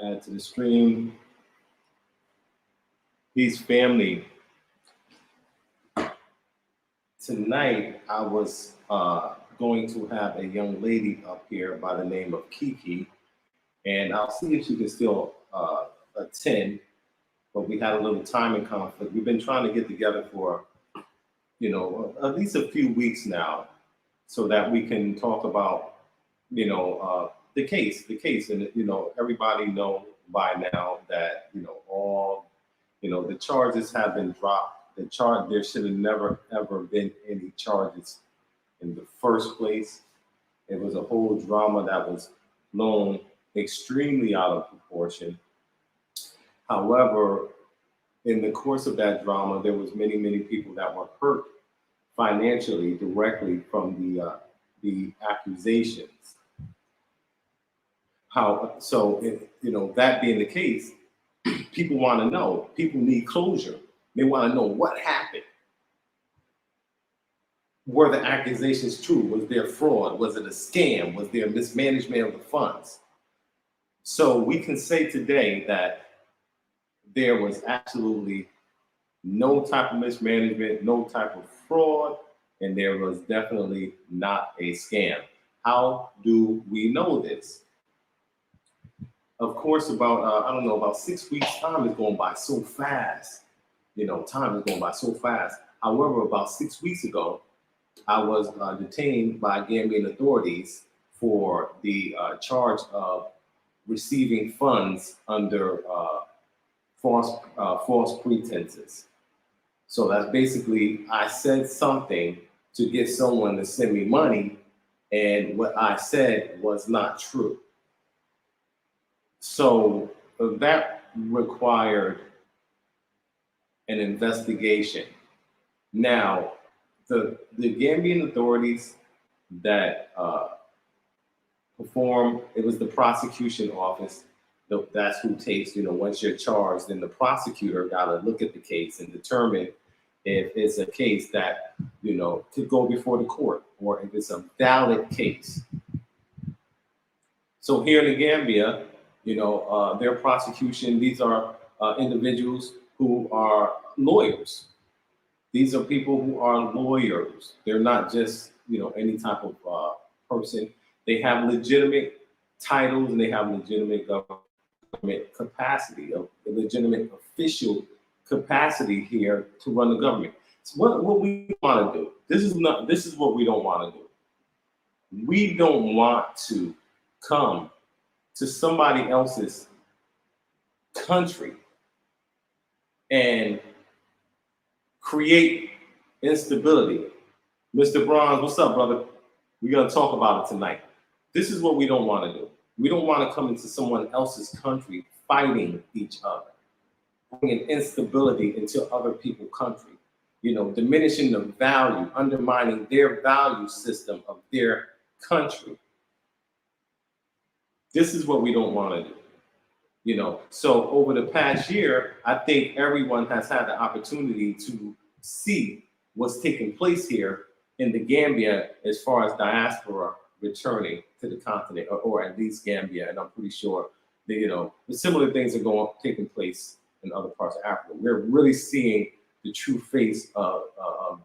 add to the stream. Peace, family. Tonight, I was going to have a young lady up here by the name of Keke, and I'll see if she can still attend, but we had a little timing conflict. We've been trying to get together for, at least a few weeks now, so that we can talk about, the case, and, everybody know by now that, all, the charges have been dropped. There should have never, ever been any charges in the first place. It was a whole drama that was blown extremely out of proportion. However, in the course of that drama, there was many, many people that were hurt financially directly from the accusations. That being the case, people want to know. People need closure. They want to know what happened. Were the accusations true? Was there fraud? Was it a scam? Was there mismanagement of the funds? So we can say today that there was absolutely no type of mismanagement, no type of fraud, and there was definitely not a scam. How do we know this? Of course, about 6 weeks, time is going by so fast. Time is going by so fast. However, about 6 weeks ago, I was detained by Gambian authorities for the charge of receiving funds under false pretenses. So that's basically, I said something to get someone to send me money, and what I said was not true. So that required an investigation. Now, the Gambian authorities that perform, it was the prosecution office. That's who takes, once you're charged, then the prosecutor got to look at the case and determine if it's a case that, could go before the court, or if it's a valid case. So here in the Gambia, their prosecution, these are individuals who are lawyers. These are people who are lawyers. They're not just, any type of person. They have legitimate titles, and they have legitimate government capacity, a legitimate official capacity here to run the government. So what we want to do, this is what we don't want to do. We don't want to come to somebody else's country and create instability. Mr. Bronze, what's up, brother? We're going to talk about it tonight. This is what we don't want to do. We don't want to come into someone else's country fighting each other, bringing instability into other people's country, diminishing the value, undermining their value system of their country. This is what we don't want to do. So over the past year, I think everyone has had the opportunity to see what's taking place here in the Gambia as far as diaspora returning to the continent, or at least Gambia, and I'm pretty sure that, similar things are taking place in other parts of Africa. We're really seeing the true face of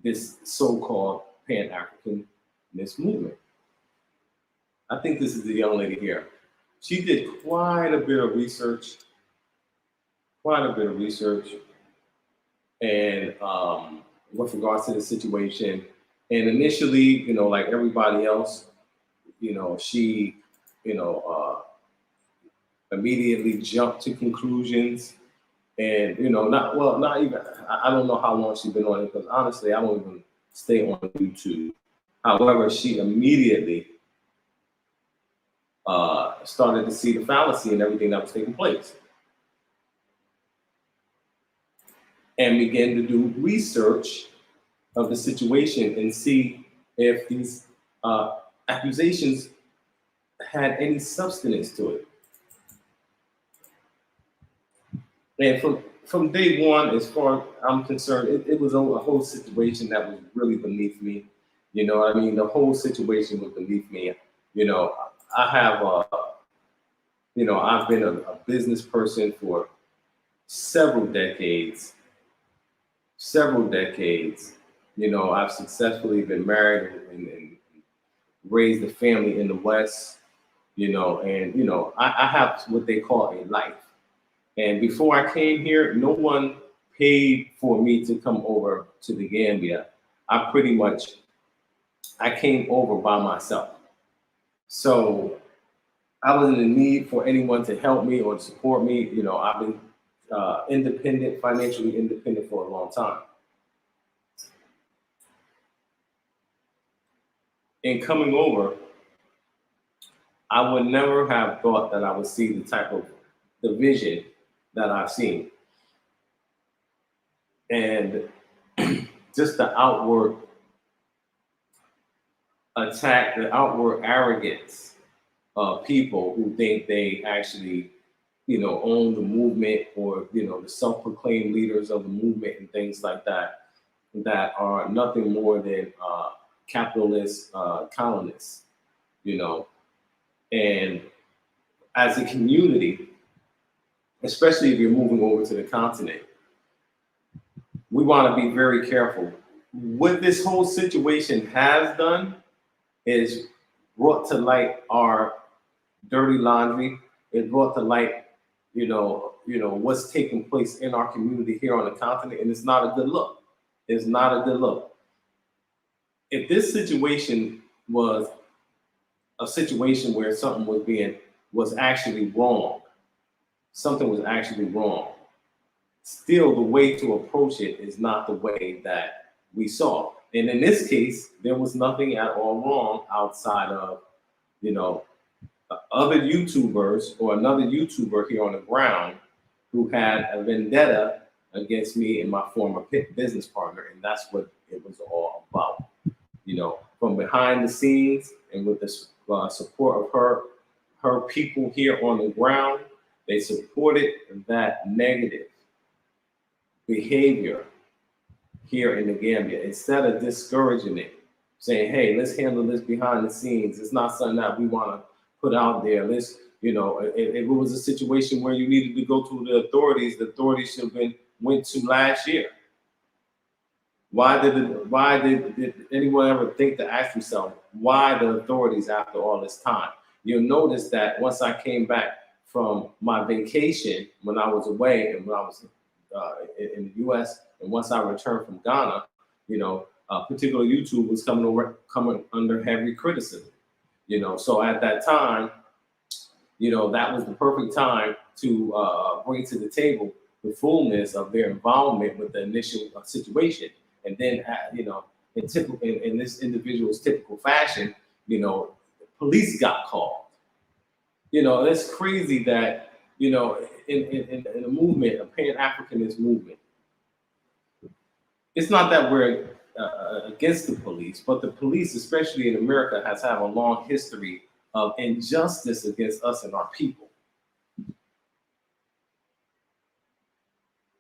this so-called Pan-Africanist movement. I think this is the young lady here. She did quite a bit of research, and with regards to the situation. And initially, like everybody else, she, immediately jumped to conclusions, and not even. I don't know how long she's been on it, because honestly, I don't even stay on YouTube. However, she immediately started to see the fallacy in everything that was taking place, and began to do research of the situation and see if these accusations had any substance to it. And from day one, as far as I'm concerned, it was a whole situation that was really beneath me. You know what I mean? The whole situation was beneath me. I have I've been a business person for several decades, several decades. I've successfully been married and raised a family in the West, and I have what they call a life. And before I came here, no one paid for me to come over to the Gambia. I came over by myself. So I wasn't in need for anyone to help me or to support me. I've been independent, financially independent for a long time. In coming over, I would never have thought that I would see the type of division that I've seen. And just the outward attack, the outward arrogance of people who think they actually, own the movement, or, the self-proclaimed leaders of the movement and things like that, that are nothing more than capitalist colonists, you know. And as a community, especially if you're moving over to the continent, we want to be very careful. What this whole situation has done is brought to light our dirty laundry. It brought to light, what's taking place in our community here on the continent, and it's not a good look. It's not a good look. If this situation was a situation where something was actually wrong, something was actually wrong, still the way to approach it is not the way that we saw. And in this case, there was nothing at all wrong outside of, other YouTubers or another YouTuber here on the ground who had a vendetta against me and my former business partner. And that's what it was all about. From behind the scenes and with the support of her people here on the ground, they supported that negative behavior here in the Gambia instead of discouraging it, saying, hey, let's handle this behind the scenes. It's not something that we want to put out there. If it was a situation where you needed to go to the authorities should have went to last year. Why did anyone ever think to ask themselves, why the authorities after all this time? You'll notice that once I came back from my vacation, when I was away and when I was in the U.S., and once I returned from Ghana, particular YouTube was coming under heavy criticism. So at that time, that was the perfect time to bring to the table the fullness of their involvement with the initial situation. And then, in this individual's typical fashion, the police got called. It's crazy that, in a movement, a Pan-Africanist movement, it's not that we're against the police, but the police, especially in America, has had a long history of injustice against us and our people.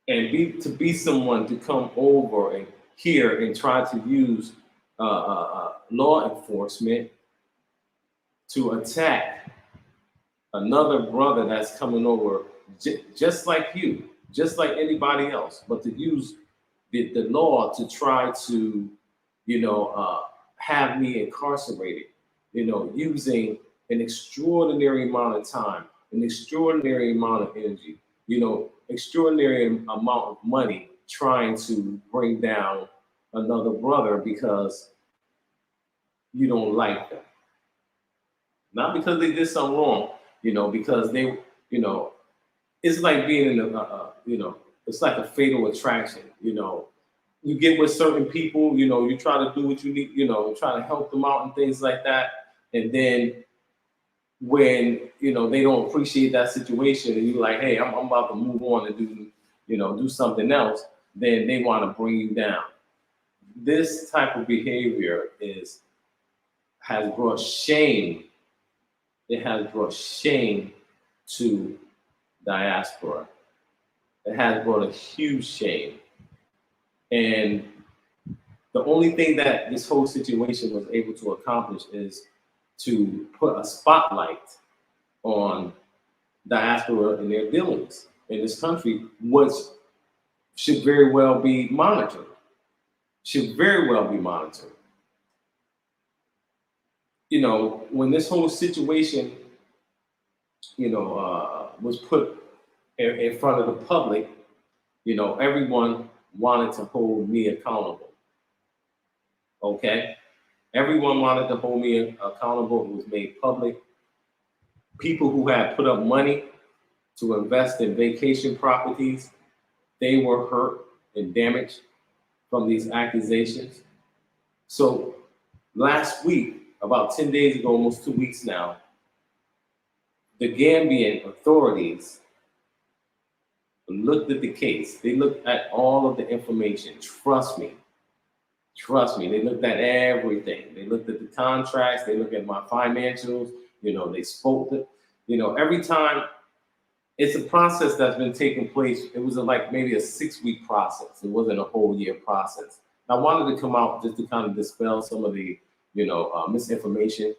And to be someone to come over and here and try to use law enforcement to attack another brother that's coming over just like you, just like anybody else, but to use the law to try to, have me incarcerated, using an extraordinary amount of time, an extraordinary amount of energy, extraordinary amount of money trying to bring down another brother because you don't like them. Not because they did something wrong, because they, it's like being in it's like a fatal attraction. You get with certain people, you try to do what you need, try to help them out and things like that. And then when, they don't appreciate that situation and you're like, hey, I'm about to move on and do something else, then they want to bring you down. This type of behavior has brought shame. It has brought shame to diaspora. It has brought a huge shame. And the only thing that this whole situation was able to accomplish is to put a spotlight on diaspora and their dealings in this country, which should very well be monitored. Should very well be monitored. You know, when this whole situation, was put in front of the public, everyone wanted to hold me accountable. Okay? Everyone wanted to hold me accountable. It was made public. People who had put up money to invest in vacation properties, they were hurt and damaged from these accusations. So last week, about 10 days ago, almost 2 weeks now, the Gambian authorities looked at the case. They looked at all of the information. Trust me. Trust me. They looked at everything. They looked at the contracts. They looked at my financials. They spoke to, every time. It's a process that's been taking place. It was like maybe a 6-week process. It wasn't a whole year process. I wanted to come out just to kind of dispel some of the, misinformation.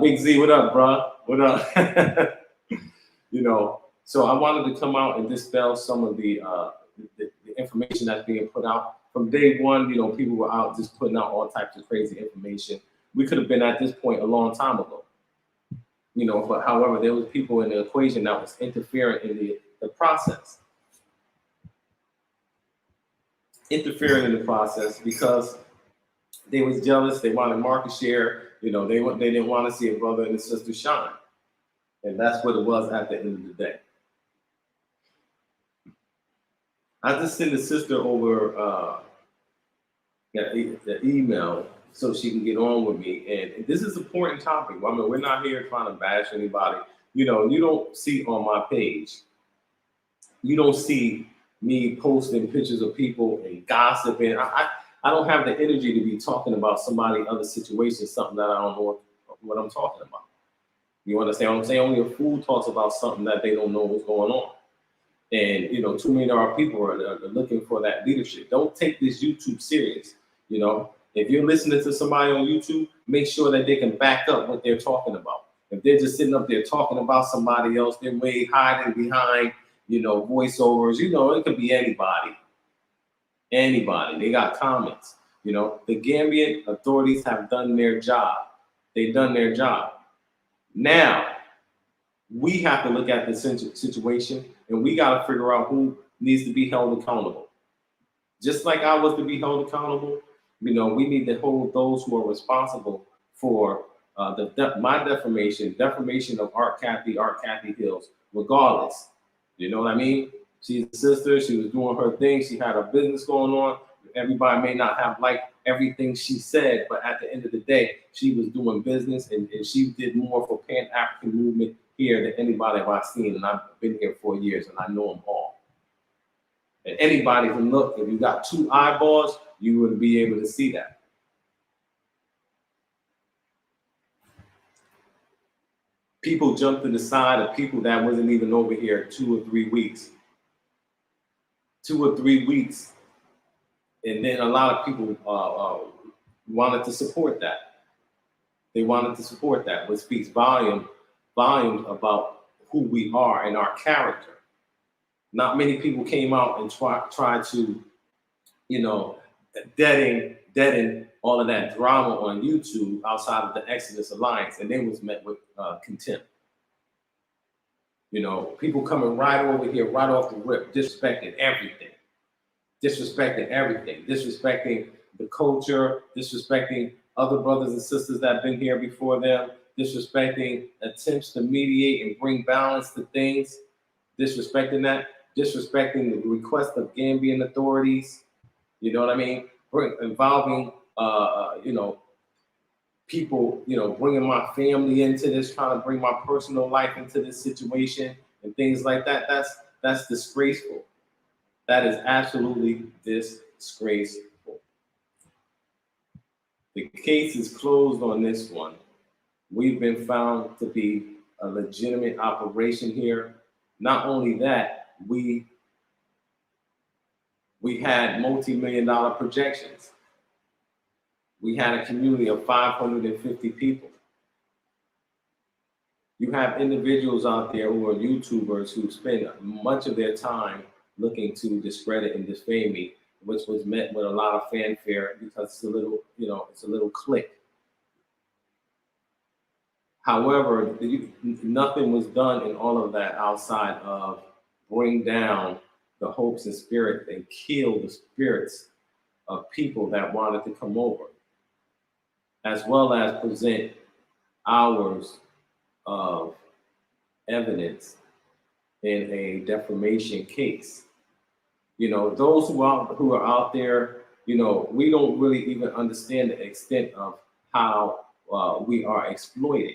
Big Z, what up, bro? What up? So I wanted to come out and dispel some of the information that's being put out. From day one, people were out just putting out all types of crazy information. We could have been at this point a long time ago. But however, there was people in the equation that was interfering in the process. Interfering in the process because they was jealous, they wanted market share, they didn't want to see a brother and a sister shine. And that's what it was at the end of the day. I just sent the sister over the email so she can get on with me. And this is an important topic. I mean, we're not here trying to bash anybody. You don't see on my page, you don't see me posting pictures of people and gossiping. I don't have the energy to be talking about somebody other situation, something that I don't know what I'm talking about. You understand what I'm saying? Only a fool talks about something that they don't know what's going on. And, too many of our people are looking for that leadership. Don't take this YouTube serious. If you're listening to somebody on YouTube, make sure that they can back up what they're talking about. If they're just sitting up there talking about somebody else, they're way hiding behind, voiceovers. It could be anybody. Anybody. They got comments. The Gambian authorities have done their job. They've done their job. Now, we have to look at the situation and we got to figure out who needs to be held accountable. Just like I was to be held accountable, we need to hold those who are responsible for my defamation of Art Kathy Hills, regardless. You know what I mean? She's a sister. She was doing her thing. She had a business going on. Everybody may not have liked everything she said, but at the end of the day, she was doing business and she did more for Pan-African movement here than anybody I've seen. And I've been here 4 years and I know them all. And anybody can look, if you got 2 eyeballs, you would be able to see that. People jumped to the side of people that wasn't even over here 2 or 3 weeks. 2 or 3 weeks. And then a lot of people wanted to support that. They wanted to support that, which speaks volumes about who we are and our character. Not many people came out and tried to, deaden all of that drama on YouTube outside of the Exodus Alliance, and they was met with contempt. People coming right over here, right off the rip, disrespecting everything. Disrespecting the culture, disrespecting other brothers and sisters that have been here before them, disrespecting attempts to mediate and bring balance to things, disrespecting the request of Gambian authorities, you know what I mean? Involving, people, bringing my family into this, trying to bring my personal life into this situation and things like that. That's disgraceful. That is absolutely disgraceful. The case is closed on this one. We've been found to be a legitimate operation here. Not only that, we had multi-million-dollar projections. We had a community of 550 people. You have individuals out there who are YouTubers who spend much of their time looking to discredit and defame me, which was met with a lot of fanfare because it's a little, it's a little click. However, nothing was done in all of that outside of bring down the hopes and spirit and kill the spirits of people that wanted to come over, as well as present hours of evidence in a defamation case. Those who are out there, we don't really even understand the extent of how we are exploited.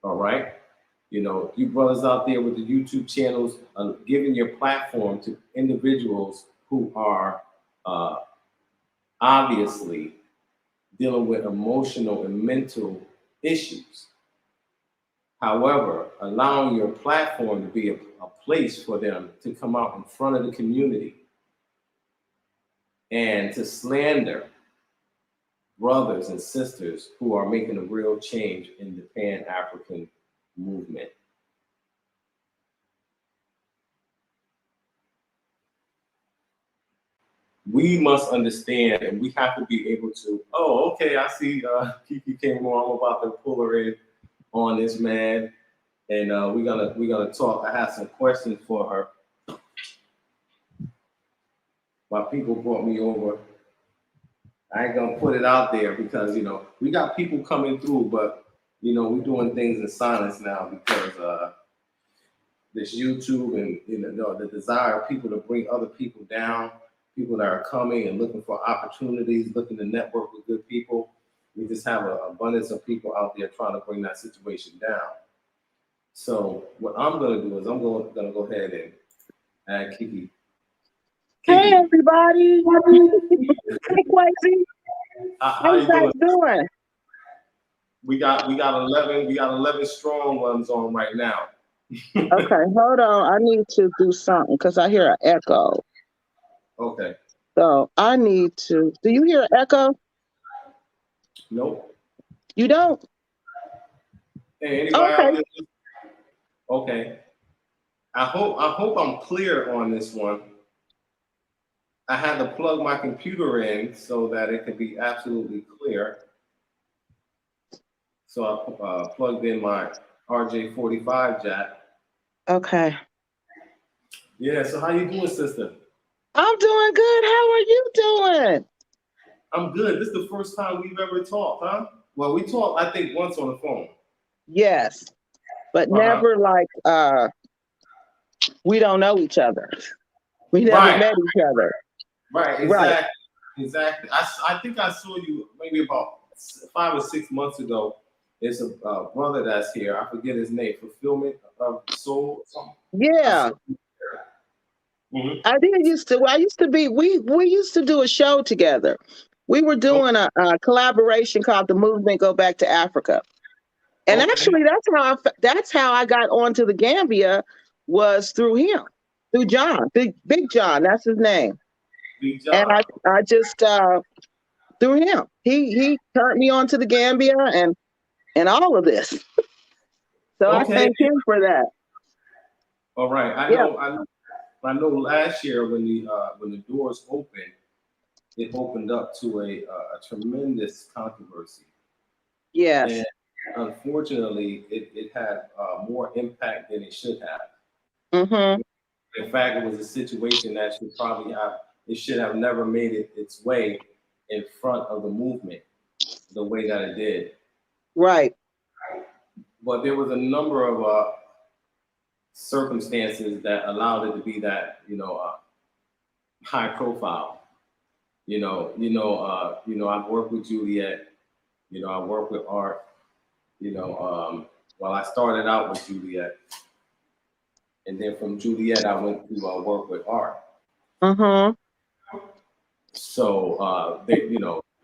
All right. You brothers out there with the YouTube channels, giving your platform to individuals who are obviously dealing with emotional and mental issues. However, allowing your platform to be a place for them to come out in front of the community and to slander brothers and sisters who are making a real change in the Pan-African movement. We must understand, and we have to be able to, oh, okay, I see Keke came on. I'm about to pull her in on this, man. And we're gonna talk. I have some questions for her. My people brought me over. I ain't gonna put it out there because we got people coming through, but we're doing things in silence now because this YouTube and the desire of people to bring other people down, people that are coming and looking for opportunities, looking to network with good people. We just have an abundance of people out there trying to bring that situation down. So what I'm gonna do is I'm gonna go ahead and add Keke. Hey everybody! Hey Kwesi! How you guys doing? We got 11 strong ones on right now. Okay, hold on. I need to do something because I hear an echo. Okay. So I need to. Do you hear an echo? Nope. You don't? Hey, anybody out there? Okay. I hope I'm clear on this one. I had to plug my computer in so that it could be absolutely clear. So I plugged in my RJ45 jack. Okay. Yeah, so how you doing, sister? I'm doing good. How are you doing? I'm good. This is the first time we've ever talked, huh? Well, we talked, I think, once on the phone. Yes, but never like we don't know each other. We never met each other. Right, exactly. I think I saw you maybe about 5 or 6 months ago. There's a brother that's here. I forget his name. Fulfillment of Soul. Yeah. Mm-hmm. I used to be. We used to do a show together. We were doing a collaboration called "The Movement Go Back to Africa," and actually, that's how I got onto the Gambia was through him, through John, Big John. That's his name. Big John. And I just through him. He turned me on to the Gambia and all of this. So I thank him for that. All right. I know last year when the doors opened, it opened up to a tremendous controversy. Yes. And unfortunately, it had more impact than it should have. Mm-hmm. In fact, it was a situation that should have never made its way in front of the movement the way that it did. Right. But there was a number of circumstances that allowed it to be that high profile. I've worked with Juliet. I worked with Art. Well, I started out with Juliet, and then from Juliet I went to work with Art. Mm-hmm. So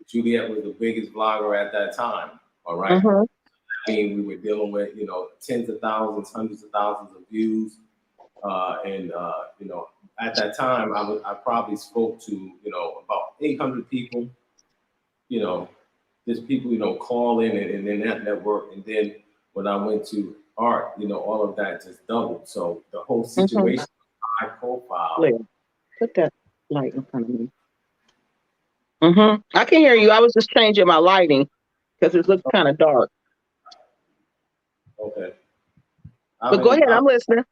Juliet was the biggest vlogger at that time. All right. Mm-hmm. I mean, we were dealing with tens of thousands, hundreds of thousands of views, and at that time I probably spoke to about 800 people. Just people call in and in that network, and then when I went to art, all of that just doubled. So the whole Mm-hmm. situation, high profile. Clear. Put that light in front of me. Mm-hmm. I can hear you. I was just changing my lighting because it looks kind of dark. Okay. But go ahead, I'm listening.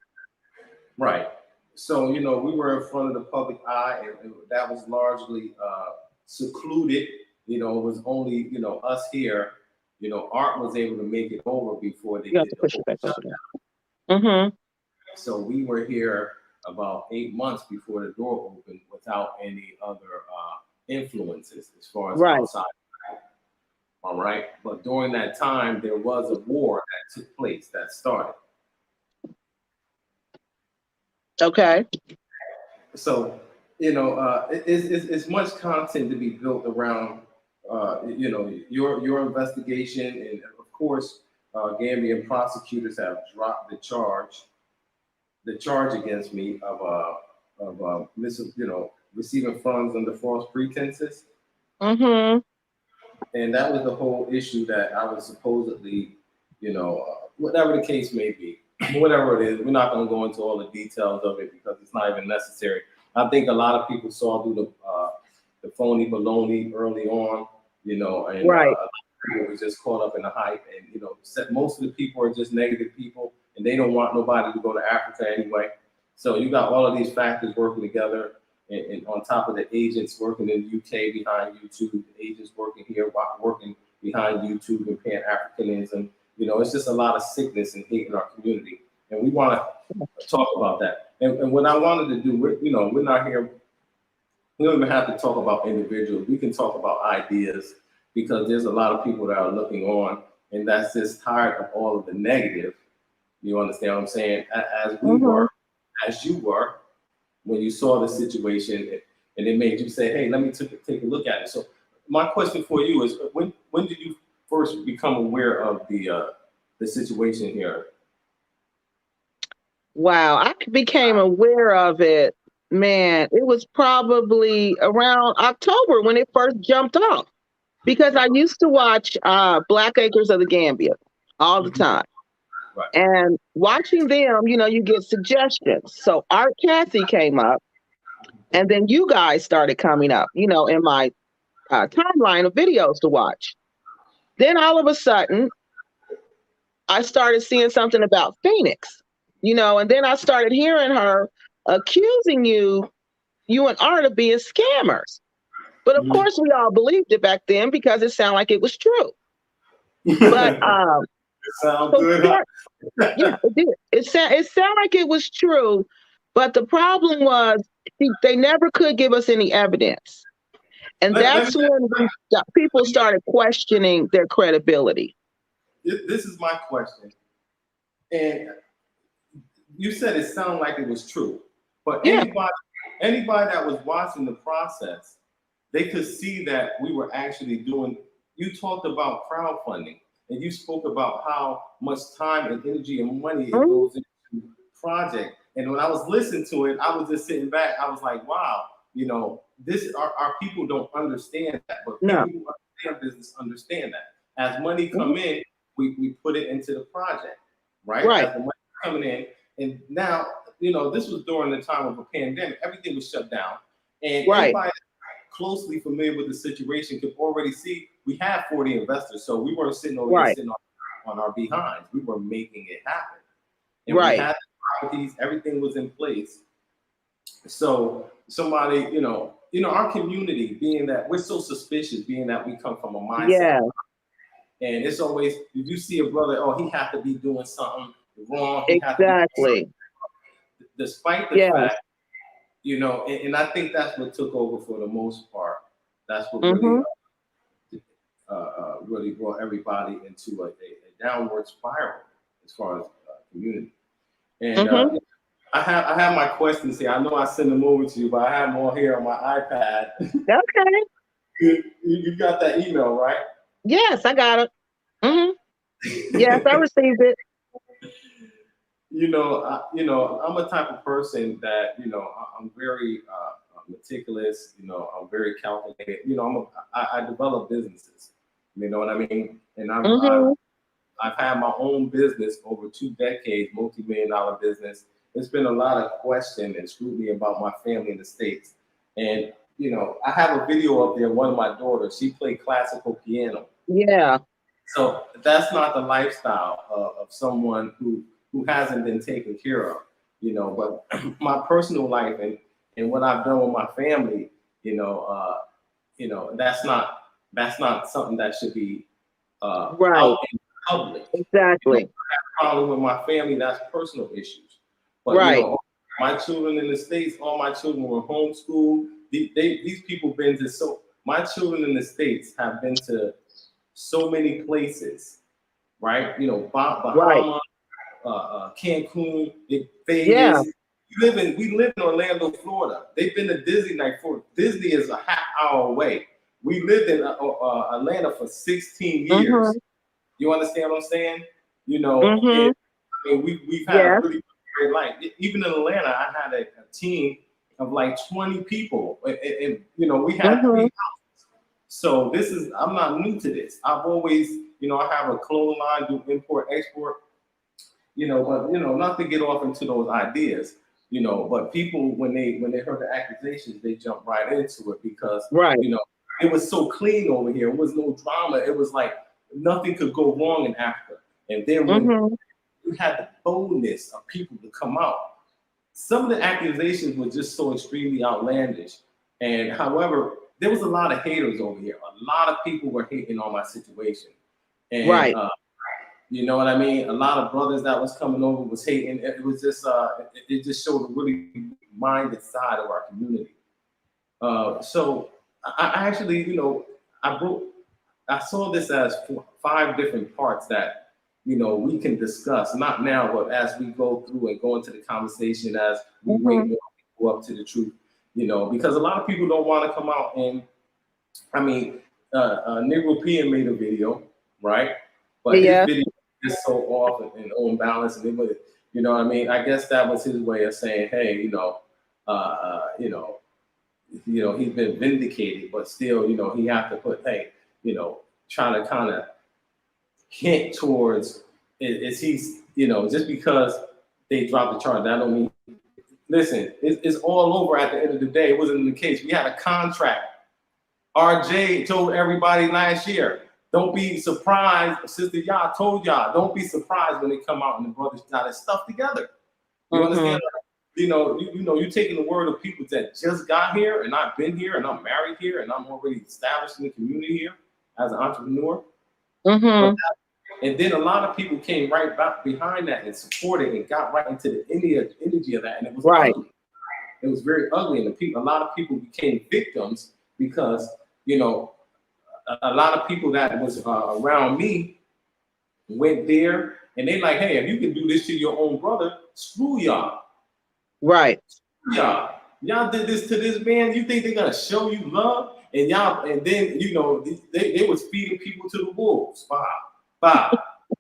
Right. So, we were in front of the public eye, and that was largely secluded. It was only, us here. Art was able to make it over before they You have did to the push whole it back over shutdown. there. Mm-hmm. So we were here about 8 months before the door opened without any other influences as far as Right. outside. All right. But during that time, there was a war that took place that started. Okay. So, it's much content to be built around, your investigation. And of course, Gambian prosecutors have dropped the charge against me of receiving funds under false pretenses. Mm-hmm. And that was the whole issue that I was supposedly, whatever the case may be, whatever it is, we're not going to go into all the details of it because it's not even necessary. I think a lot of people saw through the phony baloney early on, and Right. people was just caught up in the hype. And, most of the people are just negative people and they don't want nobody to go to Africa anyway. So you got all of these factors working together. And on top of the agents working in the UK behind YouTube, the agents working here, working behind YouTube and Pan-Africanism. It's just a lot of sickness and hate in our community. And we want to talk about that. And what I wanted to do, we're not here, we don't even have to talk about individuals. We can talk about ideas because there's a lot of people that are looking on and that's just tired of all of the negative. You understand what I'm saying? As we were, as you were, when you saw the situation and it made you say, hey, let me take a look at it. So my question for you is, when did you first become aware of the situation here? Wow. I became aware of it. Man, it was probably around October when it first jumped off because I used to watch Black Acres of the Gambia all the time. Right. And watching them, you get suggestions. So Art Cassie came up, and then you guys started coming up, in my timeline of videos to watch. Then all of a sudden, I started seeing something about Phoenix, and then I started hearing her accusing you and Art of being scammers. But of course, we all believed it back then because it sounded like it was true. But It sounds so good. yeah, it did. It sounded like it was true, but the problem was they never could give us any evidence, and that's when people started questioning their credibility. This is my question, and you said it sounded like it was true, but anybody that was watching the process, they could see that we were actually doing. You talked about crowdfunding. And you spoke about how much time and energy and money it goes into project. And when I was listening to it, I was just sitting back. I was like, wow, this our people don't understand that, but people who understand business understand that. As money come in, we put it into the project, right? As the money coming in, and now this was during the time of a pandemic. Everything was shut down, and anybody closely familiar with the situation could already see we had 40 investors, so we weren't sitting over here sitting on our behinds. We were making it happen, and we had the properties. Everything was in place. So somebody, our community, being that we're so suspicious, being that we come from a mindset, and it's always if you see a brother, oh, he have to be doing something wrong. He Exactly. Despite the fact. And I think that's what took over for the most part. That's what really brought everybody into a downward spiral as far as community. And I have my questions here. I know I sent them over to you, but I have them all here on my iPad. Okay. You got that email, right? Yes, I got it. Yes, I received it. I'm a type of person that, I'm very meticulous, I'm very calculated, I develop businesses, you know what I mean? And I've had my own business over 2 decades, multi-million-dollar business. There's been a lot of question and scrutiny about my family in the States. And, you know, I have a video up there, one of my daughters, she played classical piano. Yeah. So that's not the lifestyle of someone who hasn't been taken care of, you know. But my personal life and what I've done with my family, you know, that's not something that should be Right. out in public. Exactly. You know, I have a problem with my family, that's personal issues. But Right. you know, my children in the States, all my children were homeschooled. These people been to my children in the States have been to so many places, right? You know, Right. Bahamas, Cancun, Yeah. Vegas. We live in Orlando, Florida. They've been to Disney night for Disney is a half hour away. We lived in Atlanta for 16 years. Mm-hmm. You understand what I'm saying? You know, Mm-hmm. I mean, we've had Yes. a really great life. Even in Atlanta, I had a team of like 20 people, and you know, we had Mm-hmm. 3 houses. So I'm not new to this. I've always, you know, I have a clothing line, do import, export, you know, but you know, not to get off into those ideas, you know, but people when they heard the accusations, they jump right into it because Right. you know, it was so clean over here. It was no drama. It was like nothing could go wrong in Africa. And then when Mm-hmm. you had the boldness of people to come out, some of the accusations were just so extremely outlandish. And however, there was a lot of haters over here. A lot of people were hating on my situation. And Right. you know what I mean? A lot of brothers that was coming over was hating. It was just it just showed a really minded side of our community. So I actually, you know, I saw this as 5 different parts that, you know, we can discuss, not now, but as we go through and go into the conversation, as we wake Mm-hmm. more people up to the truth, you know, because a lot of people don't want to come out and, I mean, Negro P made a video, right? But his Yeah. video is so off and on balance, and it was, you know what I mean? I guess that was his way of saying, hey, you know, he's been vindicated, but still, you know, he have to put, hey, you know, trying to kind of hint towards is he's, you know, just because they dropped the charge, that don't mean. Listen, it's all over at the end of the day. It wasn't the case. We had a contract. RJ told everybody last year, don't be surprised. Sister Yah told y'all, don't be surprised when they come out and the brothers got their stuff together. You Mm-hmm. understand? You know, you're taking the word of people that just got here, and I've been here, and I'm married here, and I'm already established in the community here as an entrepreneur. Mm-hmm. And then a lot of people came right back behind that and supported and got right into the energy of that, and it was Right. ugly. It was very ugly, and a lot of people became victims because you know a lot of people that was around me went there, and they like, hey, if you can do this to your own brother, screw y'all. Right. Y'all did this to this man. You think they're gonna show you love? And y'all, and then you know they was feeding people to the wolves. Bob, Bob,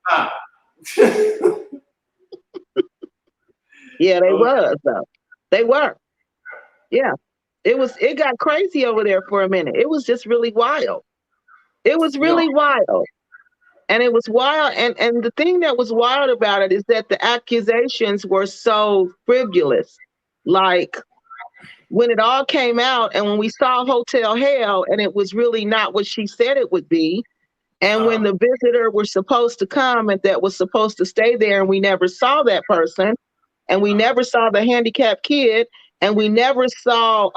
Bob. Yeah, they was though. They were. Yeah. It got crazy over there for a minute. It was just really wild. It was Yo, really wild. And it was wild. And the thing that was wild about it is that the accusations were so frivolous. Like when it all came out and when we saw Hotel Hell and it was really not what she said it would be. And when the visitor was supposed to come and that was supposed to stay there and we never saw that person and we never saw the handicapped kid and we never saw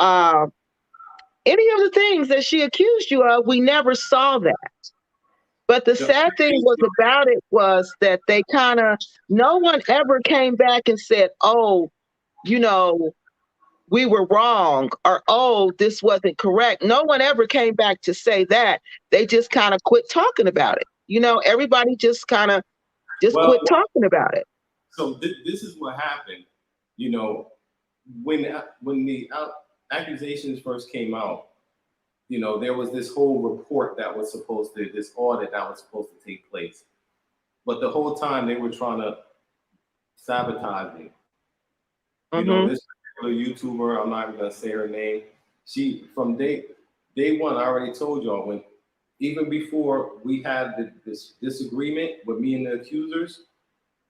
any of the things that she accused you of, we never saw that. But the sad thing was about it was that they kind of, no one ever came back and said, oh, you know, we were wrong or, oh, this wasn't correct. No one ever came back to say that. They just kind of quit talking about it. You know, everybody just kind of just well, quit talking about it. so this is what happened. You know, when the accusations first came out, you know, there was this whole report that was supposed to, this audit that was supposed to take place. But the whole time they were trying to sabotage me. You know, Mm-hmm. this particular YouTuber, I'm not even gonna say her name. She from day one, I already told y'all when even before we had this disagreement with me and the accusers,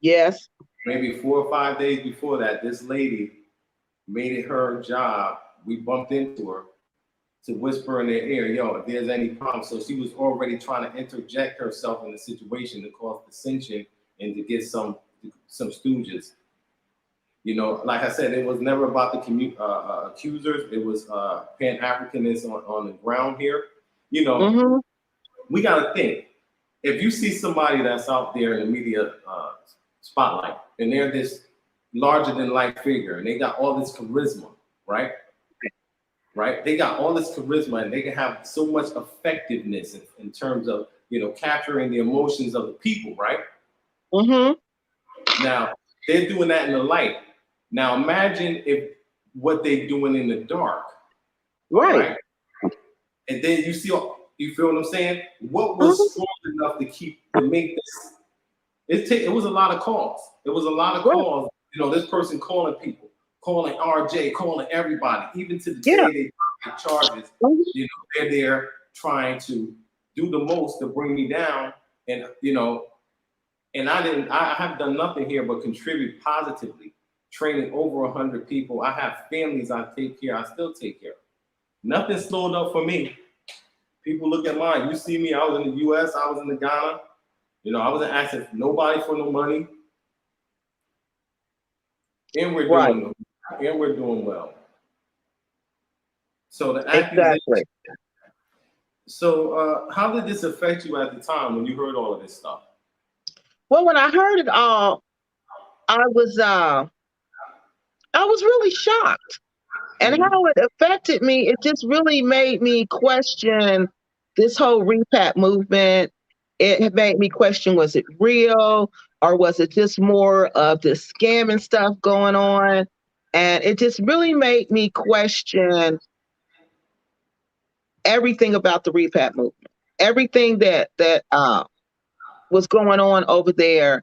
Yes. maybe 4 or 5 days before that, this lady made it her job. We bumped into her to whisper in their ear, yo, if there's any problem. So she was already trying to interject herself in the situation to cause dissension and to get some stooges. You know, like I said, it was never about the accusers. It was Pan-Africanists on the ground here. You know, Mm-hmm. we got to think. If you see somebody that's out there in the media spotlight and they're this larger than life figure and they got all this charisma, right? Right? They got all this charisma and they can have so much effectiveness in terms of, you know, capturing the emotions of the people, right? Mm-hmm. Now, they're doing that in the light. Now, imagine if what they're doing in the dark, Right. And then you feel what I'm saying? What Mm-hmm. was strong enough to make this? It was a lot of calls. It was a lot of calls. You know, this person calling people, calling RJ, calling everybody, even to the day they drop the charges. You know, they're there trying to do the most to bring me down, and you know, and I have done nothing here but contribute positively, training over 100 people. I have families I take care. I still take care of. Nothing slowed up for me. People look at mine. You see me. I was in the U.S. I was in the Ghana. You know, I wasn't asking nobody for no money, and we're doing well. So the accusation. Exactly. So how did this affect you at the time when you heard all of this stuff? Well, when I heard it all, I was really shocked. And how it affected me, it just really made me question this whole repat movement. It made me question, was it real or was it just more of this scamming stuff going on? And it just really made me question everything about the repat movement, everything that was going on over there.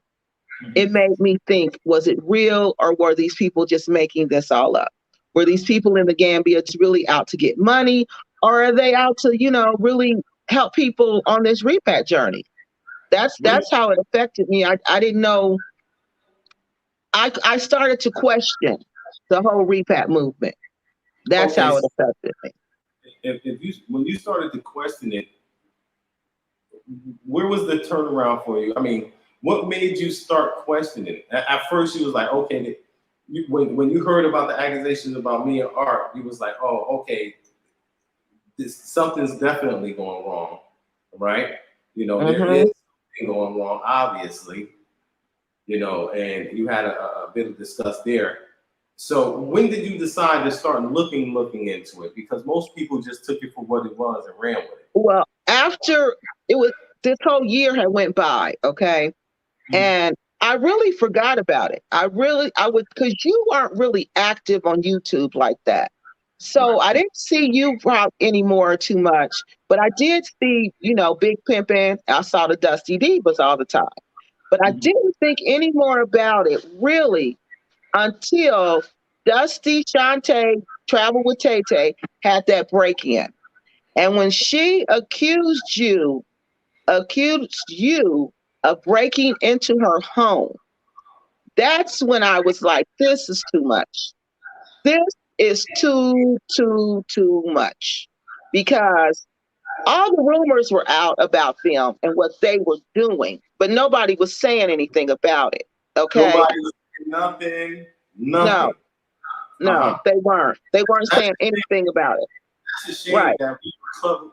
It made me think, was it real or were these people just making this all up? Were these people in the Gambia just really out to get money, or are they out to, you know, really help people on this repat journey? That's how it affected me. I didn't know. I started to question the whole repat movement. That's how it affected me. When you started to question it, where was the turnaround for you? I mean, what made you start questioning it? At first, you was like, okay, when you heard about the accusations about me and Art, you was like, oh, okay, something's definitely going wrong, right? You know, there is something going wrong, obviously, you know, and you had a bit of discuss there. So when did you decide to start looking into it? Because most people just took it for what it was and ran with it. Well, after this whole year had went by, okay, and I really forgot about it. I would, because you aren't really active on YouTube like that. So I didn't see you out anymore too much, but I did see, you know, Big Pimpin'. I saw the Dusty Divas all the time, but I didn't think any more about it really until Dusty Shantae Travel with Tay Tay had that break in. And when she accused you of breaking into her home, that's when I was like, this is too much. This is too much. Because all the rumors were out about them and what they were doing, but nobody was saying anything about it. Okay. Nobody was saying nothing. No, they weren't. They weren't saying anything about it. It's a shame that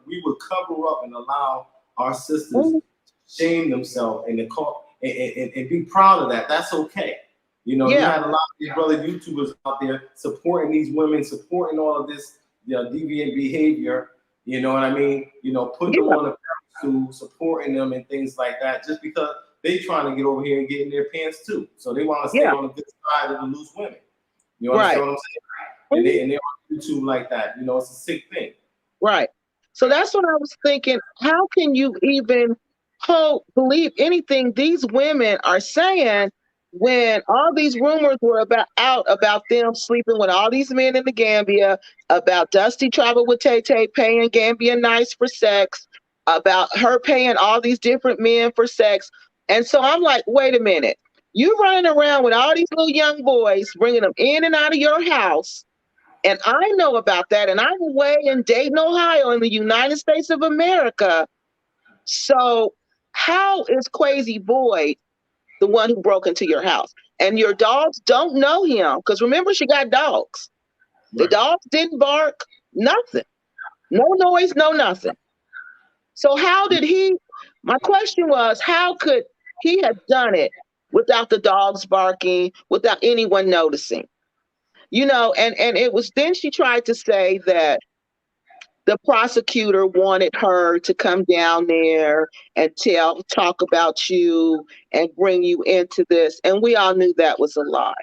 we would cover up and allow our sisters to shame themselves and be proud of that. That's okay. You know, you had a lot of these brother YouTubers out there supporting these women, supporting all of this deviant behavior. You know what I mean? You know, putting them on the pedestal, supporting them and things like that, just because they trying to get over here and get in their pants too. So they want to stay on the good side of the loose women. You understand what I'm saying? And they're on YouTube like that. You know, it's a sick thing. Right. So that's what I was thinking. How can you even believe anything these women are saying when all these rumors were about them sleeping with all these men in the Gambia, about Dusty Travel with Tay Tay paying Gambia nice for sex, about her paying all these different men for sex. And so I'm like, wait a minute. You running around with all these little young boys, bringing them in and out of your house. And I know about that. And I'm way in Dayton, Ohio, in the United States of America. So how is Kwesi Boyd the one who broke into your house? And your dogs don't know him. Because remember, she got dogs. The dogs didn't bark, nothing. No noise, no nothing. So how did he, my question was, how could he have done it without the dogs barking, without anyone noticing? And it was then she tried to say that the prosecutor wanted her to come down there and talk about you and bring you into this. And we all knew that was a lie.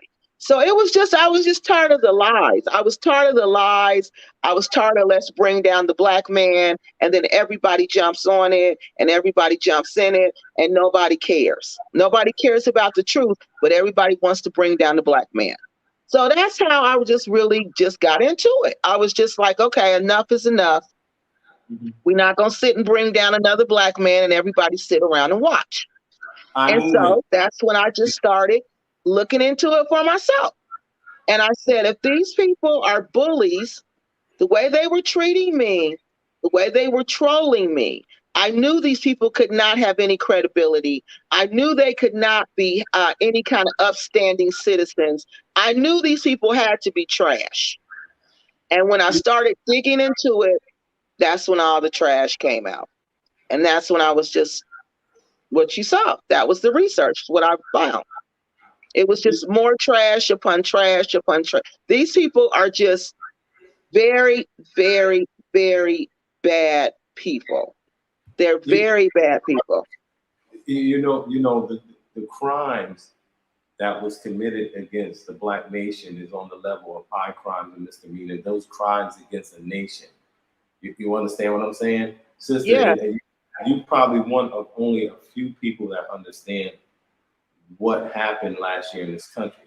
So I was just tired of the lies. I was tired of the lies. I was tired of let's bring down the black man. And then everybody jumps on it and everybody jumps in it and nobody cares. Nobody cares about the truth, but everybody wants to bring down the black man. So that's how I just really just got into it. I was just like, okay, enough is enough. Mm-hmm. We're not going to sit and bring down another black man and everybody sit around and watch. So that's when I just started looking into it for myself. And I said, if these people are bullies, the way they were treating me, the way they were trolling me, I knew these people could not have any credibility. I knew they could not be any kind of upstanding citizens. I knew these people had to be trash. And when I started digging into it, that's when all the trash came out. And that's when I was just what you saw. That was the research, what I found. It was just more trash upon trash upon trash. These people are just very, very, very bad people. They're very bad people. The crimes that was committed against the black nation is on the level of high crimes and misdemeanors. Those crimes against a nation. You understand what I'm saying? Sister, yeah. You probably one of only a few people that understand what happened last year in this country.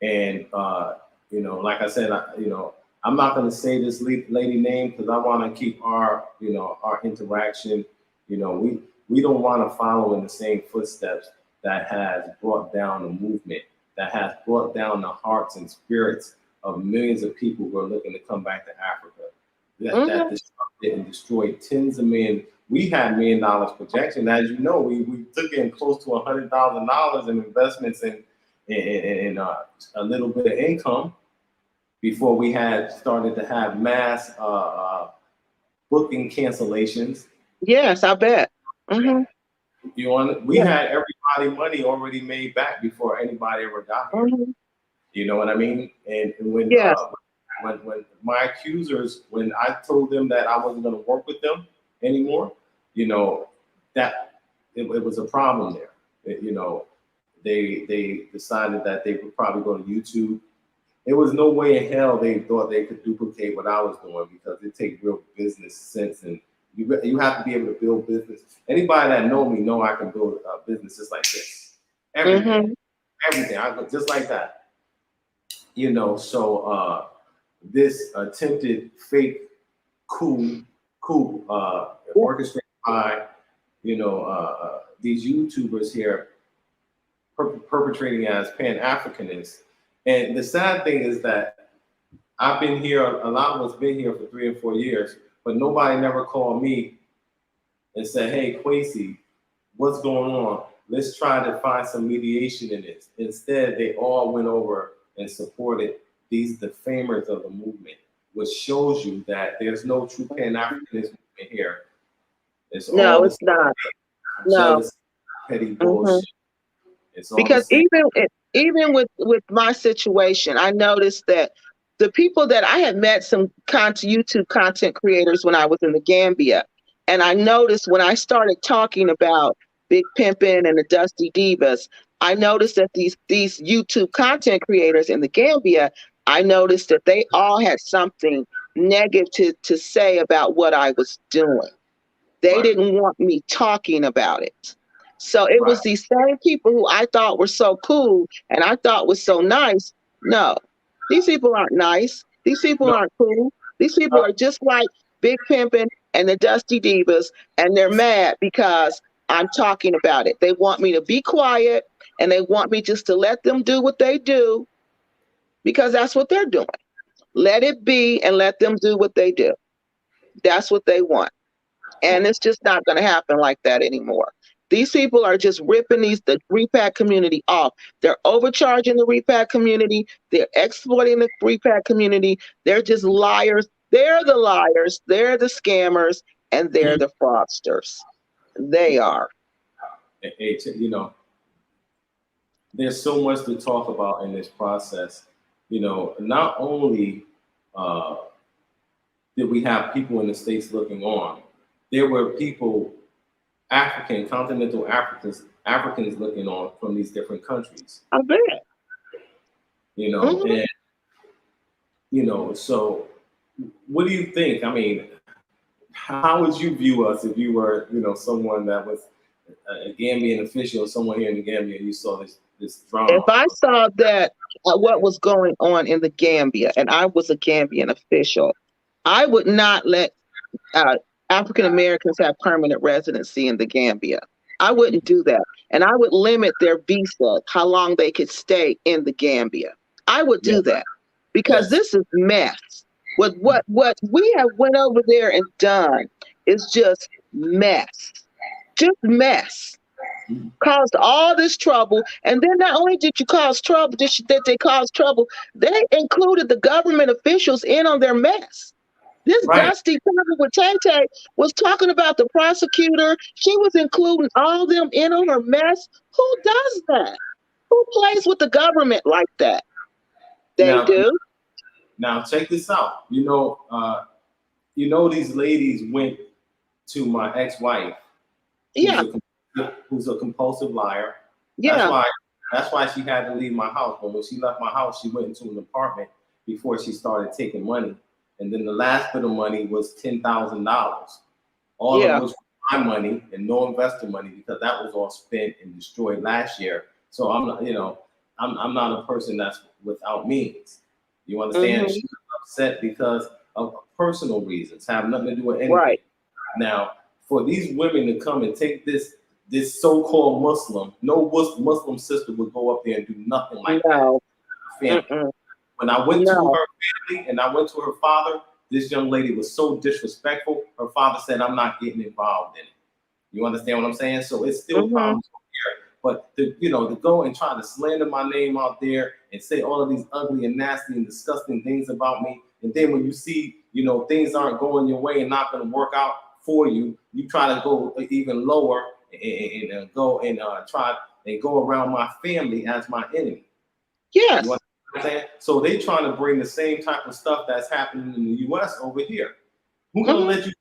And, like I said, I'm not going to say this lady name because I want to keep our interaction. We don't want to follow in the same footsteps that has brought down a movement, that has brought down the hearts and spirits of millions of people who are looking to come back to Africa. That disrupted and destroyed tens of millions. We had $1 million projection. As you know, we took in close to $100,000 in investments and a little bit of income before we had started to have mass booking cancellations. Yes, I bet. Mm-hmm. We had everybody money already made back before anybody ever got here. Mm-hmm. You know what I mean? And when when my accusers, when I told them that I wasn't going to work with them anymore, that it was a problem there. They decided that they would probably go to YouTube. There was no way in hell they thought they could duplicate what I was doing because it takes real business sense and you have to be able to build business. Anybody that know me know I can build businesses like this. Everything, everything. I go just like that. So this attempted fake coup orchestrated by these YouTubers here perpetrating as Pan-Africanists. And the sad thing is that I've been here, a lot of us been here for 3 or 4 years, but nobody never called me and said, hey, Kwesi, what's going on? Let's try to find some mediation in this. Instead, they all went over and supported these defamers of the movement, which shows you that there's no true Pan-Africanism movement here. It's no, it's not. No. Petty bullshit. Because even with my situation, I noticed that the people that I had met, some YouTube content creators when I was in the Gambia, and I noticed when I started talking about Big Pimpin' and the Dusty Divas, I noticed that these YouTube content creators in the Gambia, I noticed that they all had something negative to say about what I was doing. They didn't want me talking about it. So it was these same people who I thought were so cool and I thought was so nice. No, these people aren't nice. These people aren't cool. These people are just like Big Pimpin', and the Dusty Divas, and they're mad because I'm talking about it. They want me to be quiet, and they want me just to let them do what they do, because that's what they're doing. Let it be and let them do what they do. That's what they want. And it's just not going to happen like that anymore. These people are just ripping the repack community off. They're overcharging the repack community. They're exploiting the repack community. They're just liars. They're the liars. They're the scammers, and they're the fraudsters. They are. You know, there's so much to talk about in this process. You know, not only did we have people in the States looking on, there were people, continental Africans looking on from these different countries. I bet. You know, and you know, so what do you think? I mean, how would you view us if you were, you know, someone that was a Gambian official, someone here in the Gambia, and you saw this drama? If I saw that what was going on in the Gambia, and I was a Gambian official, I would not let African Americans have permanent residency in the Gambia. I wouldn't do that. And I would limit their visa, how long they could stay in the Gambia. I would do that, because this is mess. What we have went over there and done is just mess. Just mess. Caused all this trouble. And then not only did you cause trouble, they caused trouble, they included the government officials in on their mess. This Dusty with Tay was talking about the prosecutor. She was including all them in on her mess. Who does that? Who plays with the government like that? They do. Now check this out. You know, these ladies went to my ex-wife, who's a compulsive liar. Yeah. That's why she had to leave my house. But when she left my house, she went into an apartment before she started taking money. And then the last bit of money was $10,000. All of it was my money and no investor money, because that was all spent and destroyed last year. So I'm not, you know, I'm not a person that's without means. You understand? She was upset because of personal reasons, have nothing to do with anything. Right. Now, for these women to come and take this so-called Muslim, no Muslim sister would go up there and do nothing like that. Family. When I went to her family and I went to her father, this young lady was so disrespectful. Her father said, "I'm not getting involved in it." You understand what I'm saying? So it's still problems here. But to go and try to slander my name out there and say all of these ugly and nasty and disgusting things about me, and then when you see, things aren't going your way and not going to work out for you, you try to go even lower and go and try and go around my family as my enemy. Yes. So they trying to bring the same type of stuff that's happening in the U.S. over here. Who's gonna let you?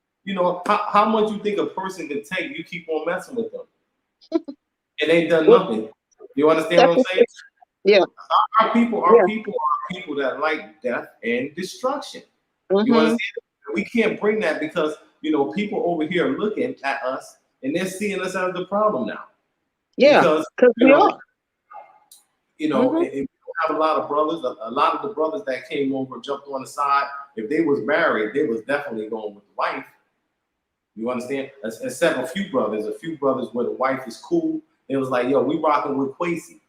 How much you think a person can take? You keep on messing with them, and they done nothing. You understand what I'm saying? Yeah. Our people are people that like death and destruction. You understand? We can't bring that because people over here are looking at us and they're seeing us as the problem now. Yeah, because we are. And have a lot of brothers. A lot of the brothers that came over jumped on the side. If they was married, they was definitely going with the wife. You understand? Except a few brothers where the wife is cool. It was like, yo, we rocking with Kwesi.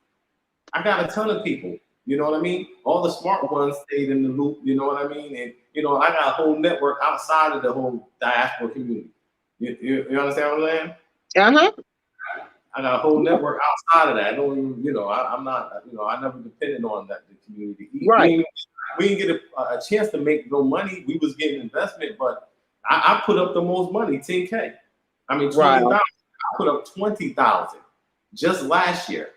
I got a ton of people. You know what I mean? All the smart ones stayed in the loop. You know what I mean? And I got a whole network outside of the whole diaspora community. You understand what I'm saying? I got a whole network outside of that. I don't even, I'm not, I never depended on that the community. We didn't get a chance to make no money. We was getting investment, but I put up the most money, 10K. I mean, 20,000. I put up 20,000 just last year.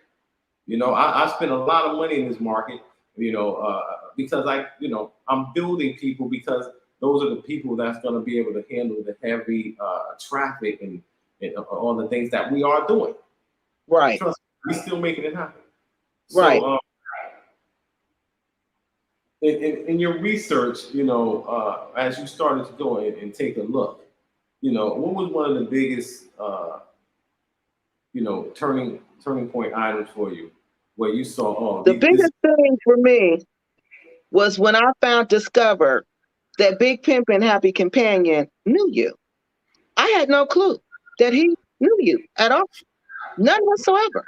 I spent a lot of money in this market, because I'm building people because those are the people that's going to be able to handle the heavy traffic and all the things that we are doing. Right. Trust me, we're still making it happen. Right. So, in your research, as you started to go and take a look, what was one of the biggest, turning point items for you, where you saw, the biggest thing for me was when I discovered that Big Pimp and Happy Companion knew you. I had no clue that he knew you at all. None whatsoever.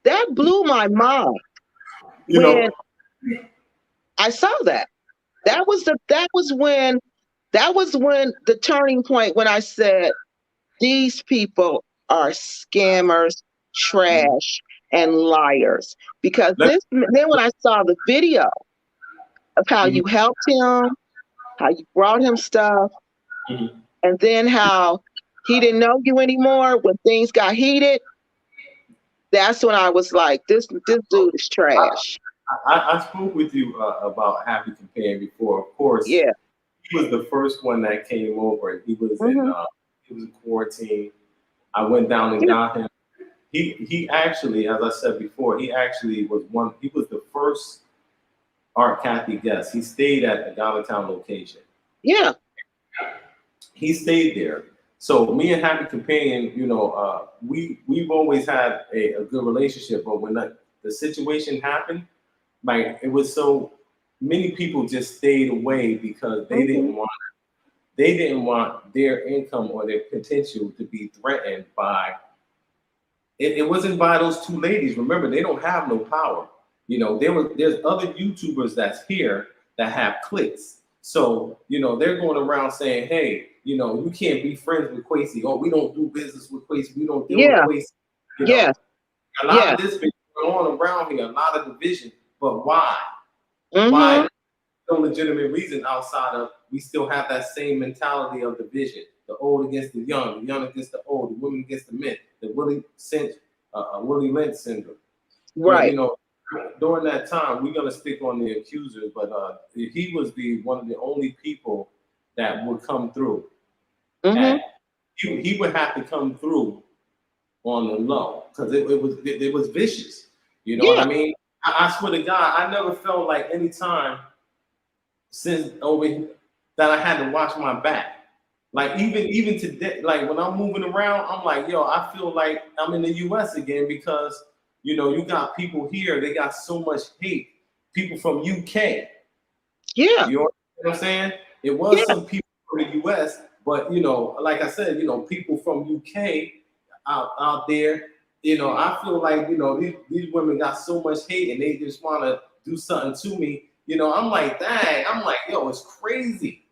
That blew my mind You when know, I saw that. That was when the turning point when I said, these people are scammers, trash, and liars. Because let, then when I saw the video of how mhm, you helped him, how you brought him stuff, mhm. and then how he didn't know you anymore when things got heated, that's when I was like, this dude is trash. I spoke with you about Happy Companion before. Of course, Yeah. he was the first one that came over. Hmm. He was in quarantine. I went down and Yeah. got him. He actually, as I said before, he actually was one. He was the first Art Kathy guest. He stayed at the Galatown location. Yeah. He stayed there. So me and Happy Companion, we've always had a good relationship. But when the situation happened, like it was so many people just stayed away because Hmm. they didn't want their income or their potential to be threatened by it wasn't by those two ladies. Remember, they don't have no power. There's other YouTubers that's here that have clicks. So, they're going around saying, hey, you can't be friends with Kwesi. Oh, we don't do business with Kwesi. We don't deal with Yeah. Kwesi. You Yes. know, a lot Yes. of this been going on around here, a lot of division. But why? Hmm. Why? No legitimate reason outside of we still have that same mentality of division: the old against the young against the old, the women against the men, the Willie Lynch syndrome. But Right. during that time, we're gonna stick on the accusers. But he was the one of the only people that would come through. Hmm. At he would have to come through on the low because it was vicious. You know what Yeah. I mean? I swear to God, I never felt like any time since over that I had to watch my back. Like even today, like when I'm moving around, I'm like, yo, I feel like I'm in the US again because you got people here, they got so much hate. People from UK. Yeah. You know what I'm saying? It was Yeah. some people from the US, but like I said, people from UK out there, I feel like, these women got so much hate and they just wanna do something to me. I'm like, dang, I'm like, yo, it's crazy.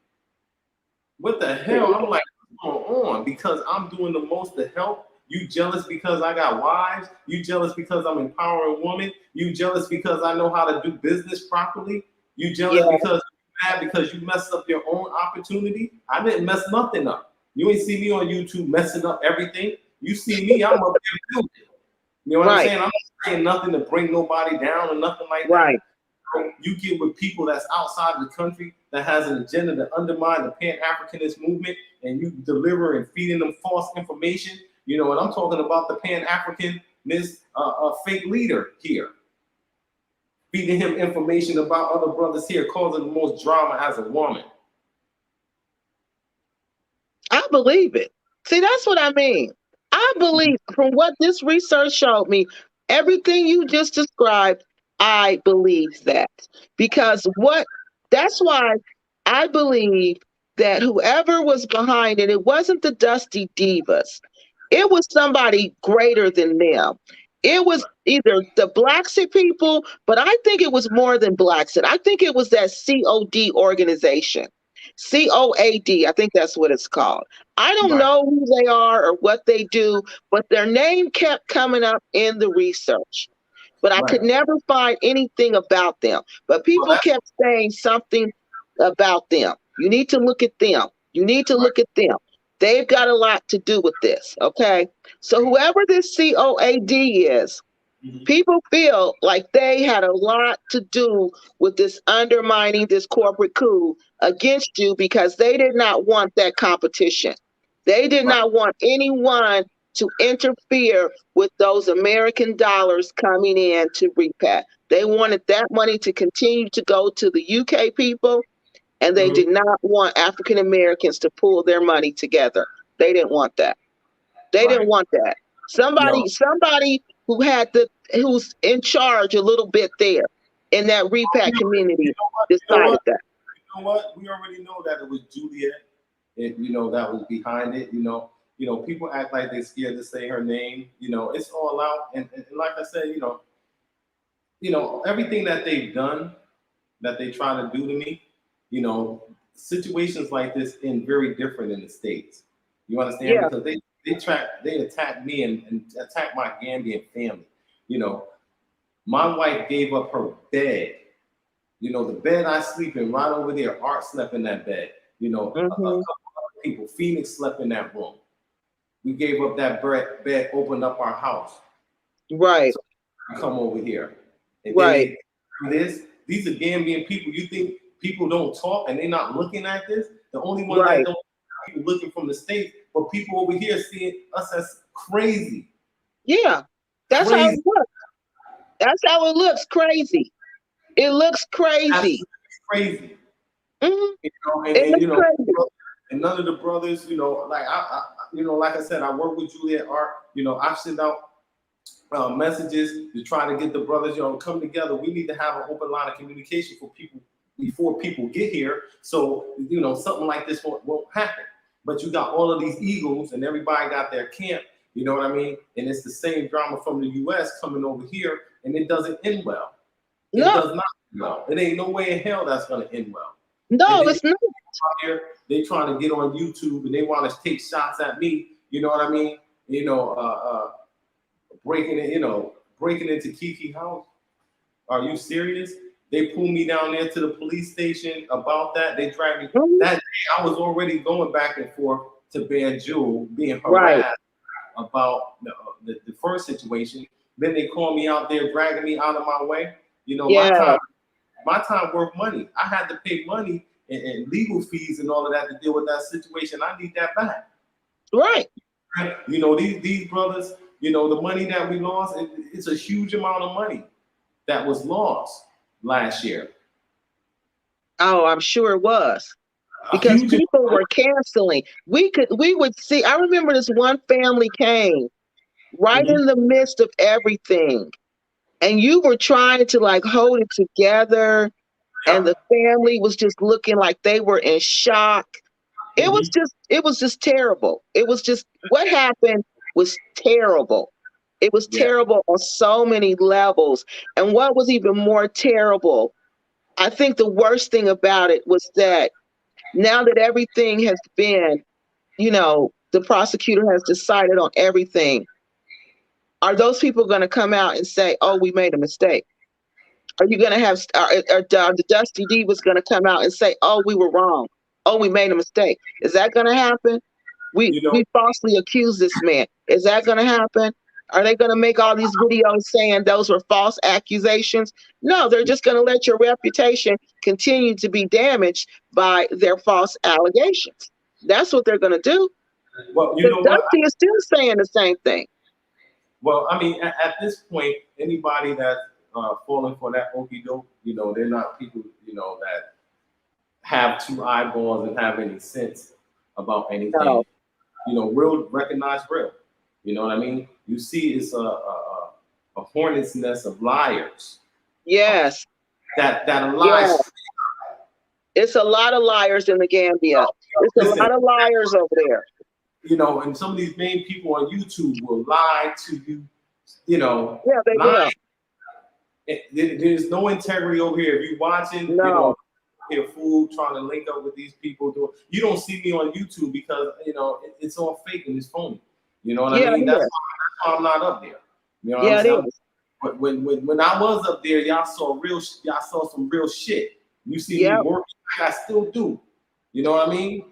What the hell? I'm like, what's going on? Because I'm doing the most to help. You jealous because I got wives? You jealous because I'm empowering women? You jealous because I know how to do business properly? You jealous Yeah. because you mad because you messed up your own opportunity? I didn't mess nothing up. You ain't see me on YouTube messing up everything. You see me, I'm up there building. You know what I'm Right. saying? I'm not saying nothing to bring nobody down or nothing like that. Right. You get with people that's outside of the country that has an agenda to undermine the Pan-Africanist movement, and you deliver and feeding them false information. And I'm talking about the Pan-Africanist fake leader here, feeding him information about other brothers here, causing the most drama as a woman. I believe it. See, that's what I mean. I believe from what this research showed me, everything you just described, I believe that. Because that's why I believe that whoever was behind it, it wasn't the Dusty Divas. It was somebody greater than them. It was either the Blackset people, but I think it was more than Blackset. I think it was that COD organization. COAD, I think that's what it's called. I don't Right, know who they are or what they do, but their name kept coming up in the research. But I could right. never find anything about them. But Well, people that's kept saying something about them. You need to look at them. You need to right. look at them. They've got a lot to do with this. Okay. So whoever this COAD is, Mhm. people feel like they had a lot to do with this undermining this corporate coup against you because they did not want that competition. They did Right, not want anyone to interfere with those American dollars coming in to repat. They wanted that money to continue to go to the UK people, and they did mhm. not want African Americans to pull their money together. They didn't want that. They didn't Right. want that. Yo, Somebody who's in charge a little bit there in that you repat know community what? You know decided what? that. You know what? We already know that it was Juliet that was behind it. People act like they're scared to say her name. It's all out. And like I said, everything that they've done, that they try to do to me, situations like this end very different in the States. You understand? Yeah. Because they attack me and attack my Gambian family. My wife gave up her bed. The bed I sleep in right over there. Art slept in that bed. A couple other people. Phoenix slept in that room. We gave up that bed, opened up our house. Right. So come over here. And right. Then these are Gambian people. You think people don't talk and they're not looking at this? The only one right. that don't people looking from the States, but people over here seeing us as crazy. Yeah. That's crazy. how it looks. That's how it looks. Crazy. It looks crazy. Absolutely crazy. Mm-hmm. Crazy. And none of the brothers, like like I said, I work with Juliet Art. I send out messages to try to get the brothers, come together. We need to have an open line of communication for people before people get here. So, something like this won't happen. But you got all of these eagles and everybody got their camp, you know what I mean? And it's the same drama from the US coming over here, and it doesn't end well. It does not end well. It ain't no way in hell that's gonna end well. No, it's not. Here, they trying to get on YouTube and they want to take shots at me, you know what I mean? Breaking into Keke house. Are you serious? They pulled me down there to the police station about that. They dragged me. That day, I was already going back and forth to Banjul, being harassed about the first situation. Then they called me out there, dragging me out of my way. My time worth money. I had to pay money and legal fees and all of that to deal with that situation. I need that back. Right. These brothers, the money that we lost, it's a huge amount of money that was lost last year. Oh, I'm sure it was. Because people were canceling. We would see, I remember this one family came right in the midst of everything. And you were trying to like hold it together. And the family was just looking like they were in shock. It was just terrible. It was just, what happened was terrible. It was terrible on so many levels. And what was even more terrible, I think the worst thing about it was that now that everything has been, the prosecutor has decided on everything, are those people going to come out and say, oh, we made a mistake? Are you going to have, the Dusty D was going to come out and say, oh, we were wrong. Oh, we made a mistake. Is that going to happen? We falsely accused this man. Is that going to happen? Are they going to make all these videos saying those were false accusations? No, they're just going to let your reputation continue to be damaged by their false allegations. That's what they're going to do. Well, Dusty is still saying the same thing. Well, I mean, at this point, anybody that's falling for that okie doke, they're not people, that have two eyeballs and have any sense about anything. No. Real recognize real. You know what I mean? You see, it's a hornet's nest of liars. Yes. That lie. Yes. It's a lot of liars in the Gambia. It's a lot of liars over there. And some of these main people on YouTube will lie to you. Yeah, they will. There's no integrity over here. If you're watching, here fool trying to link up with these people. You don't see me on YouTube because it's all fake and it's phony. You know what I mean? That's why I'm not up there. You know what I'm saying? But when I was up there, y'all saw some real shit. You see me working, I still do. You know what I mean?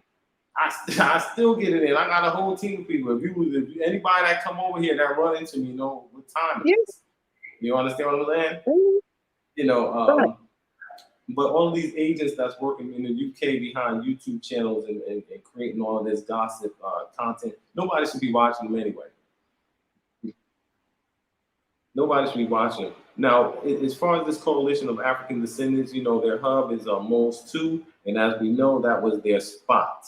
I still get it in. I got a whole team of people. If anybody that come over here that run into me, what time it is. You understand what I'm saying? Mm-hmm. But all these agents that's working in the UK behind YouTube channels and creating all of this gossip content, nobody should be watching them anyway. Nobody should be watching them. Now, as far as this coalition of African descendants, their hub is Moles 2, and as we know, that was their spot.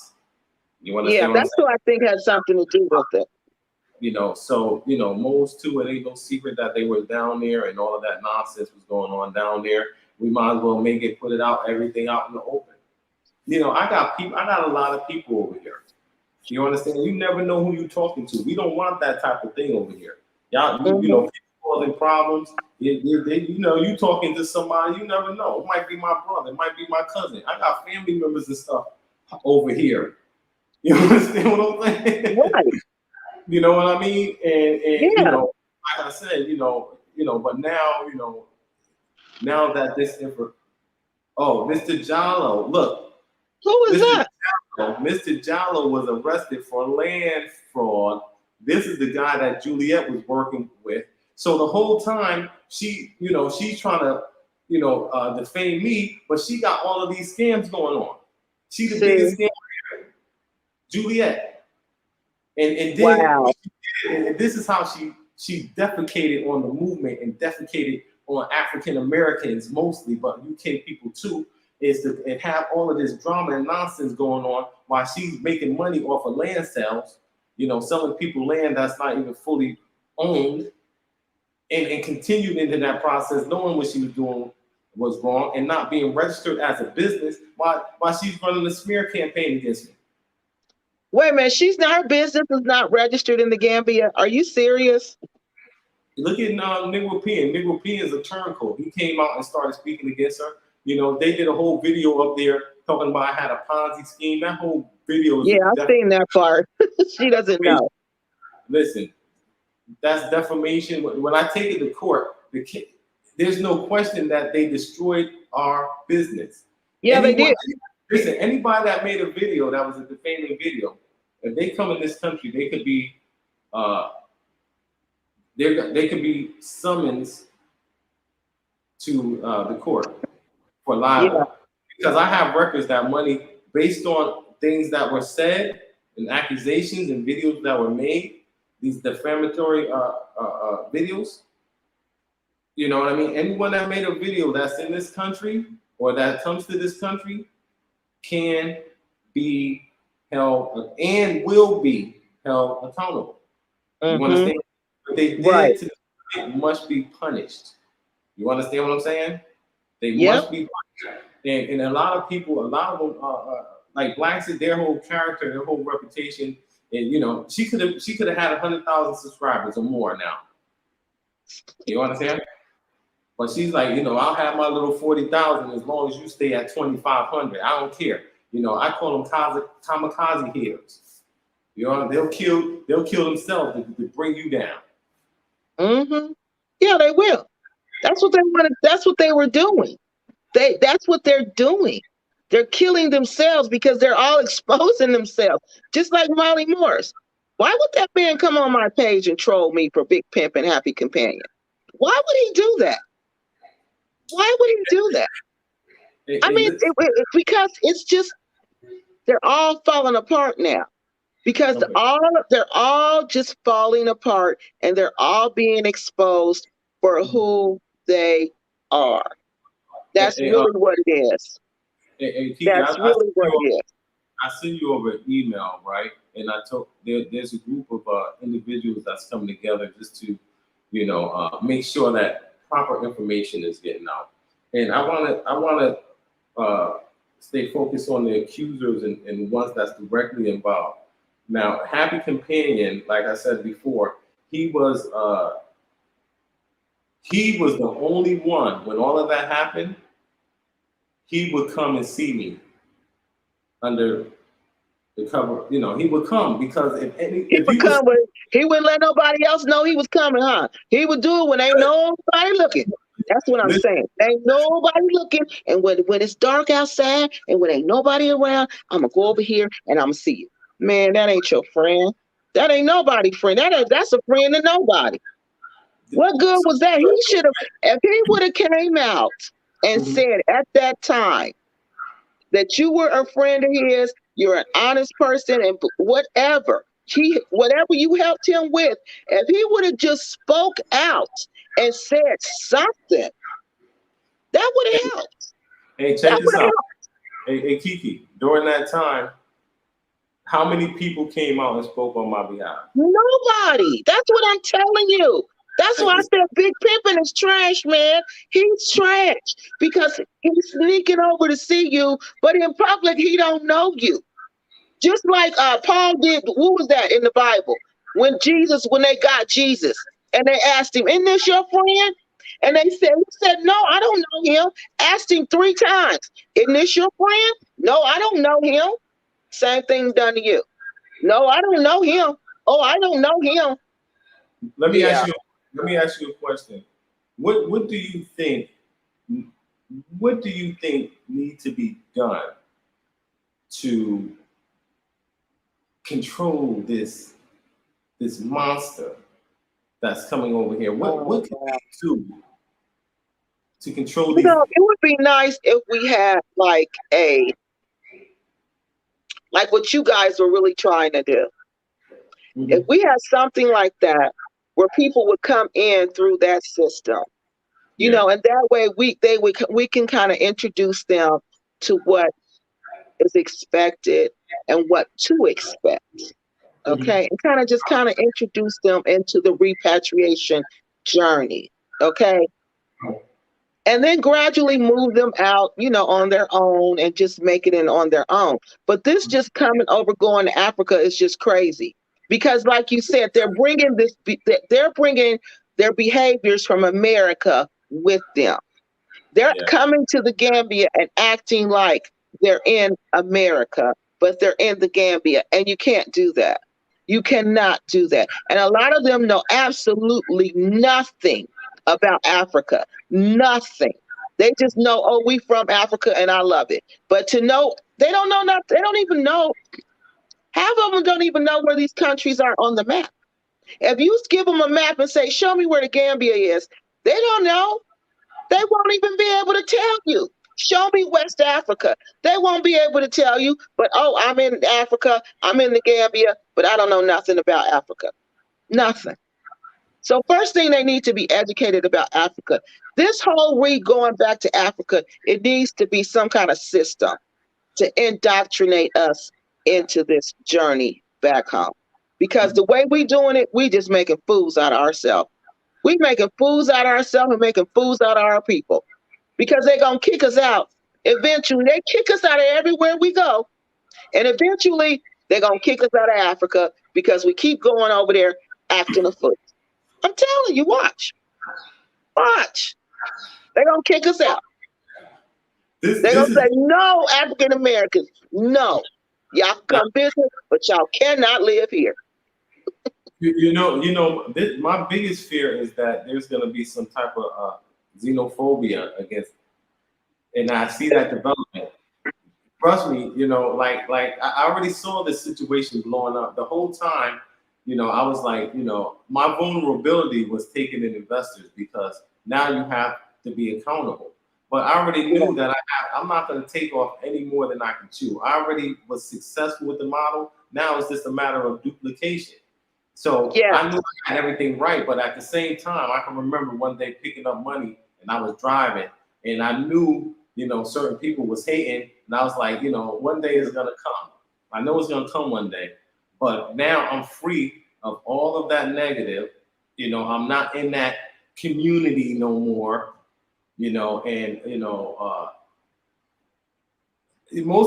You understand? That's what I think had something to do with it. Moles 2, it ain't no secret that they were down there and all of that nonsense was going on down there. We might as well put it out, everything out in the open. I got people. I got a lot of people over here. You understand? You never know who you're talking to. We don't want that type of thing over here. Y'all, Mhm. people causing problems. You talking to somebody. You never know. It might be my brother. It might be my cousin. I got family members and stuff over here. You understand what I'm saying? Right. You know what I mean? And Yeah. like I said, but now, now that Mr. Jallo, look, Who is Mr. that? Mr. Jallo was arrested for land fraud. This is the guy that Juliet was working with. So the whole time she's trying to, defame me, but she got all of these scams going on. She the See. biggest scam, Juliet. And then Wow. and this is how she defecated on the movement and defecated on African Americans mostly, but UK people too, is to and have all of this drama and nonsense going on while she's making money off of land sales, selling people land that's not even fully owned, and continued into that process, knowing what she was doing was wrong and not being registered as a business while she's running a smear campaign against me. Wait a minute. Her business is not registered in the Gambia. Are you serious? Look at Negro P. Negro P is a turncoat. He came out and started speaking against her. They did a whole video up there talking about I had a Ponzi scheme. That whole video is Yeah, I've seen that part. She doesn't defamation. know. Listen, that's defamation. When I take it to court, there's no question that they destroyed our business. Yeah, they did. Listen, anybody that made a video that was a defaming video, if they come in this country, they could be they could be summoned to the court for libel. Yeah. Because I have records that money based on things that were said and accusations and videos that were made, these defamatory videos. You know what I mean? Anyone that made a video that's in this country or that comes to this country can be held and will be held accountable. You understand? What they did to it must be punished. You understand what I'm saying? They must be punished. And a lot of people, a lot of them, like blacks, their whole character, their whole reputation, and she could have had 100,000 subscribers or more now. You understand? But she's like, I'll have my little 40,000 as long as you stay at 2,500. I don't care. I call them kamikaze heroes. They'll kill themselves to bring you down. Mm-hmm. Yeah, they will. That's what they wanted. That's what they were doing. That's what they're doing. They're killing themselves because they're all exposing themselves. Just like Molly Morris. Why would that man come on my page and troll me for Big Pimp and Happy Companion? Why would he do that? Why would he do that? Because it's just they're all falling apart now. Because they're all just falling apart and they're all being exposed for who they are. That's really what it is. Keke, That's really what it is. I send you over an email, right? And I told there's a group of individuals that's coming together just to, make sure that proper information is getting out. And I want to stay focused on the accusers and ones that's directly involved. Now, Happy Companion, like I said before, he was the only one when all of that happened. He would come and see me under the cover. He would come because he wouldn't let nobody else know he was coming, huh? He would do it when ain't nobody looking. That's what I'm saying. Ain't nobody looking, and when it's dark outside and when ain't nobody around, I'm gonna go over here and I'm gonna see you. Man, that ain't your friend. That ain't nobody's friend. That's a friend to nobody. What good was that? He should have, if he would have came out and said at that time that you were a friend of his, you're an honest person, and whatever you helped him with, if he would have just spoke out and said something, that would have helped. Hey, check this out. Hey, Keke, during that time, how many people came out and spoke on my behalf? Nobody. That's what I'm telling you. That's why I said Big Pimpin' is trash, man. He's trash because he's sneaking over to see you, but in public he don't know you. Just like Paul did. What was that in the Bible? When they got Jesus, and they asked him, "Isn't this your friend?" And he said, "No, I don't know him." Asked him 3 times, "Isn't this your friend?" "No, I don't know him." Same thing done to you. "No, I don't know him." "Oh, I don't know him." Let me ask you. Let me ask you a question. What do you think? What do you think needs to be done to control this monster that's coming over here? What can we do to control these? It would be nice if we had like what you guys were really trying to do. Mm-hmm. If we had something like that where people would come in through that system, and that way we can kind of introduce them to what is expected and what to expect. Okay. And kind of introduce them into the repatriation journey. Okay. And then gradually move them out, on their own and just make it in on their own. But this just coming over, going to Africa is just crazy because, like you said, they're bringing their behaviors from America with them. They're coming to the Gambia and acting like they're in America, but they're in the Gambia, and you can't do that. You cannot do that. And a lot of them know absolutely nothing about Africa. Nothing. They just know, oh, we from Africa and I love it. But to know, they don't know nothing. They don't even know. Half of them don't even know where these countries are on the map. If you give them a map and say, show me where the Gambia is, they don't know. They won't even be able to tell you. Show me West Africa. They won't be able to tell you, but oh, I'm in Africa, I'm in the Gambia, but I don't know nothing about Africa. Nothing. So first thing, they need to be educated about Africa. This whole going back to Africa, it needs to be some kind of system to indoctrinate us into this journey back home. Because the way we doing it, we just making fools out of ourselves. We making fools out of ourselves and making fools out of our people. Because they're going to kick us out. Eventually, they kick us out of everywhere we go. And eventually, they're going to kick us out of Africa because we keep going over there acting a fool. I'm telling you, watch. Watch. They're going to kick us out. They're going to say, no, African Americans, no. Y'all can come visit, but y'all cannot live here. My biggest fear is that there's going to be some type of xenophobia against, and I see that development. Trust me, like I already saw this situation blowing up the whole time. I was like, my vulnerability was taking in investors because now you have to be accountable. But I already knew that I'm not going to take off any more than I can chew. I already was successful with the model. Now it's just a matter of duplication. So I knew I had everything right, but at the same time, I can remember one day picking up money and I was driving, and I knew, certain people was hating, and I was like, one day it's gonna come. I know it's gonna come one day, but now I'm free of all of that negative. I'm not in that community no more. Most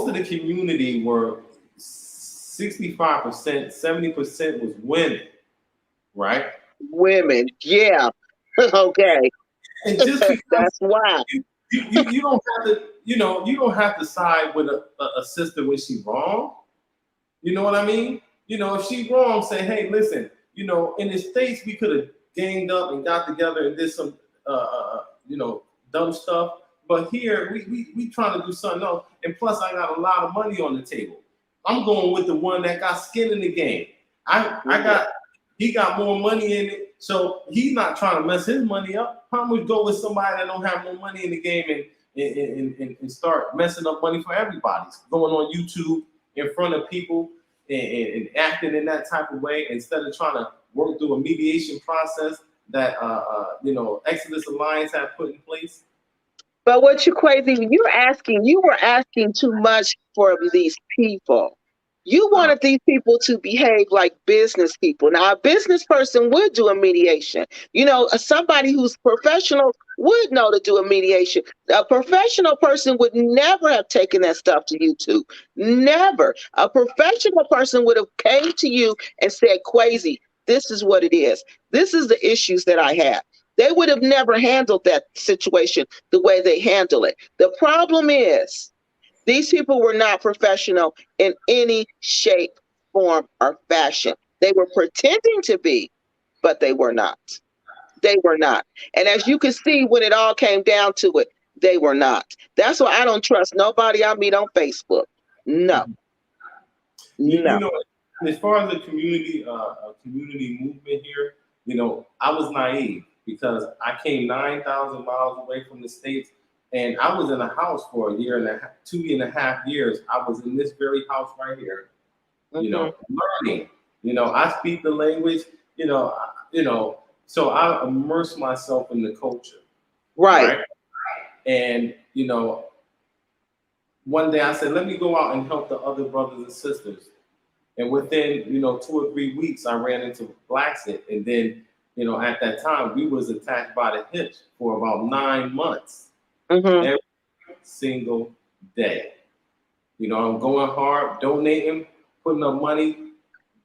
of the community were 65%, 70% was women, right? Women, yeah. Okay. And just because that's why you don't have to, you don't have to side with a sister when she's wrong. You know what I mean? If she's wrong, say, hey, listen, in the States we could have ganged up and got together and did some dumb stuff. But here we trying to do something else. And plus I got a lot of money on the table. I'm going with the one that got skin in the game. He got more money in it, so he's not trying to mess his money up. How much go with somebody that don't have no money in the game and start messing up money for everybody? Going on YouTube in front of people and acting in that type of way instead of trying to work through a mediation process that Exodus Alliance had put in place. But what you were asking too much for these people. You wanted these people to behave like business people. Now, a business person would do a mediation. You know, somebody who's professional would know to do a mediation. A professional person would never have taken that stuff to YouTube. Never. A professional person would have came to you and said, Kwesi, this is what it is. This is the issues that I have. They would have never handled that situation the way they handle it. The problem is, these people were not professional in any shape, form, or fashion. They were pretending to be, but they were not. They were not. And as you can see, when it all came down to it, they were not. That's why I don't trust nobody I meet on Facebook. No, You no. know, as far as the community movement here, you know, I was naive because I came 9,000 miles away from the States, and I was in a house for a year and a half, 2.5 years. I was in this very house right here, you know, learning. You know, I speak the language, so I immerse myself in the culture. Right. And, you know, one day I said, let me go out and help the other brothers and sisters. And within, 2 or 3 weeks, I ran into Blacksett. And then, at that time, we was attached by the hips for about 9 months. Every single day. I'm going hard, donating, putting up money,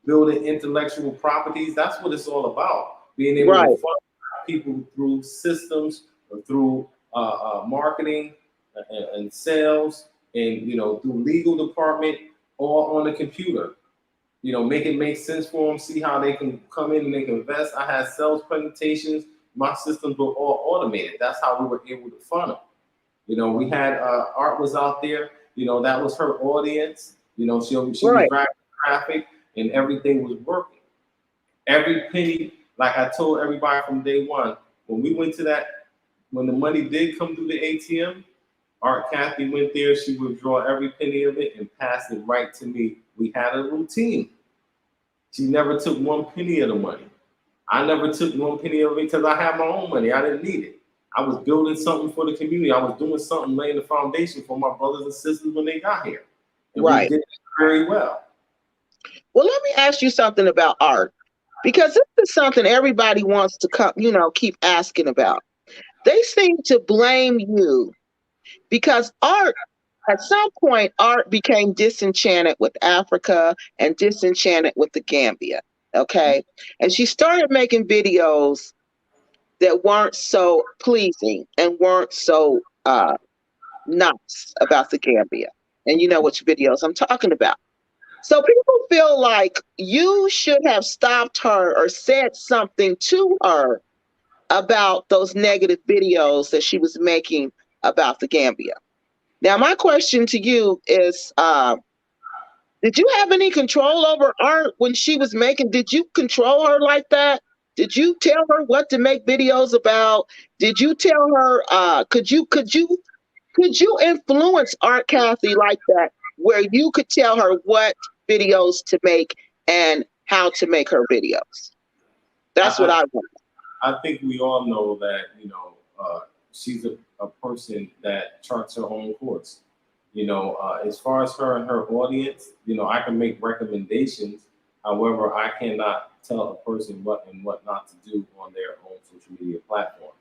building intellectual properties. That's what it's all about. Being able to fund people through systems, or through marketing and sales, and through legal department, all on the computer. Make it make sense for them, see how they can come in and they can invest. I had sales presentations. My systems were all automated. That's how we were able to fund them. We had Art was out there. That was her audience. She was driving traffic, and everything was working. Every penny, like I told everybody from day one, when we went to that, when the money did come through the ATM, Art Kathy went there. She would draw every penny of it and pass it right to me. We had a routine. She never took one penny of the money. I never took one penny of it because I had my own money. I didn't need it. I was building something for the community. I was doing something, laying the foundation for my brothers and sisters when they got here. And we did it very well. Well, let me ask you something about Art, because this is something everybody wants to come, keep asking about. They seem to blame you because Art, at some point, Art became disenchanted with Africa and disenchanted with the Gambia. Okay. And she started making videos that weren't so pleasing and weren't so nice about the Gambia. And you know which videos I'm talking about. So people feel like you should have stopped her or said something to her about those negative videos that she was making about the Gambia. Now, my question to you is, did you have any control over Art when she was making? Did you control her like that? Did you tell her what to make videos about? Did you tell her? Could you influence Art Kathy like that, where you could tell her what videos to make and how to make her videos? That's what I want. I think we all know that she's a person that charts her own course. As far as her and her audience, I can make recommendations. However, I cannot tell a person what and what not to do on their own social media platform.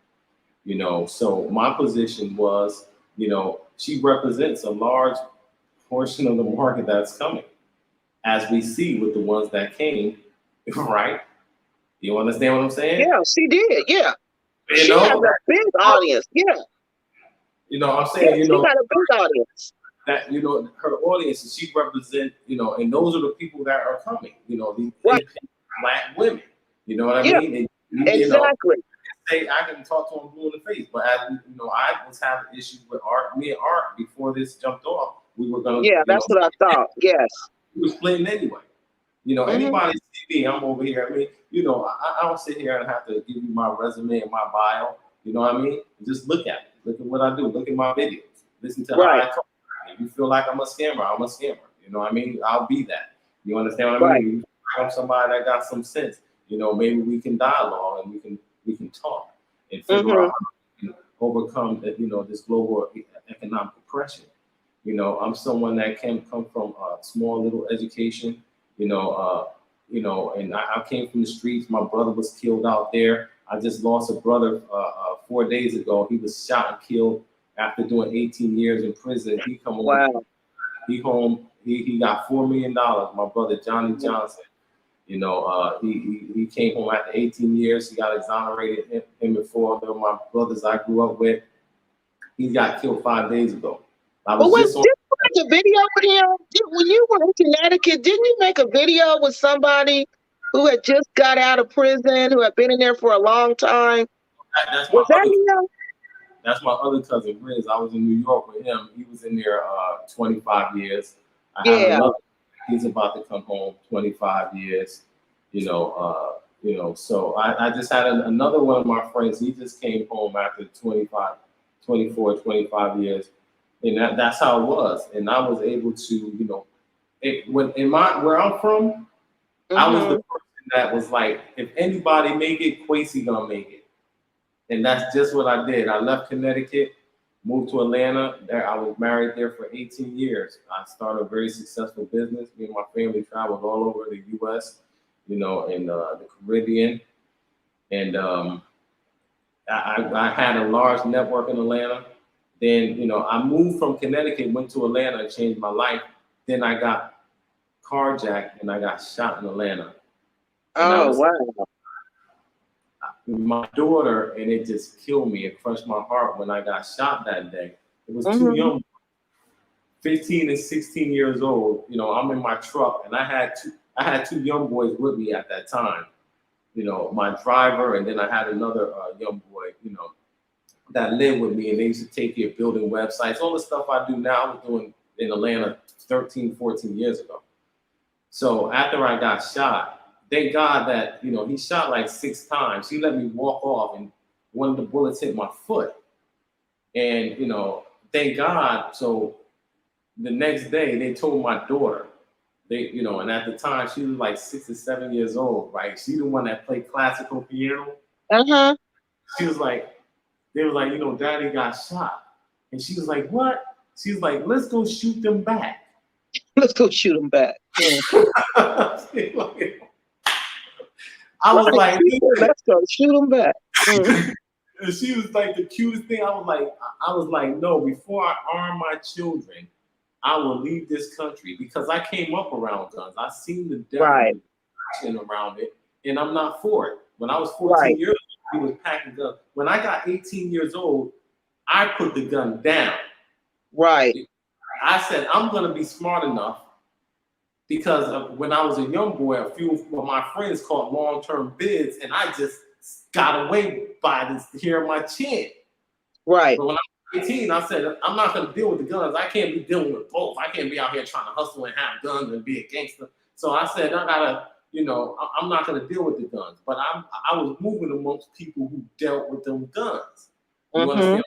So my position was, she represents a large portion of the market that's coming, as we see with the ones that came, right? You understand what I'm saying? Yeah, she did. Yeah. She has a big audience. Yeah. I'm saying, she got a big audience. That, her audience, she represents, and those are the people that are coming, these Black women. You know what I mean? And, exactly. Say I can talk to them blue in the face, but as I was having issues with Art. Me and Art, before this jumped off, we were gonna. Yeah, that's what I thought. Yes. We was splitting anyway. Anybody see me, I'm over here. I mean, I don't sit here and have to give you my resume and my bio. You know what I mean? Just look at it. Look at what I do. Look at my videos. Listen to how I talk. If you feel like I'm a scammer, I'm a scammer. You know what I mean? I'll be that. You understand what I mean? I'm somebody that got some sense. Maybe we can dialogue and we can talk and figure out how to overcome this global economic oppression. I'm someone that can come from a small little education. And I came from the streets. My brother was killed out there. I just lost a brother 4 days ago. He was shot and killed after doing 18 years in prison. He come home. Wow. He got $4 million. My brother Johnny Johnson. He came home after 18 years. He got exonerated. Him and four of them, my brothers I grew up with. He got killed 5 days ago. Didn't you make a video with him? When you were in Connecticut, didn't you make a video with somebody who had just got out of prison, who had been in there for a long time? Was that him? That's my other cousin, Riz. I was in New York with him. He was in there 25 years. I have another. He's about to come home 25 years. So I just had another one of my friends. He just came home after 25 years. And that's how it was. And I was able to, where I'm from, I was the person that was like, if anybody make it, Kwesi gonna make it. And that's just what I did. I left Connecticut, moved to Atlanta. There, I was married there for 18 years. I started a very successful business. Me and my family traveled all over the U.S., and the Caribbean. And I had a large network in Atlanta. Then, I moved from Connecticut, went to Atlanta and changed my life. Then I got carjacked and I got shot in Atlanta. Oh, wow. My daughter, and it just killed me. It crushed my heart when I got shot that day. It was too young, 15 and 16 years old. I'm in my truck and I had two young boys with me at that time. My driver, and then I had another young boy, that lived with me, and they used to take care of building websites. All the stuff I do now, I was doing in Atlanta 13, 14 years ago. So after I got shot, thank God that, he shot like 6 times. He let me walk off, and one of the bullets hit my foot. And, thank God. So the next day they told my daughter, and at the time she was like 6 or 7 years old, right? She the one that played classical piano. She was like, they were like, Daddy got shot. And she was like, what? She was like, let's go shoot them back. Let's go shoot them back. I was like, let's go shoot them back. And she was like the cutest thing. I was like, no, before I arm my children, I will leave this country, because I came up around guns. I seen the devil around it, and I'm not for it. When I was 14 years old, he was packing guns. When I got 18 years old, I put the gun down. Right. I said, I'm going to be smart enough, because when I was a young boy, a few of my friends caught long-term bids, and I just got away by the hair of my chin. Right. But when I was 18, I said, I'm not going to deal with the guns. I can't be dealing with both. I can't be out here trying to hustle and have guns and be a gangster. So I said, I got to, I'm not going to deal with the guns. But I was moving amongst people who dealt with them guns. You understand?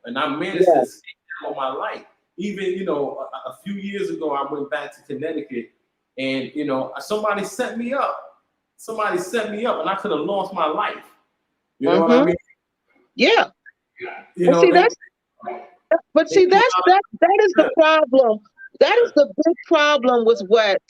And I managed to stay all my life. Even, a few years ago, I went back to Connecticut, and, somebody set me up. Somebody set me up, and I could have lost my life. You know what I mean? Yeah. That is the problem. That is the big problem with what.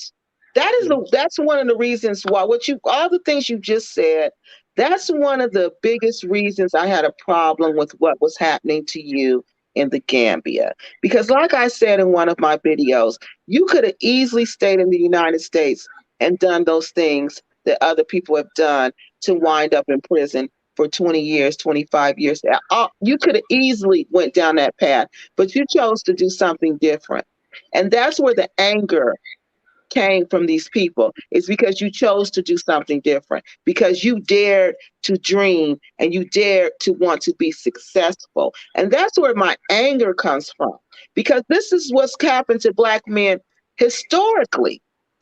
That's one of the reasons why all the things you just said, that's one of the biggest reasons I had a problem with what was happening to you in the Gambia. Because like I said in one of my videos, you could have easily stayed in the United States and done those things that other people have done to wind up in prison for 20 years, 25 years. You could have easily went down that path, but you chose to do something different. And that's where the anger came from these people. It's because you chose to do something different, because you dared to dream and you dared to want to be successful. And that's where my anger comes from, because this is what's happened to Black men historically.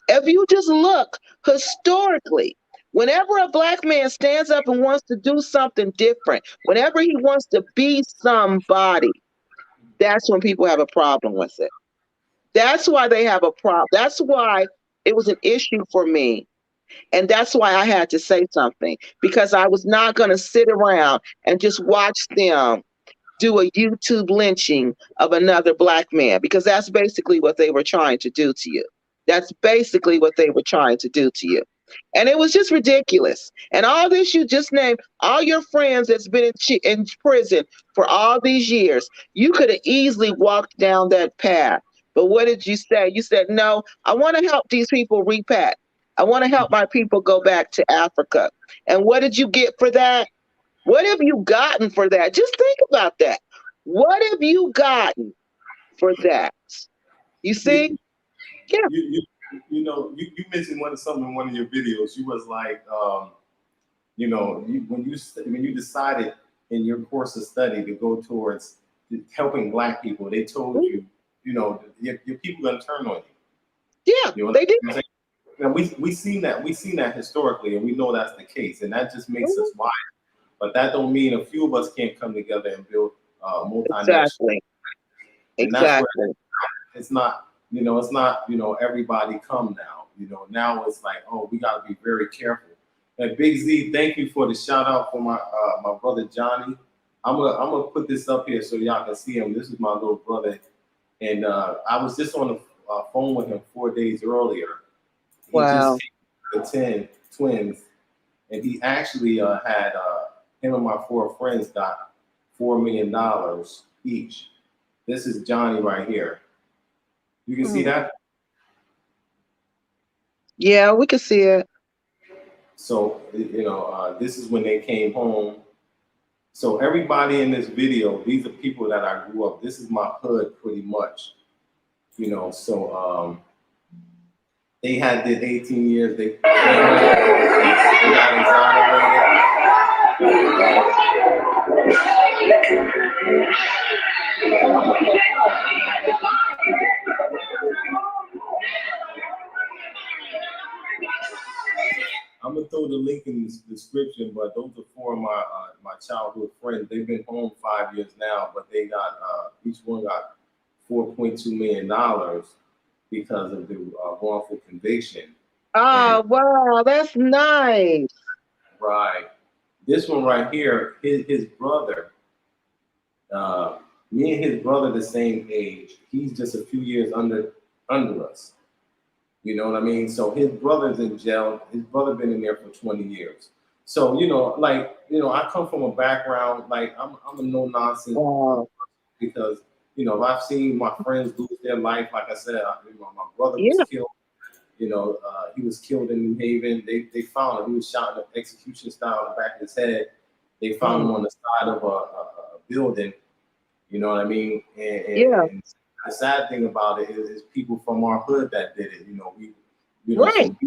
If you just look historically, whenever a Black man stands up and wants to do something different, whenever he wants to be somebody, that's when people have a problem with it. That's why they have a problem. That's why it was an issue for me. And that's why I had to say something, because I was not going to sit around and just watch them do a YouTube lynching of another black man, because that's basically what they were trying to do to you. That's basically what they were trying to do to you. And it was just ridiculous. And all this you just named, all your friends that's been in prison for all these years, you could have easily walked down that path. But what did you say? You said, no, I want to help these people repack. I want to help my people go back to Africa. And what did you get for that? What have you gotten for that? Just think about that. What have you gotten for that? You see? Yeah. You mentioned something in one of your videos. You was like, when you decided in your course of study to go towards helping black people, they told you, your people gonna turn on you. Yeah, they did. Now we seen that historically, and we know that's the case, and that just makes us wise. But that don't mean a few of us can't come together and build multinational. Exactly. It's not, everybody come now. Now it's like, oh, we got to be very careful. And Big Z, thank you for the shout out for my brother Johnny. I'm gonna put this up here so y'all can see him. This is my little brother, and I was just on the phone with him 4 days earlier. He wow. just came to the 10 twins, and he actually had him and my 4 friends got $4 million each. This is Johnny right here. You can see that? Yeah, we can see it. So, this is when they came home. So everybody in this video, these are people that I grew up. This is my hood pretty much. So they did 18 years. They got exonerated. I'm gonna throw the link in the description, but those are 4 of my childhood friends. They've been home 5 years now, but they got each one got $4.2 million because of the wrongful conviction. Oh, wow, that's nice. Right. This one right here, his brother. Me and his brother the same age. He's just a few years under us. You know what I mean? So his brother's in jail. His brother been in there for 20 years. So, I come from a background, like I'm a no nonsense because, I've seen my friends lose their life. Like I said, my brother was killed. He was killed in New Haven. They found him. He was shot in an execution style in the back of his head. They found him on the side of a building. You know what I mean? And the sad thing about it is people from our hood that did it. Some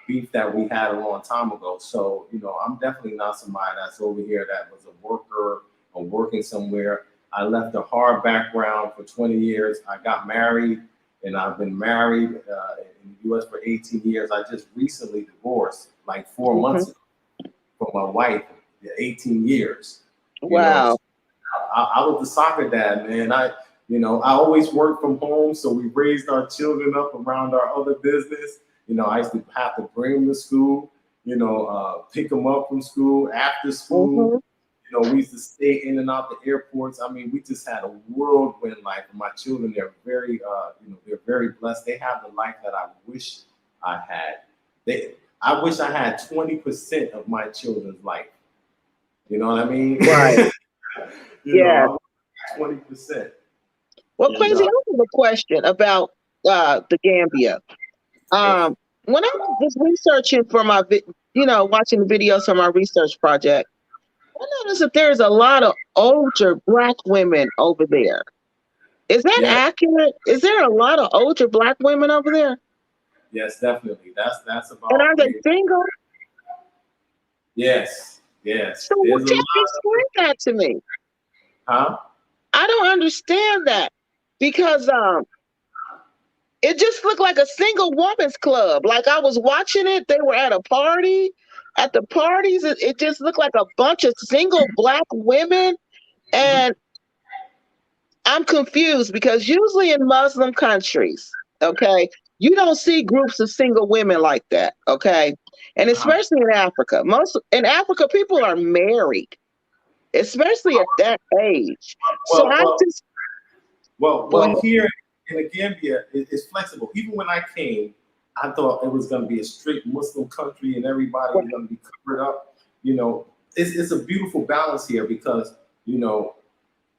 beef that we had a long time ago. So, I'm definitely not somebody that's over here that was a worker or working somewhere. I left a hard background for 20 years. I got married, and I've been married in the U.S. for 18 years. I just recently divorced, like 4 months ago, from my wife. 18 years. Wow. I was the soccer dad, man. I always worked from home, so we raised our children up around our other business. I used to have to bring them to school, pick them up from school, after school. We used to stay in and out the airports. I mean, we just had a whirlwind life. And my children, they're very, they're very blessed. They have the life that I wish I had. I wish I had 20% of my children's life. You know what I mean? Right. 20%. Well, Kwesi, I have a question about the Gambia. When I was researching for my, watching the videos for my research project, I noticed that there's a lot of older Black women over there. Is that accurate? Is there a lot of older Black women over there? Yes, definitely. That's about. And are they single? Yes. So explain that to me. Huh? I don't understand that because it just looked like a single woman's club. Like I was watching it, they were at a party. At the parties, it just looked like a bunch of single Black women. And I'm confused because usually in Muslim countries, okay, you don't see groups of single women like that, okay? And especially in Africa. In Africa, people are married. especially at that age. So Well, I well, just go ahead. here in the Gambia, it's flexible. Even when I came, I thought it was going to be a strict Muslim country and everybody was going to be covered up. You know, it's a beautiful balance here because, you know,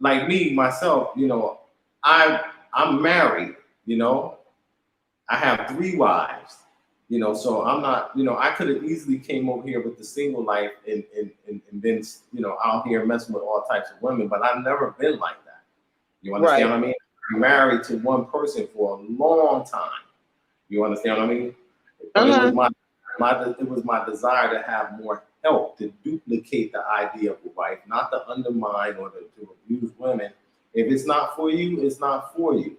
like me, myself, you know, I'm married, you know, I have 3 wives, you know, so I'm not, you know, I could have easily came over here with the single life and been, you know, out here messing with all types of women, but I've never been like that. You understand Right. what I mean? I'm married to one person for a long time. You understand what I mean? But it was Uh-huh. my desire to have more help to duplicate the idea of a wife, not to undermine or to abuse women. If it's not for you, it's not for you.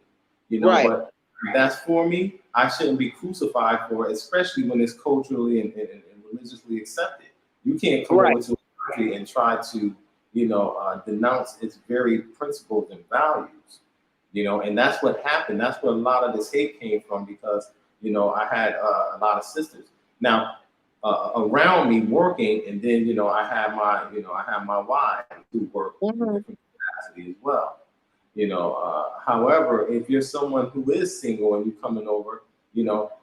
You know, Right. but if that's for me, I shouldn't be crucified for it, especially when it's culturally and religiously accepted. You can't come Right. over to a country and try to, you know, denounce its very principles and values. You know, and that's what happened. That's where a lot of this hate came from because, you know, I had a lot of sisters. Now, around me working, and then, you know, I have my wife who work in Mhm. different capacity as well. You know, however, if you're someone who is single and you're coming over, you know,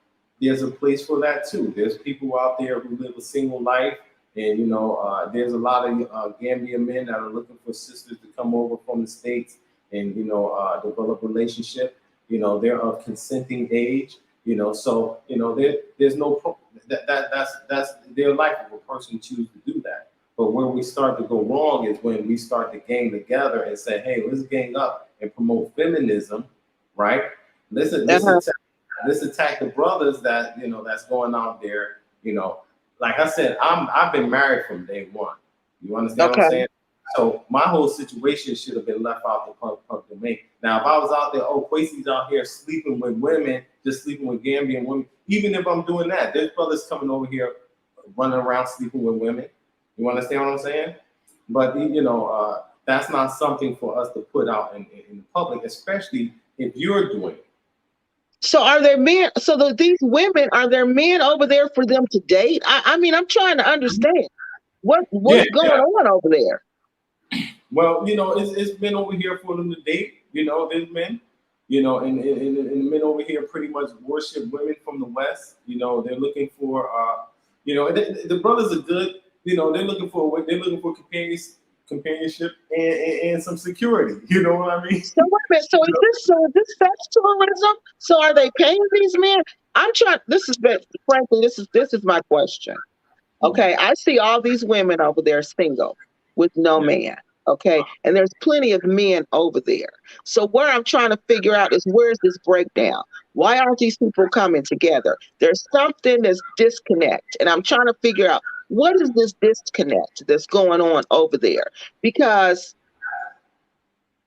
there's a place for that too. There's people out there who live a single life, and you know, there's a lot of Gambian men that are looking for sisters to come over from the states and you know develop a relationship. You know, they're of consenting age. You know, so you know there's no that's their life if a person choose to do that. But where we start to go wrong is when we start to gang together and say, hey, let's gang up and promote feminism, right? Let's Uh-huh. attack the brothers that you know that's going out there. You know, like I said, I've been married from day one. You understand what I'm Okay. saying? So my whole situation should have been left out the public domain. Now, if I was out there, oh, Kwesi's out here sleeping with women, just sleeping with Gambian women. Even if I'm doing that, there's brothers coming over here running around sleeping with women. You understand what I'm saying? But you know, that's not something for us to put out in the public, especially if you're doing it. So are there men? So these women, are there men over there for them to date? I mean, I'm trying to understand Yeah, what's going yeah. on over there. Well, you know, it's been over here for them to date. You know, there's men. You know, and the men over here pretty much worship women from the West. You know, they're looking for, you know, the brothers are good. You know, they're looking for companionship and some security. You know what I mean? So wait a minute. So is this sex tourism? So are they paying these men? I'm trying. Frankly, this is my question. Mhm. Okay, I see all these women over there single with no Yeah. man. Okay, and there's plenty of men over there. So where I'm trying to figure out is where's this breakdown? Why aren't these people coming together? There's something that's disconnect, and I'm trying to figure out what is this disconnect that's going on over there? Because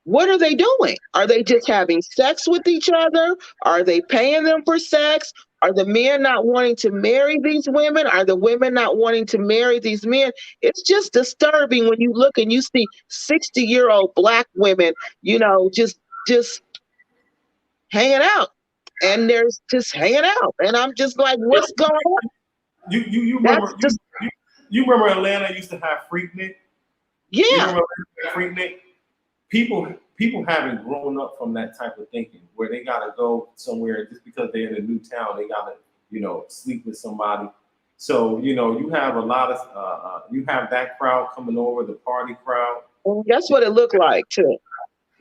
what are they doing? Are they just having sex with each other? Are they paying them for sex? Are the men not wanting to marry these women? Are the women not wanting to marry these men? It's just disturbing when you look and you see 60-year-old Black women, just hanging out. And there's just hanging out. And I'm just like, what's going on? You That's remember just, you remember Atlanta used to have Freaknik? You yeah. remember Freaknik? People haven't grown up from that type of thinking where they gotta go somewhere just because they're in a new town, they gotta, you know, sleep with somebody. So, you know, you have a lot of you have that crowd coming over, the party crowd, That's what it looked like too.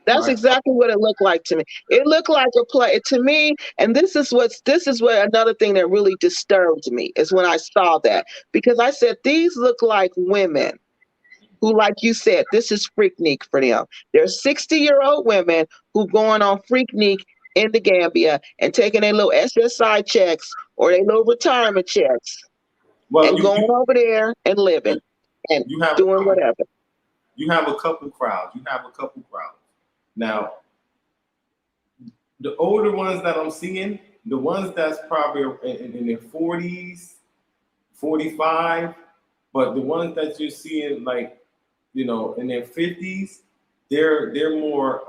That's right? exactly what it looked like to me. It looked like a play to me, and this is what another thing that really disturbed me is when I saw that, because I said these look like women who, like you said, this is Freaknik for them. They're 60-year-old women who going on Freaknik in the Gambia and taking their little SSI checks or their little retirement checks Well, and going over there and living and you have doing whatever. you have a couple crowds. You have a couple crowds. Now, the older ones that I'm seeing, the ones that's probably in their 40s, 45, but the ones that you're seeing like, you know, in their 50s, they're more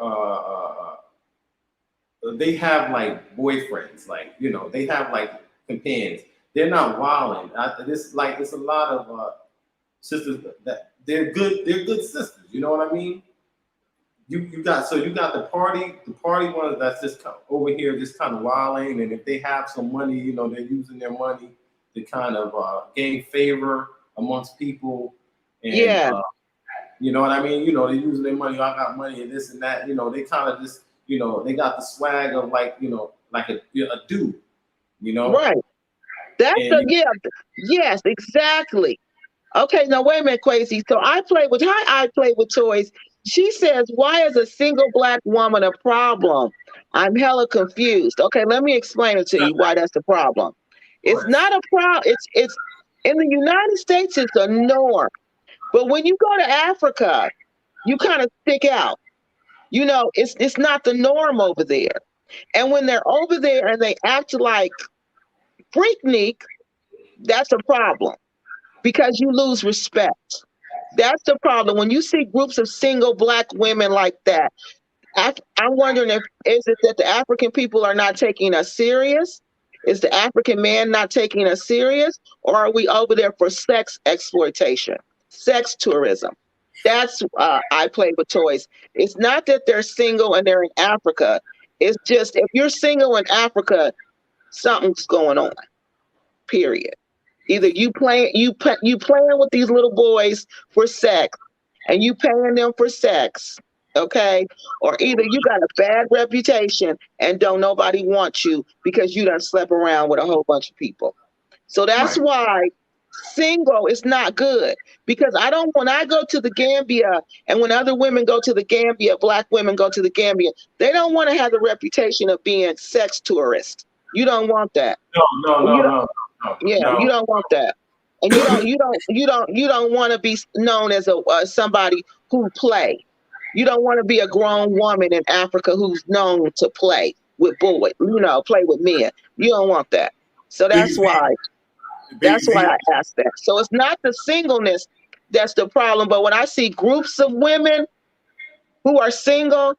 they have like boyfriends, like you know, they have like companions. They're not wilding. This like it's a lot of sisters that they're good. They're good sisters. You know what I mean? You got the party ones that's just over here just kind of wilding, and if they have some money, you know, they're using their money to kind of gain favor amongst people, and Yeah, you know what I mean. You know, they're using their money. I got money and this and that. You know, they kind of just, you know, they got the swag of like, you know, like a dude. You know, right. That's and the yeah. Yes, exactly. Okay, now wait a minute, Kwesi. So I play with toys. She says, why is a single black woman a problem? I'm hella confused. Okay, let me explain it to you why that's the problem. of It's course, not a problem. It's in the United States, it's a norm. But when you go to Africa, you kind of stick out. You know, it's not the norm over there. And when they're over there and they act like freaknik, that's a problem because you lose respect. That's the problem. When you see groups of single black women like that, I'm wondering if is it that the African people are not taking us serious? Is the African man not taking us serious? Or are we over there for sex exploitation, sex tourism? That's I play with toys. It's not that they're single and they're in Africa. It's just if you're single in Africa, something's going on. Period. Either you playing with these little boys for sex, and you paying them for sex, okay? Or either you got a bad reputation and don't nobody want you because you done slept around with a whole bunch of people. So that's right. why single is not good because I don't when I go to the Gambia and when other women go to the Gambia, black women go to the Gambia, they don't want to have the reputation of being sex tourists. You don't want that. No, no, And no, you don't no, no, yeah, you no. don't want that. And you don't want to be known as a somebody who play. You don't want to be a grown woman in Africa who's known to play with boys, you know, play with men. You don't want that. So Big Z, Big that's why Z. I asked that. So it's not the singleness that's the problem, but when I see groups of women who are single,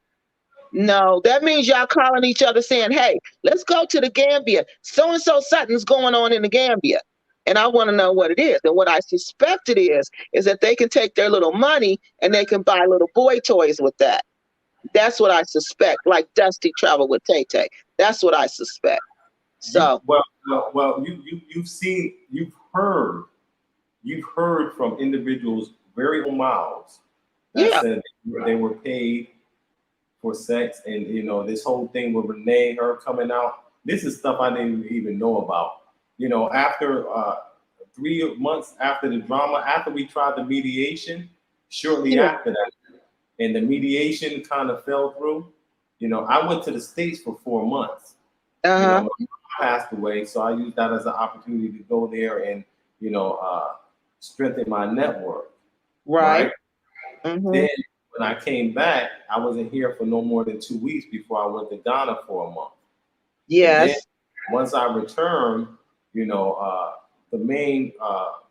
no, that means y'all calling each other saying, hey, let's go to the Gambia. So and so something's going on in the Gambia. And I want to know what it is. And what I suspect it is that they can take their little money and they can buy little boy toys with that. That's what I suspect, like Dusty traveled with Tay Tay. That's what I suspect. So, You've seen, you've heard from individuals very own mouths that yeah. said they were paid for sex, and you know this whole thing with Renee, her coming out. This is stuff I didn't even know about. You know, after 3 months after the drama, after we tried the mediation, shortly Yeah. after that, and the mediation kind of fell through. You know, I went to the States for 4 months. You know, Uh-huh. my mom passed away, so I used that as an opportunity to go there and you know strengthen my network. Right. Right. Mm-hmm. Then when I came back, I wasn't here for no more than 2 weeks before I went to Ghana for a month. And then Yes. once I returned, you know, the main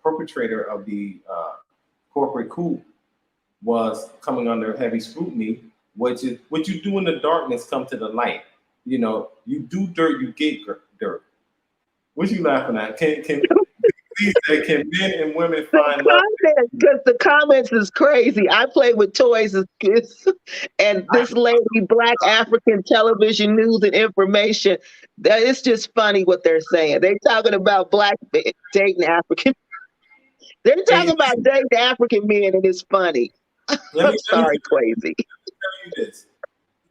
perpetrator of the corporate coup was coming under heavy scrutiny, which is what you do in the darkness come to the light. You know, you do dirt, you get dirt. What you laughing at? Can please say, can men and women find love? Because the comments is crazy. I play with toys as kids, and this lady, Black African television news and information, that it's just funny what they're saying. They're talking about black dating African. They're talking And about dating African men, and it's funny. let I'm me let me sorry, crazy. tell you this.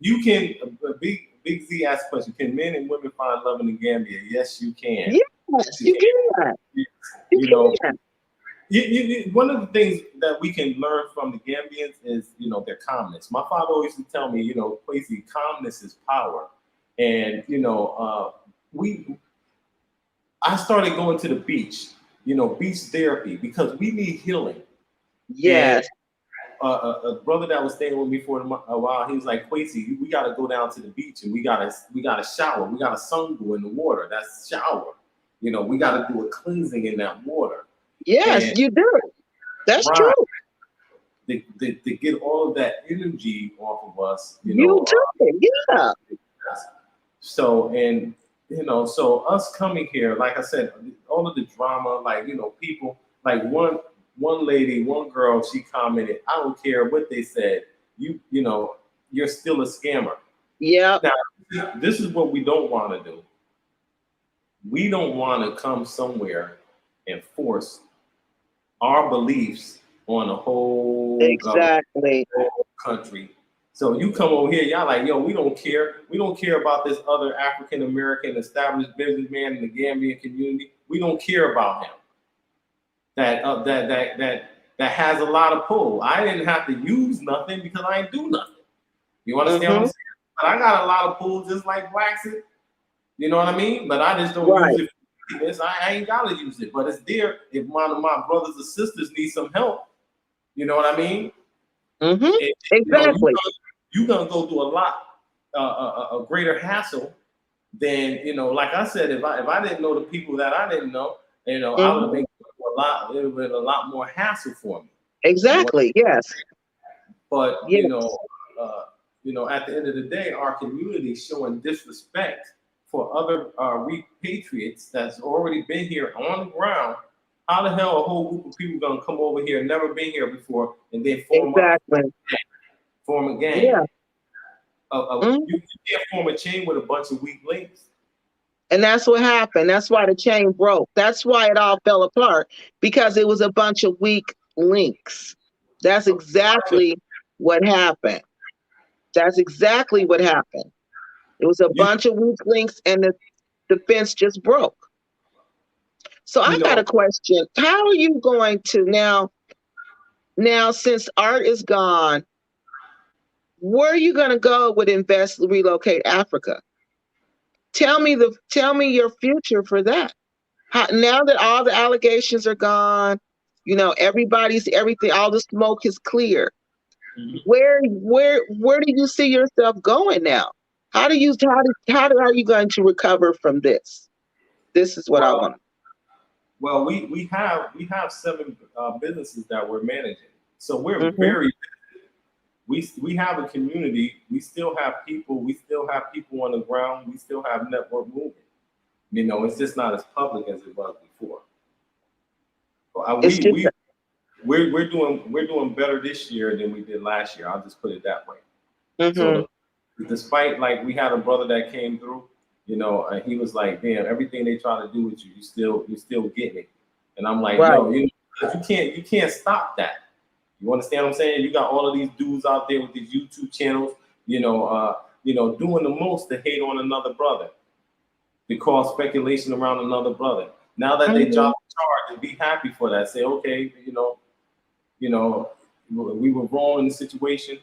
You can Big Z asked a question. Can men and women find love in the Gambia? Yes, you can. Yes, You you can. can. You You know, can. one of the things that we can learn from the Gambians is, you know, their calmness. My father always used to tell me, you know, Kwesi, calmness is power. And, you know, I started going to the beach, you know, beach therapy because we need healing. And Yes. a brother that was staying with me for a while, he was like, Kwesi, we got to go down to the beach and we got to shower. We got to sungo in the water. That's shower. You know, we got to do a cleansing in that water. Yes, And you do. That's right, true. to get all of that energy off of us, you You know. do. Yeah. So, and, you know, so us coming here, like I said, all of the drama, like, you know, people, like one lady, one girl, she commented, "I don't care what they said. You know, you're still a scammer." Yep. Now, this is what we don't want to do. We don't want to come somewhere and force our beliefs on the whole government, Exactly. whole country. So you come over here, y'all like, yo, we don't care. We don't care about this other African American established businessman in the Gambian community. We don't care about him. That has a lot of pull. I didn't have to use nothing because I ain't do nothing. You understand what I'm saying? But I got a lot of pull just like blacks. You know what I mean? But I just don't Right. use it for this. I ain't gotta use it, but it's there if one of my brothers or sisters need some help. You know what I mean? Exactly. You're gonna go through a lot, a greater hassle than Like I said, if I didn't know the people that I didn't know, I would have been a lot. It would have been a lot more hassle for me. Exactly. Yes. But Yes. At the end of the day, our community showing disrespect for other repatriates that's already been here on the ground. How the hell a whole group of people gonna come over here, never been here before, and then form a gang? Yeah. You can't form a chain with a bunch of weak links. And that's what happened. That's why the chain broke. That's why it all fell apart, because it was a bunch of weak links. That's exactly what happened. That's exactly what happened. It was a bunch of weak links, and the fence just broke. So I got a question. How are you going to now since art is gone, where are you going to go with Invest Relocate Africa? Tell me your future for that. Now that all the allegations are gone, everything, all the smoke is clear. Where do you see yourself going now? How are you going to recover from this? This is what I want. Well, we have 7 businesses that we're managing, so we're very. We have a community. We still have people. We still have people on the ground. We still have network moving. It's just not as public as it was before. We're doing better this year than we did last year. I'll just put it that way. So despite, like, we had a brother that came through, and he was like, "Damn, everything they try to do with you, you're still getting it." And I'm like, "Yo, you can't stop that." You understand what I'm saying? You got all of these dudes out there with these YouTube channels, doing the most to hate on another brother, to cause speculation around another brother. Now that they dropped the charge, and be happy for that. Say, okay, we were wrong in the situation.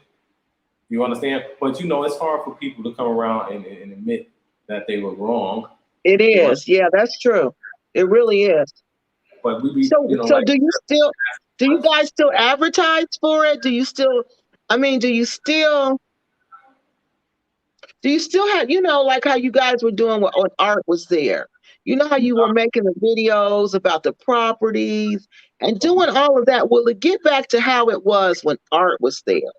You understand? But it's hard for people to come around and admit that they were wrong. It is. Yeah, that's true. It really is. But do you guys still advertise for it? Do you still have, like how you guys were doing when art was there? You know how you were making the videos about the properties and doing all of that? Will it get back to how it was when art was there?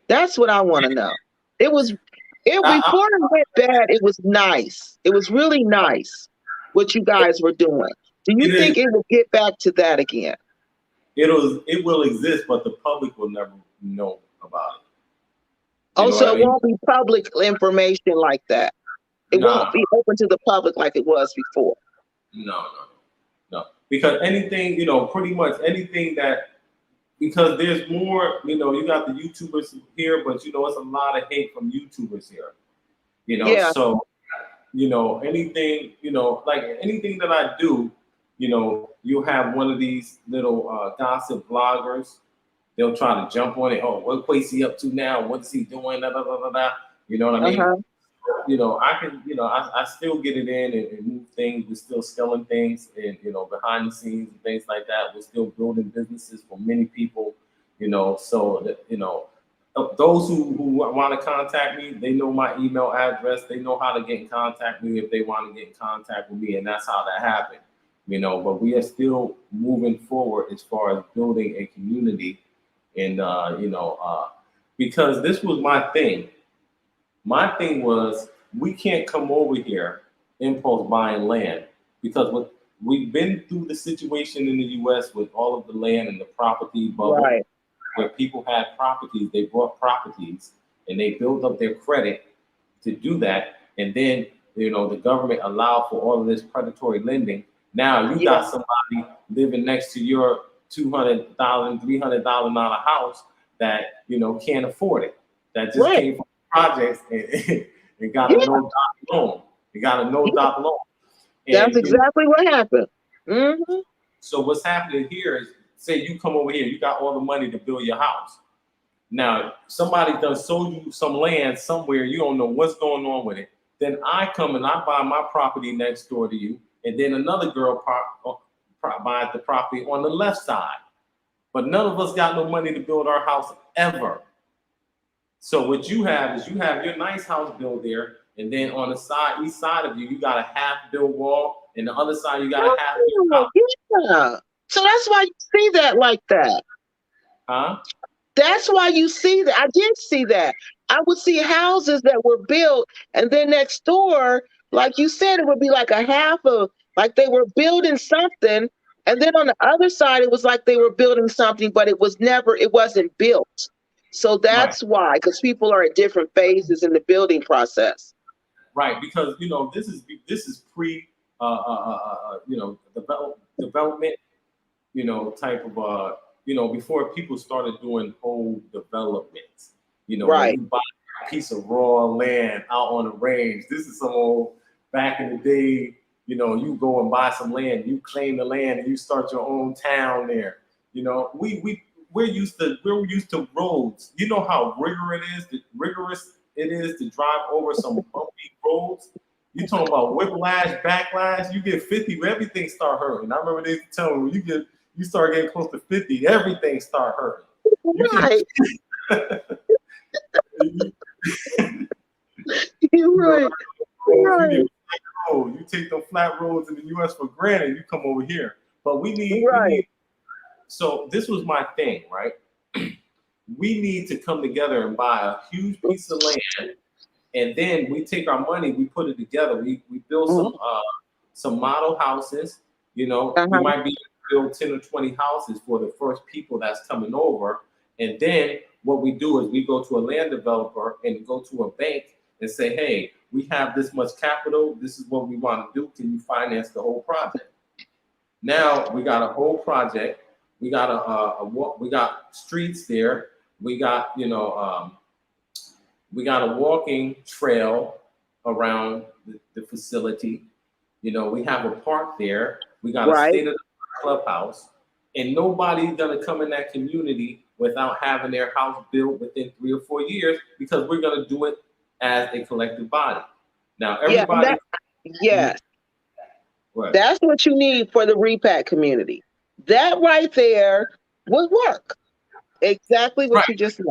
That's what I want to know. Before it went bad, it was nice. It was really nice what you guys were doing. Do you think it will get back to that again? It will exist, but the public will never know about it. So it won't be public information like that. It won't be open to the public like it was before. No. Because anything, pretty much anything because there's more, you got the YouTubers here, but it's a lot of hate from YouTubers here. So, anything, like anything that I do, you'll have one of these little gossip bloggers. They'll try to jump on it. Oh, what Kwesi up to now? What's he doing? Da, da, da, da, da. You know what I mean? I can, I still get it in and move things. We're still scaling things and, behind the scenes and things like that. We're still building businesses for many people, so that, those who want to contact me, they know my email address. They know how to get in contact with me if they want to get in contact with me. And that's how that happened, but we are still moving forward as far as building a community. And, because this was my thing. My thing was, we can't come over here impulse buying land, because we've been through the situation in the U.S. with all of the land and the property bubble, Right. where people had properties, they bought properties, and they built up their credit to do that, and then the government allowed for all of this predatory lending. Now you Yeah. got somebody living next to your $200,000, $300,000 house that can't afford it. That just Right. came from projects and got a Yeah. no doc loan. It got a no Yeah. doc loan. That's And exactly what happened. Mm-hmm. so what's happening here is, say you come over here, you got all the money to build your house. Now somebody done sold you some land somewhere, you don't know what's going on with it. Then I come and I buy my property next door to you, and then another girl buys the property on the left side. But none of us got no money to build our house ever. So what you have is you have your nice house built there, and then on the side, east side of you, you got a half-built wall, and the other side you got a half-built Oh, house. yeah. So that's why you see that like that. Huh? That's why you see that. I did see that. I would see houses that were built, and then next door, like you said, it would be like a half of, like they were building something, and then on the other side, it was like they were building something, but it wasn't built. So Right. that's why, because people are at different phases in the building process. Right, because this is pre development, type of before people started doing whole developments, where Right. you buy a piece of raw land out on the range. This is some old back in the day, you go and buy some land, you claim the land, and you start your own town there. We're used to roads. You know how rigorous it is to drive over some bumpy roads. You talking about whiplash, backlash, you get 50, everything start hurting. I remember they tell me when you start getting close to 50, everything start hurting. Right. You're right. Right. You take the flat roads in the U.S. for granted. You come over here, but we need. Right. So this was my thing, right? We need to come together and buy a huge piece of land, and then we take our money, we put it together. We build some model houses. We might be able to build 10 or 20 houses for the first people that's coming over, and then what we do is we go to a land developer and go to a bank and say, hey, we have this much capital. This is what we want to do. Can you finance the whole project? Now we got a whole project. We got we got streets there. We got we got a walking trail around the facility. We have a park there. We got a Right. state-of-the-art clubhouse, and nobody's gonna come in that community without having their house built within 3 or 4 years, because we're gonna do it as a collective body. Now Yeah. everybody. Yes. Right. That's what you need for the repat community. That right there would work. Exactly what Right. you just said.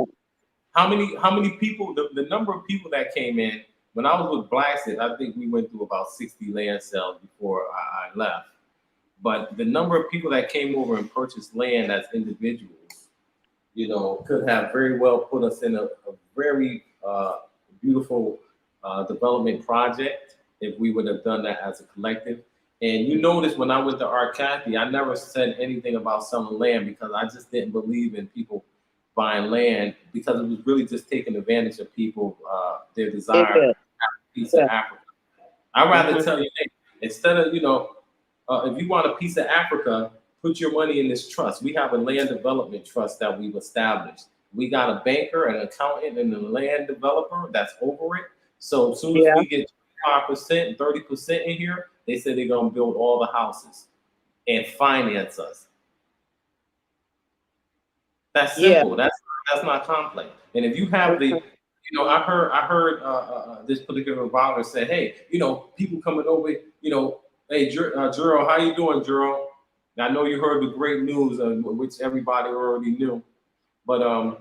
How many people, the number of people that came in when I was with Blasted, I think we went through about 60 land sales before I left. But the number of people that came over and purchased land as individuals, could have very well put us in a very beautiful development project if we would have done that as a collective. And you notice when I went to Art Kathy, I never said anything about selling land, because I just didn't believe in people buying land, because it was really just taking advantage of people, their desire to have a piece of Africa. I'd rather tell you, hey, instead of, if you want a piece of Africa, put your money in this trust. We have a land development trust that we've established. We got a banker, an accountant, and a land developer that's over it. So as soon as we get 25%, 30% in here, they say they're going to build all the houses and finance us. That's simple. That's not complex. And if you have I heard this particular volunteer say, hey, people coming over, hey, Juro, how you doing, Juro? I know you heard the great news, which everybody already knew, but I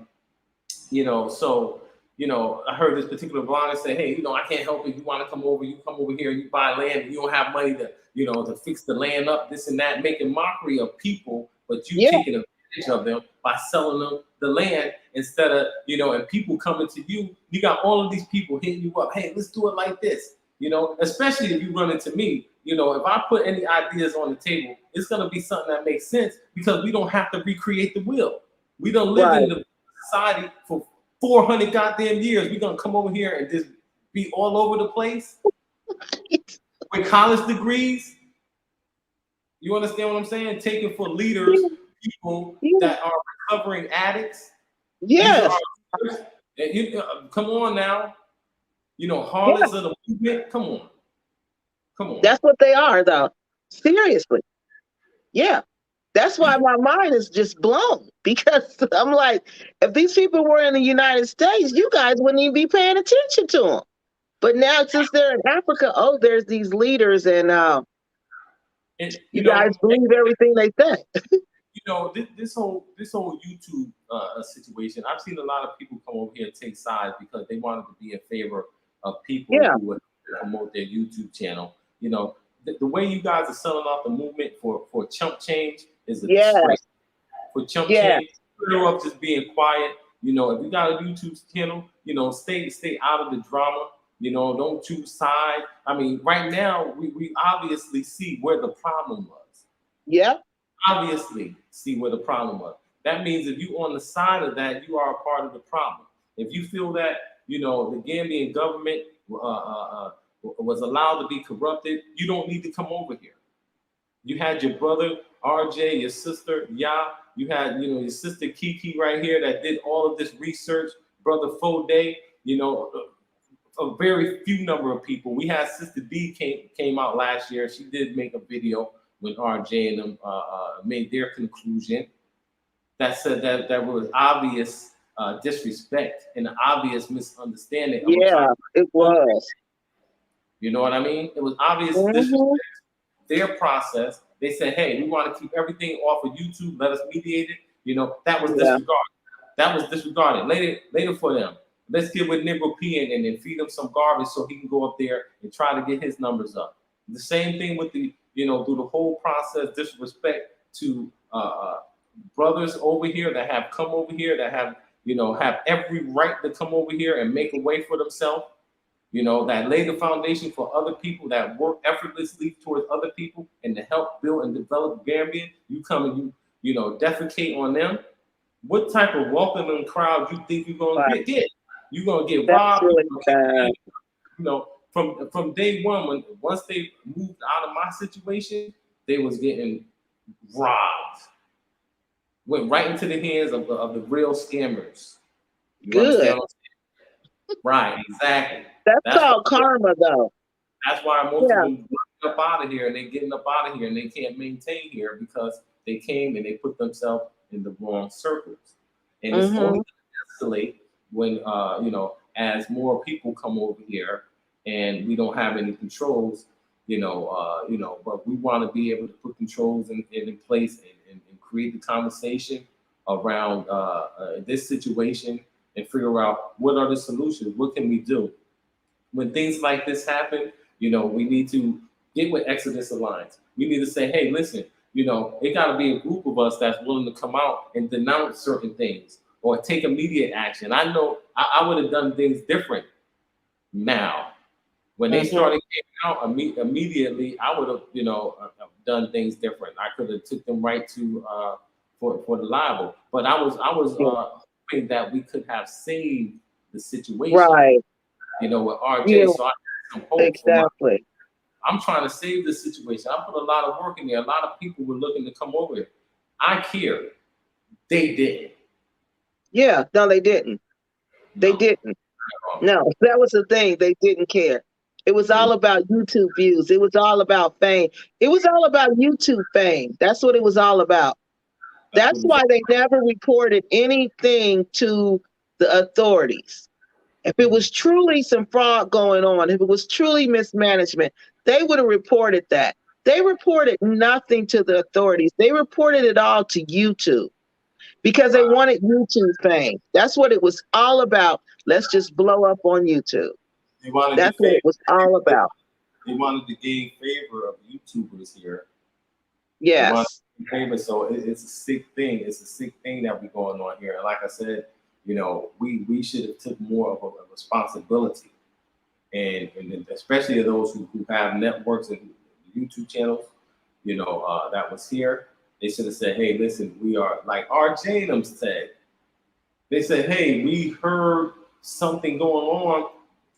heard this particular blogger say, hey, I can't help it. You want to come over, you come over here, you buy land, and you don't have money to, to fix the land up, this and that, making mockery of people, but you taking advantage of them by selling them the land instead of, and people coming to you. You got all of these people hitting you up. Hey, let's do it like this. You know, especially if you run into me. You know, if I put any ideas on the table, it's gonna be something that makes sense because we don't have to recreate the wheel. We don't live Right. in the society for 400 goddamn years. We're gonna come over here and just be all over the place with college degrees. You understand what I'm saying? Taken for leaders, people Yeah. that are recovering addicts. These are Yes. our leaders. And come on now. You know, Yeah. harlots of the movement. Come on. Come on. That's what they are, though. Seriously. Yeah. That's why my mind is just blown because I'm like, if these people were in the United States, you guys wouldn't even be paying attention to them. But now, since they're in Africa, oh, there's these leaders, and And you guys believe everything they say. you know, this whole YouTube situation. I've seen a lot of people come over here and take sides because they wanted to be in favor of people Yeah. who would promote their YouTube channel. You know, the way you guys are selling off the movement for chump change is a Yes. disgrace. For chump Yes. change, you're up just being quiet. You know, if you got a YouTube channel, you know, stay out of the drama. You know, don't choose sides. I mean, right now we obviously see where the problem was. Yeah. Obviously see where the problem was. That means if you on the side of that, you are a part of the problem. If you feel that, you know, the Gambian government was allowed to be corrupted, you don't need to come over here. You had your brother RJ, your sister Ya, you had, you know, your sister Keke right here that did all of this research, brother Fode, you know, a very few number of people. We had Sister D came out last year. She did make a video when RJ and them made their conclusion that said that there was obvious disrespect and an obvious misunderstanding. Yeah. It was. You know what I mean? It was obvious disrespect. Their process. They said, "Hey, we want to keep everything off of YouTube. Let us mediate it." You know, that was disregarded. That was disregarded. Later for them. Let's get with Negro P and then feed him some garbage so he can go up there and try to get his numbers up. The same thing with the, you know, through the whole process, disrespect to brothers over here that have come over here that have, you know, have every right to come over here and make a way for themselves. You know, that lay the foundation for other people that work effortlessly towards other people and to help build and develop Gambian. You come and you know, defecate on them. What type of welcoming crowd you think you're gonna get? You're gonna get robbed. Really you know, from day one, once they moved out of my situation, they was getting robbed. Went right into the hands of the real scammers. You understand what I'm saying? Right, exactly. That's called karma, though. That's why most of them up out of here and they getting up out of here and they can't maintain here because they came and they put themselves in the wrong circles. And it's only going to escalate when, you know, as more people come over here and we don't have any controls, you know, but we want to be able to put controls in place and create the conversation around this situation and figure out what are the solutions, what can we do. When things like this happen, you know, we need to get with Exodus Alliance. We need to say, hey, listen, you know, it got to be a group of us that's willing to come out and denounce certain things or take immediate action. I know I would have done things different now. When they started getting out immediately, I would have, you know, done things different. I could have took them right to for the libel. But I was hoping that we could have saved the situation. Right. You know, with RJ, Yeah, so I had some hope. exactly. I'm trying to save the situation. I put a lot of work in there. A lot of people were looking to come over here. I care. They didn't. Yeah, no, they didn't. They didn't. No, that was the thing. They didn't care. It was all about YouTube views. It was all about fame. It was all about YouTube fame. That's what it was all about. That's why they never reported anything to the authorities. If it was truly some fraud going on, if it was truly mismanagement, they would have reported that. They reported nothing to the authorities. They reported it all to YouTube because they wanted YouTube fame. That's what it was all about. Let's just blow up on YouTube. That's what it was all about. They wanted to gain favor of YouTubers here. Yes. So it's a sick thing. It's a sick thing that we're going on here. And like I said, you know, we should have took more of a responsibility. and especially those who have networks and YouTube channels, that was here. They should have said, hey, listen, we are, like R. Janum said, they said, hey, we heard something going on,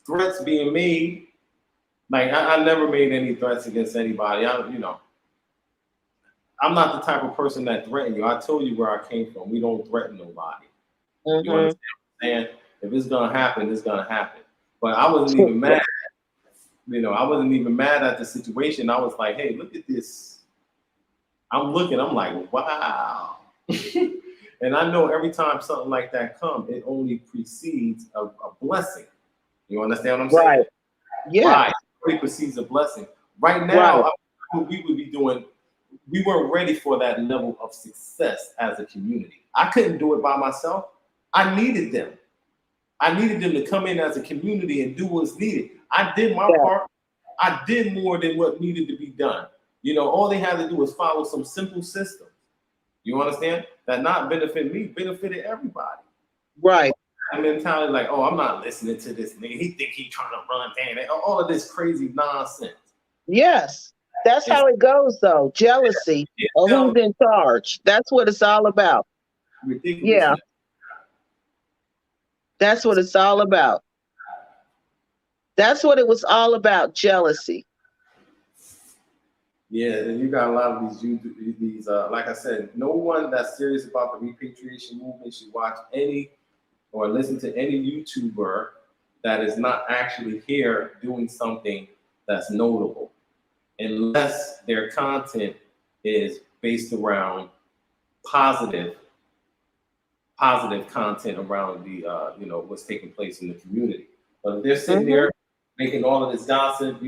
threats being made. Like, I never made any threats against anybody. I'm not the type of person that threaten you. I told you where I came from. We don't threaten nobody. You understand what I'm saying? If it's gonna happen, it's gonna happen. But I wasn't even mad. I wasn't even mad at the situation. I was like, hey, look at this. I'm like, wow. And I know every time something like that comes, it only precedes a blessing. You understand what I'm saying? Right. Yeah. Right. It only precedes a blessing. Right now, what we would be doing, we weren't ready for that level of success as a community. I couldn't do it by myself. I needed them. I needed them to come in as a community and do what's needed. I did my part. I did more than what needed to be done. All they had to do was follow some simple systems. You understand? That not benefit me, benefited everybody. Right. A mentality like, oh, I'm not listening to this nigga. He think he trying to run things. All of this crazy nonsense. Yes. That's how it goes, though. Jealousy of who's in charge. That's what it's all about. Ridiculous. Yeah. That's what it's all about. That's what it was all about, jealousy. Yeah, and you got a lot of these like I said, no one that's serious about the repatriation movement should watch any or listen to any YouTuber that is not actually here doing something that's notable, unless their content is based around positive content around the what's taking place in the community. But if they're sitting there making all of this gossip,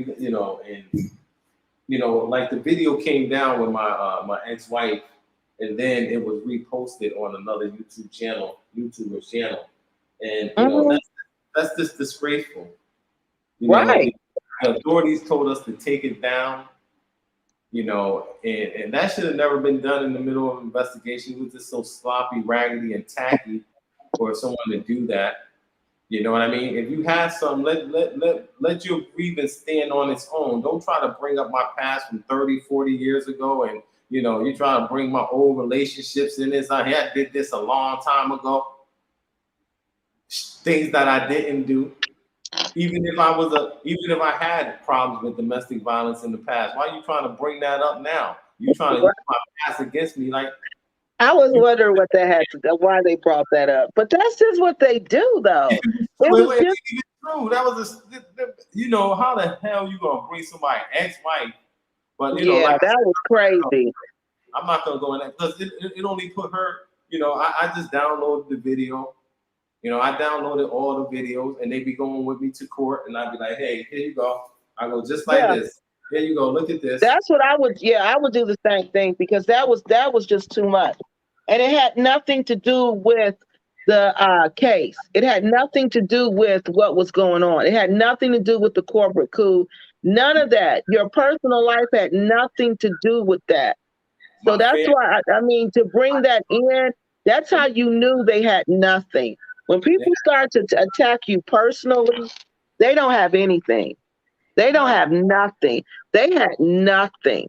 like the video came down with my ex-wife, and then it was reposted on another YouTuber's channel, and that's just disgraceful. Right. The authorities told us to take it down, and that should have never been done in the middle of an investigation. It was just so sloppy, raggedy, and tacky for someone to do that. You know what I mean? If you have some, let your grievance stand on its own. Don't try to bring up my past from 30, 40 years ago, and you try to bring my old relationships in this. I did this a long time ago. Things that I didn't do. Even if I had problems with domestic violence in the past, why are you trying to bring that up now? You trying to use my past against me? Like, I was wondering what they had to do, why they brought that up. But that's just what they do, though. It's true. That was how the hell you gonna bring somebody ex-wife? But that was crazy. I'm not gonna go in that because it only put her. I just downloaded the video. I downloaded all the videos, and they be going with me to court, and I'd be like, hey, here you go. I go just like this. Here you go. Look at this. That's what I would. Yeah, I would do the same thing because that was just too much, and it had nothing to do with the case. It had nothing to do with what was going on. It had nothing to do with the corporate coup. None of that. Your personal life had nothing to do with that. So that's why I mean to bring that in. That's how you knew they had nothing. When people start to attack you personally, they don't have anything. They don't have nothing. They had nothing.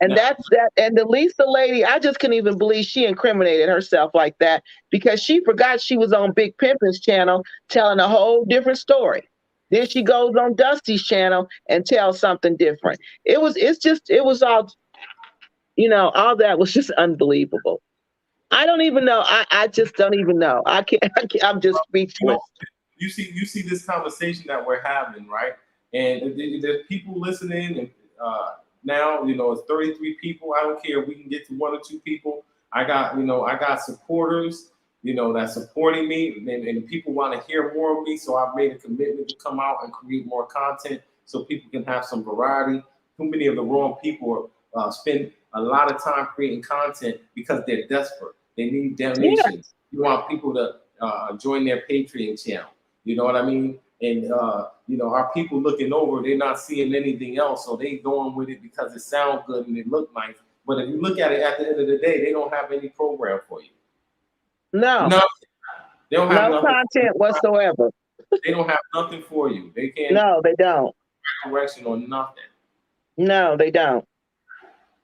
And that's that. And the Lisa lady, I just couldn't even believe she incriminated herself like that because she forgot she was on Big Pimpin's channel telling a whole different story. Then she goes on Dusty's channel and tells something different. It was all, all that was just unbelievable. I don't even know. I just don't even know. I'm just speechless. You see this conversation that we're having, right? And there's people listening, and now it's 33 people. I don't care if we can get to 1 or 2 people. I got supporters, that's supporting me, and people want to hear more of me. So I've made a commitment to come out and create more content so people can have some variety. Too many of the wrong people spend a lot of time creating content because they're desperate. They need donations. You want people to join their Patreon channel. You know what I mean? And our people looking over, they're not seeing anything else, so they going with it because it sounds good and it look nice. But if you look at it at the end of the day, they don't have any program for you. No. They don't have no content whatsoever. They don't have nothing for you. They can't No, they don't. correction or nothing. No, they don't.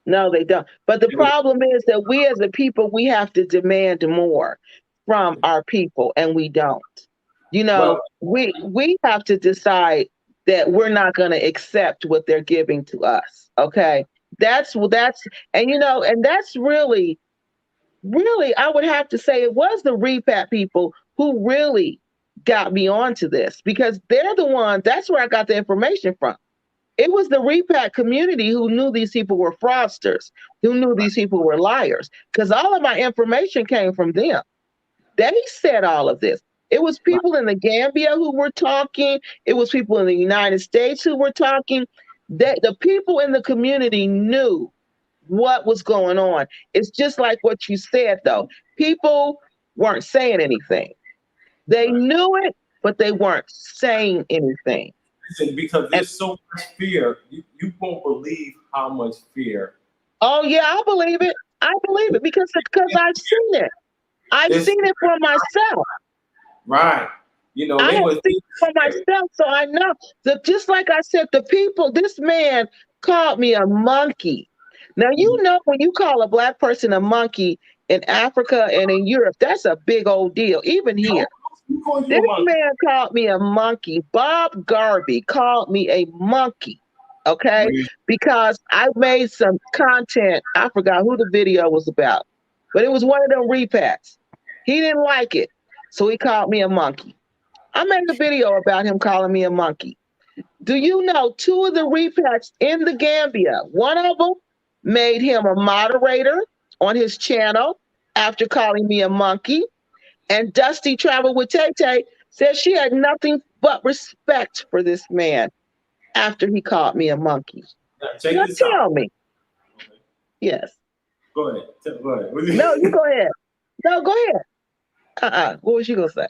No, they don't. But the problem is that we as a people, we have to demand more from our people, and we don't. You know, Well, we have to decide that we're not going to accept what they're giving to us. Okay, that's and you know, and that's really, I would have to say it was the repat people who really got me onto this because they're the ones. That's where I got the information from. It was the repat community who knew these people were fraudsters, who knew these people were liars, because all of my information came from them. They said all of this. It was people in the Gambia who were talking. It was people in the United States who were talking. The people in the community knew what was going on. It's just like what you said, though. People weren't saying anything. They knew it, but they weren't saying anything. listen, because And there's so much fear, you won't believe how much fear. oh yeah, I believe it. I believe it because I've seen it. I've This seen it for myself. right. I They have was seen it for myself, so I know that just like I said, the people, this man called me a monkey. Now, you know, when you call a black person a monkey in Africa and in Europe, that's a big old deal, even here. who called you This a monkey? man called me a monkey. Bob Garvey called me a monkey, okay? Really? Because I made some content. I forgot who the video was about, but it was one of them repats. He didn't like it, so he called me a monkey. I made a video about him calling me a monkey. Do you know two of the repats in the Gambia? One of them made him a moderator on his channel after calling me a monkey. And Dusty Travel with Tay Tay said she had nothing but respect for this man after he called me a monkey. Now, check Now this out. tell me. Okay. Yes. Go ahead. Go ahead. No, you go ahead. No, go ahead. What was you gonna say?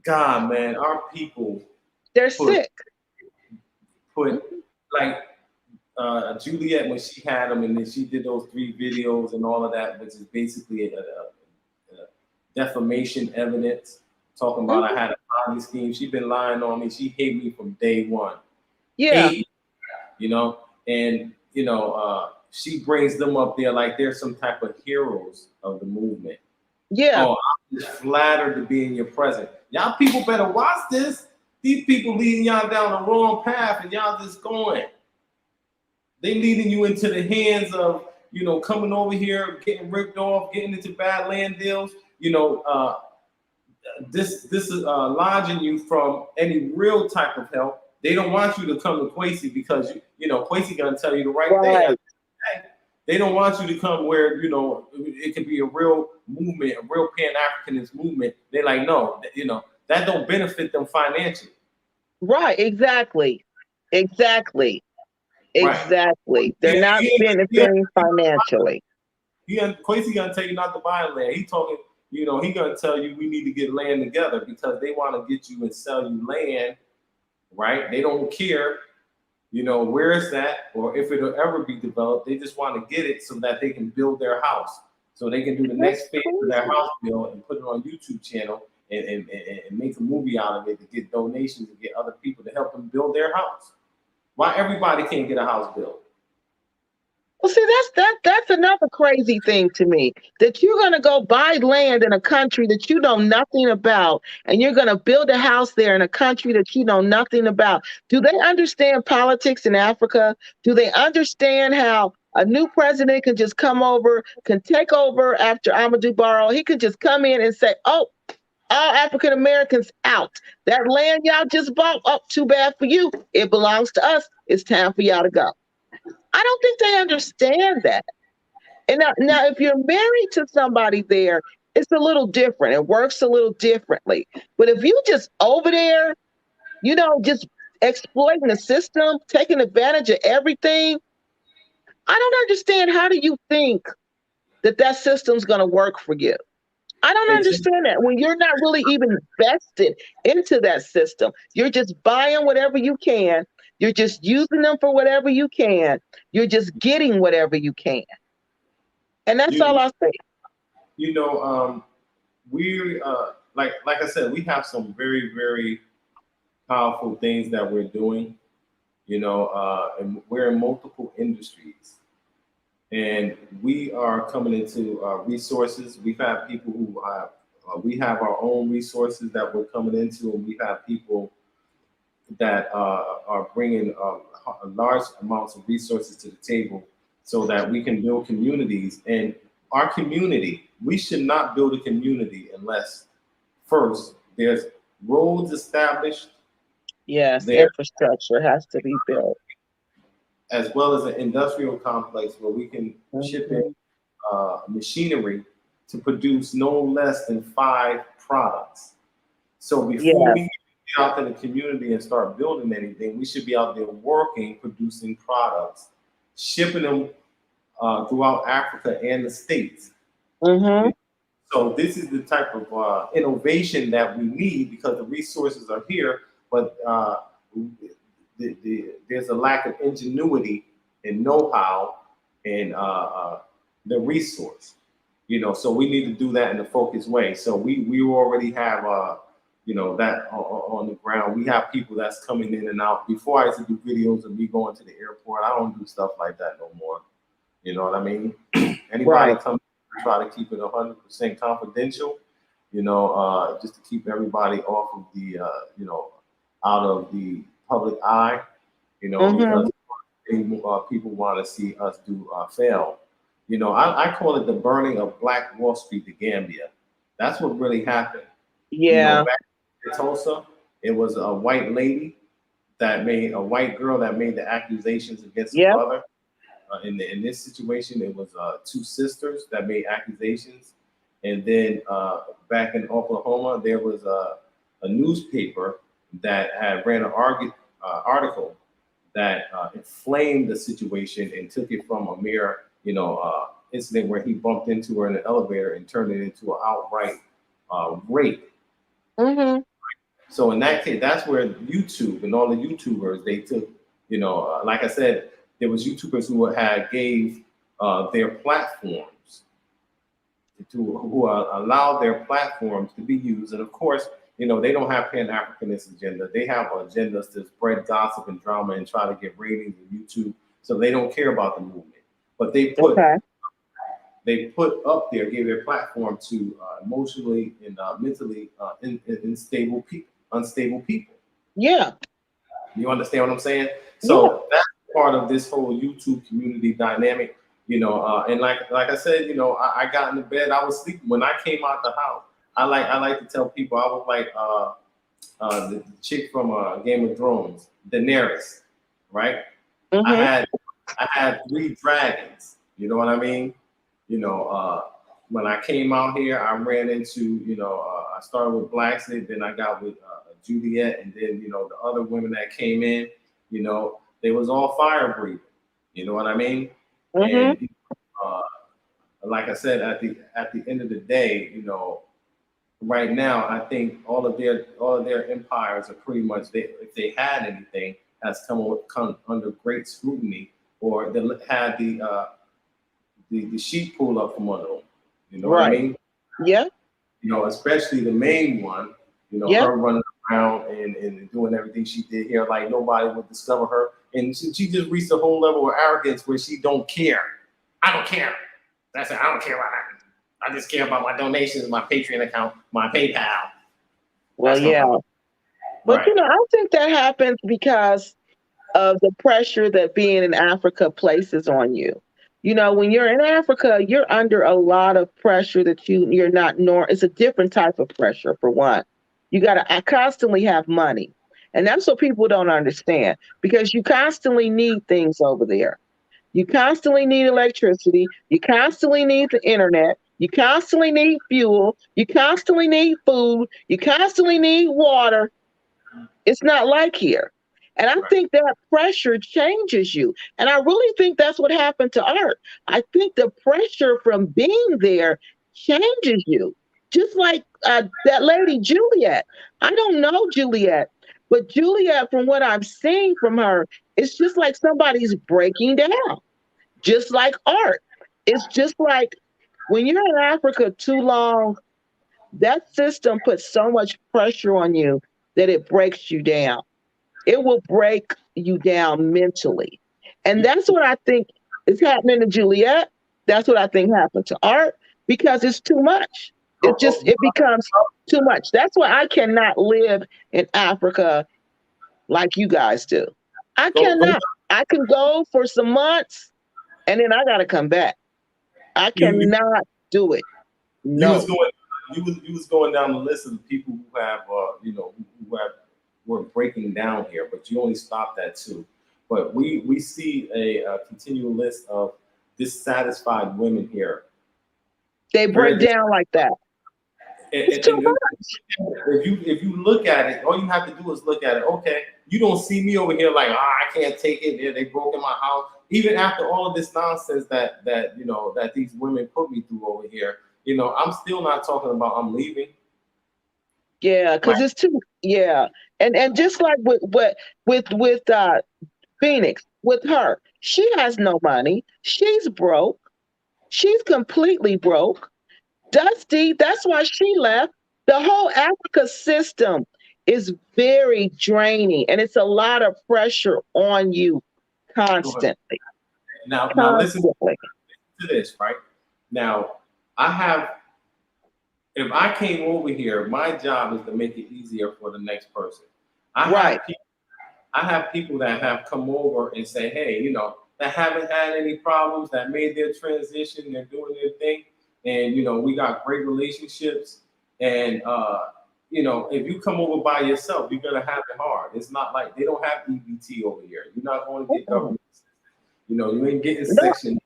God, man, our people They're put sick. like Juliet when she had them, and then she did those 3 videos and all of that, which is basically a defamation evidence, talking about I had a Ponzi scheme. She been lying on me. She hate me from day one. Yeah. Hate, and she brings them up there like they're some type of heroes of the movement. Yeah. Oh, I'm just flattered to be in your presence. Y'all people better watch this. These people leading y'all down the wrong path, and y'all just going. They leading you into the hands of, coming over here, getting ripped off, getting into bad land deals. This is lodging you from any real type of help. They don't want you to come to Kwesi because Kwesi gonna tell you the right thing. They don't want you to come where it could be a real movement, a real Pan-Africanist movement. They're like, no, that don't benefit them financially. Right. Exactly. Exactly. Right. They're not benefiting financially. Kwesi gonna tell you not to buy land. He talking, he gonna tell you we need to get land together because they want to get you and sell you land, right? They don't care, where it's at or if it'll ever be developed. They just want to get it so that they can build their house, so they can do the next phase of their house build and put it on YouTube channel and make a movie out of it to get donations and get other people to help them build their house. Why everybody can't get a house built? Well, see, that's another crazy thing to me, that you're going to go buy land in a country that you know nothing about, and you're going to build a house there in a country that you know nothing about. Do they understand politics in Africa? Do they understand how a new president can just come over, can take over after Amadou Barrow? He could just come in and say, oh, all African Americans out. That land y'all just bought, oh, too bad for you. It belongs to us. It's time for y'all to go. I don't think they understand that. And now, if you're married to somebody there, it's a little different. It works a little differently. But if you just over there, just exploiting the system, taking advantage of everything, I don't understand. How do you think that system's going to work for you? I don't understand that when you're not really even invested into that system. You're just buying whatever you can. You're just using them for whatever you can. You're just getting whatever you can. And that's all I say. We like I said, we have some very, very powerful things that we're doing. And we're in multiple industries, and we are coming into resources. We've had people who we have our own resources that we're coming into, and we have people that are bringing large amounts of resources to the table so that we can build communities. And our community, we should not build a community unless first there's roads established Yes, there, infrastructure has to be built. as well as an industrial complex where we can ship in Mhm. machinery to produce no less than 5 products. So before we Yes. get out to the community and start building anything, we should be out there working, producing products, shipping them throughout Africa and the States. Mm-hmm. So this is the type of innovation that we need because the resources are here, but there's a lack of ingenuity and know-how and the resource. So we need to do that in a focused way. So we already have that on the ground. We have people that's coming in and out. Before I used to do videos of me going to the airport. I don't do stuff like that no more. You know what I mean? Anybody Right. come, try to keep it 100% confidential. Just to keep everybody off of the out of the public eye. Mm-hmm. Because people want to see us do fail. I call it the burning of Black Wall Street, the Gambia. That's what really happened. Yeah. Back in Tulsa, it was a white girl that made the accusations against her Yep. brother. In this situation, it was 2 sisters that made accusations, and then back in Oklahoma, there was a newspaper that had ran an article that inflamed the situation and took it from a mere, incident where he bumped into her in an elevator and turned it into an outright rape. Mm-hmm. So in that case, that's where YouTube and all the YouTubers they took, like I said, there was YouTubers who had gave their platforms who allowed their platforms to be used, and of course, they don't have Pan Africanist agenda. They have agendas to spread gossip and drama and try to get ratings on YouTube. So they don't care about the movement, but Okay. they put up there, gave their platform to emotionally and mentally unstable people. Yeah. You understand what I'm saying? Yeah. So that's part of this whole YouTube community dynamic. And like I said, I got into bed. I was sleeping when I came out the house. I like to tell people I was like the chick from Game of Thrones, Daenerys, right? I Mm-hmm. had I had 3 dragons. You know what I mean? You know, when I came out here, I ran into, I started with Blacksmith, then I got with Juliet, and then, the other women that came in, they was all fire breathing. You know what I mean? Mm-hmm. And uh, like I said, at the end of the day, right now, I think all of their empires are pretty much if they had anything has come under great scrutiny, or they had the sheep pulled up from under them. You know what I Right. mean? Yeah. Especially the main one. Yeah. Her running around and doing everything she did here, like nobody would discover her, and she just reached a whole level of arrogance where she don't care. I don't care. That's it. I don't care about that. I just care about my donations, my Patreon account, my PayPal. Well, That's what I'm yeah. talking But about. Right. I think that happens because of the pressure that being in Africa places on you. When you're in Africa, you're under a lot of pressure that you're not nor it's a different type of pressure for one. You got to constantly have money. And that's what people don't understand because you constantly need things over there. You constantly need electricity. You constantly need the internet. You constantly need fuel. You constantly need food. You constantly need water. It's not like here. And I Right. think that pressure changes you. And I really think that's what happened to art. I think the pressure from being there changes you. Just like that lady, Juliet. I don't know Juliet, but Juliet, from what I've seen from her, it's just like somebody's breaking down, just like art. It's just like when you're in Africa too long, that system puts so much pressure on you that it breaks you down. It will break you down mentally. And that's what I think is happening to Juliet. That's what I think happened to Art because it's too much. It becomes too much. That's why I cannot live in Africa like you guys do. I Go, cannot. I can go for some months and then I got to come back. I you, cannot do it. you was No. going you was going down the list of the people who have who have were breaking down here, but you only stopped at two. But we see a continual list of dissatisfied women here. They Very break down like that. It's too and much. if you look at it, all you have to do is look at it. Okay, you don't see me over here like, I can't take it. They broke in my house. Even after all of this nonsense that these women put me through over here, I'm still not talking about I'm leaving. Yeah, Like, because it's too. Yeah, and just like with Phoenix, with her, she has no money. She's broke. She's completely broke. Dusty, that's why she left. The whole Africa system is very draining and it's a lot of pressure on you go ahead. constantly. Now listen Constantly. to this, right? Now, I have if I came over here, my job is to make it easier for the next person. I Right. have people, I have people that have come over and say, hey, that haven't had any problems, that made their transition, they're doing their thing, and we got great relationships. And if you come over by yourself, you're gonna have it hard. It's not like they don't have EBT over here. You're not going to get Mm-mm. government. You ain't getting No, section.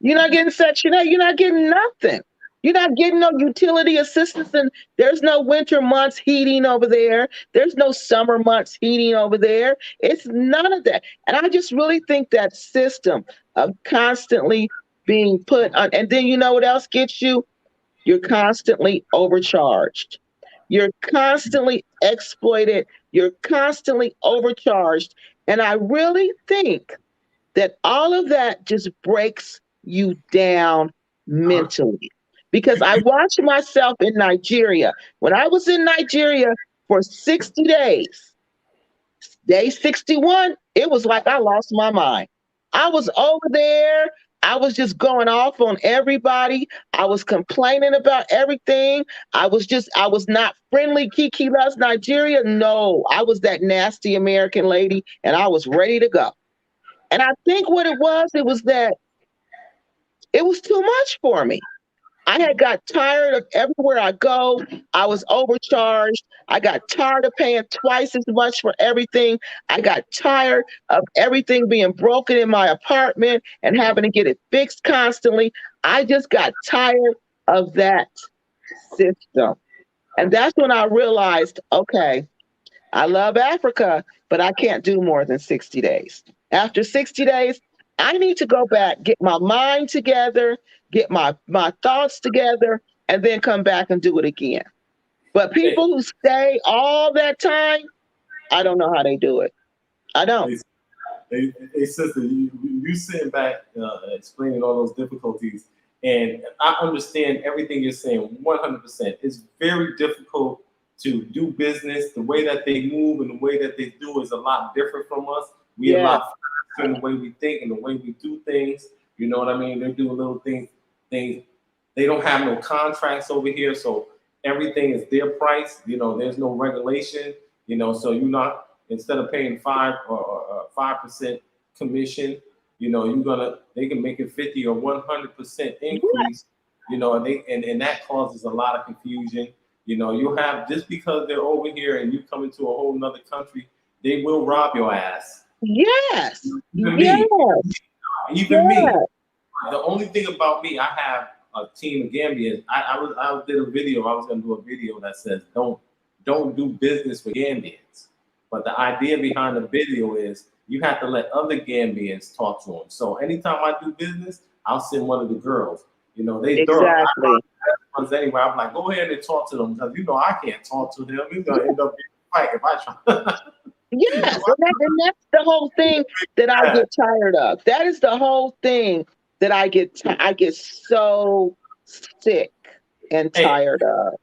you're not getting Section 8. You're not getting nothing. You're not getting no utility assistance, and there's no winter months heating over there. There's no summer months heating over there. It's none of that. And I just really think that system of constantly being put on, and then you know what else gets you? You're constantly overcharged. You're constantly exploited. You're constantly overcharged. And I really think that all of that just breaks you down Uh-huh. mentally. Because You, I you, watched myself in Nigeria. When I was in Nigeria for 60 days, day 61, it was like I lost my mind. I was over there. I was just going off on everybody. I was complaining about everything. I was not friendly. Keke loves Nigeria. No, I was that nasty American lady and I was ready to go. And I think what it was that it was too much for me. I had got tired of everywhere I go. I was overcharged. I got tired of paying twice as much for everything. I got tired of everything being broken in my apartment and having to get it fixed constantly. I just got tired of that system. And that's when I realized, okay, I love Africa, but I can't do more than 60 days. After 60 days, I need to go back, get my mind together, get my thoughts together, and then come back and do it again. But hey, people who stay all that time, I don't know how they do it. I don't. hey, hey, sister, you sitting back explaining all those difficulties, and I understand everything you're saying 100%. It's very difficult to do business. The way that they move and the way that they do is a lot different from us. We a Yeah. lot faster in the way we think and the way we do things. You know what I mean? They do little things. They don't have no contracts over here, so everything is their price. There's no regulation. So you're not instead of paying 5% commission, they can make it 50 or 100% Yeah. increase. And that causes a lot of confusion. You'll have just because they're over here and you come into a whole nother country, they will rob your ass. Yes. Even me, Yes. even me. Yes. The only thing about me, I have a team of Gambians. I did a video. I was gonna do a video that says don't do business with Gambians. But the idea behind the video is you have to let other Gambians talk to them. So anytime I do business, I'll send one of the girls. They thorough. Exactly. Ones anyway. I'm like, go ahead and talk to them because I can't talk to them. It's gonna end up being a fight if I try. Yes, and that's the whole thing that I get tired of. That is the whole thing that I get so sick and Hey, tired of.